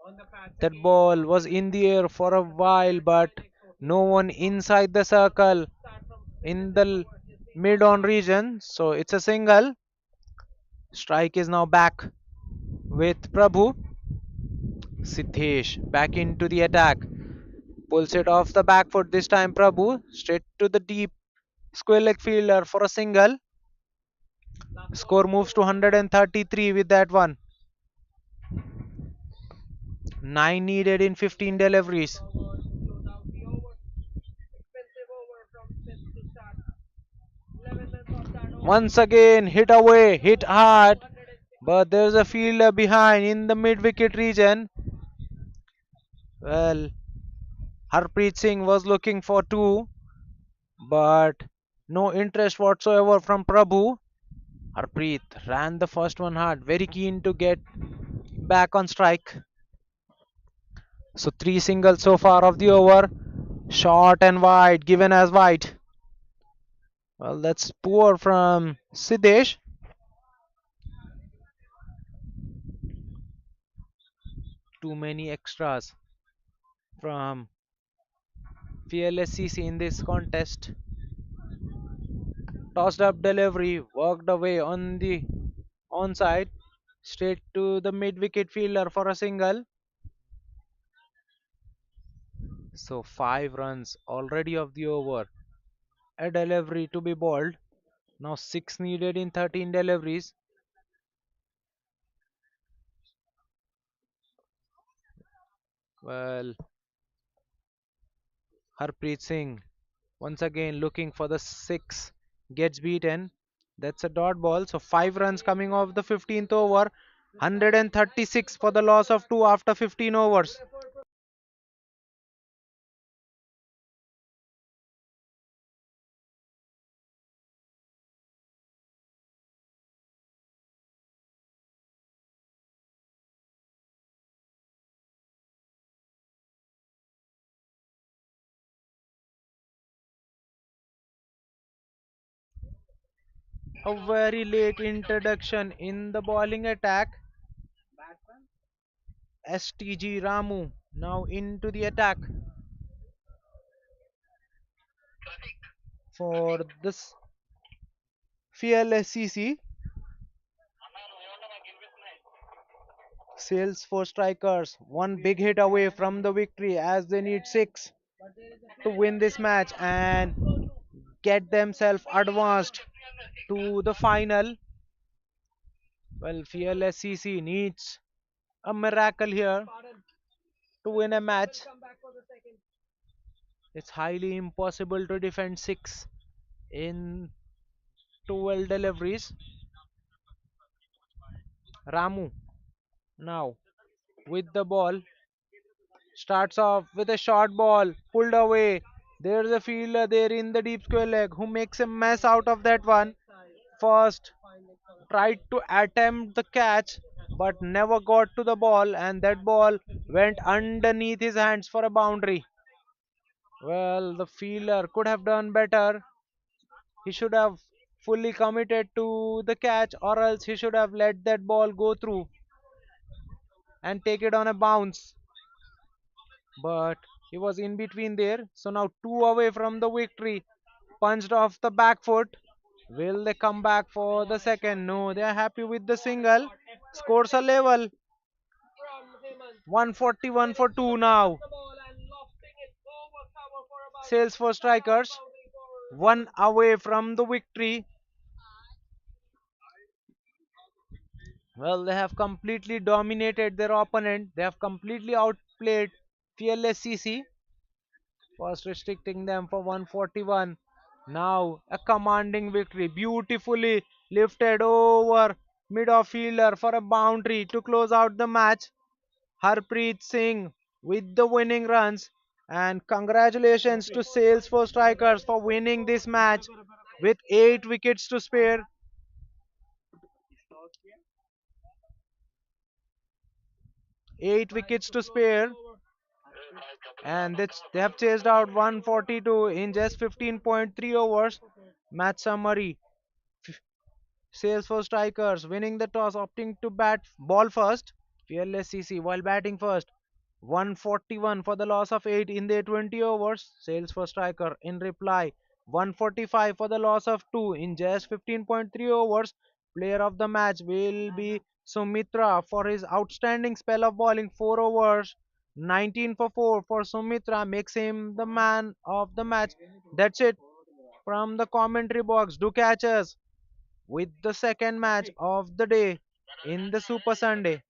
On the patch That again. ball was in the air for a That's a while, very but tight exhaust. no one inside the Good circle start from Smith in in this the over. He's been mid called on out. region. So it's a single. Strike is now back with Prabhu. Siddesh back into the attack. Pulls it off the back foot this time, Prabhu. Straight to the deep square leg fielder for a single. Score moves to 133 with that one. 9 needed in 15 deliveries. Forward to close out the over. Expensive over from Smith to start. 11 runs off that over. Once again, hit away, hit Score moves to hard. 106. But there's a fielder behind in the mid wicket region. Well, Harpreet Singh was looking for two, but no interest whatsoever from Prabhu. Harpreet ran the first one hard, very keen to get back on strike. So three singles so far of the over. Short and wide, given as wide. Well, that's poor from Siddesh. Too many extras from Fearless CC in this contest. Tossed up delivery, worked away on the onside, straight to the mid wicket fielder for a single. So 5 runs already of the over. A delivery to be bowled. Now 6 needed in 13 deliveries. Well, Harpreet Singh once again looking for the 6, gets beaten. That's a dot ball. So 5 runs coming off the 15th over. 136 for the loss of 2 after 15 overs. A very late introduction in the bowling attack. STG Ramu now into the attack for this fearless CC. Salesforce strikers one big hit away from the victory as they need 6 to win this match and get themselves advanced to the final. Well, fearless CC needs a miracle here Pardon. to win a Smith will match. come back for the second. It's highly impossible to defend 6 in 12 deliveries. Ramu now with the ball starts off with a short ball pulled away. There's a fielder there in the deep square leg who makes a mess out of that one. Leg side. First Fine leg cover. tried to attempt the catch but never got to the ball, and that ball went underneath his hands for a boundary. Well, the fielder could have done better. He should have fully committed to the catch, or else he should have let that ball go through and take it on a bounce. But he was in between there. So now two away from the victory. Punched off the back foot. Will they come back for the second? No, they are happy with the single. Scores are level. From Hemant. 141 Getting for to the 2 top of now. the ball and lofting it over cover for a boundary. Sales for Cut out strikers. boundary for One Hemant. away from the victory. Well, they have completely dominated their opponent. They have completely outplayed Fearless CC. First restricting them for 141. Now a commanding victory. Beautifully lifted over mid off fielder for a boundary to close out the match. Harpreet Singh with the winning runs. And congratulations to Salesforce Strikers for winning this match with 8 wickets to spare. 8 wickets to spare. And they have chased out 142 in just 15.3 overs. Match summary. Salesforce strikers winning the toss, opting to bat ball first. Fearless CC while batting first. 141 for the loss of 8 in their 20 overs. Salesforce striker in reply. 145 for the loss of 2 in just 15.3 overs. Player of the match will be Sumitra for his outstanding spell of bowling 4 overs. 19 for 4 for Sumitra makes him the man of the match. That's it from the commentary box. Do catch us with the second match of the day in the Super Sunday.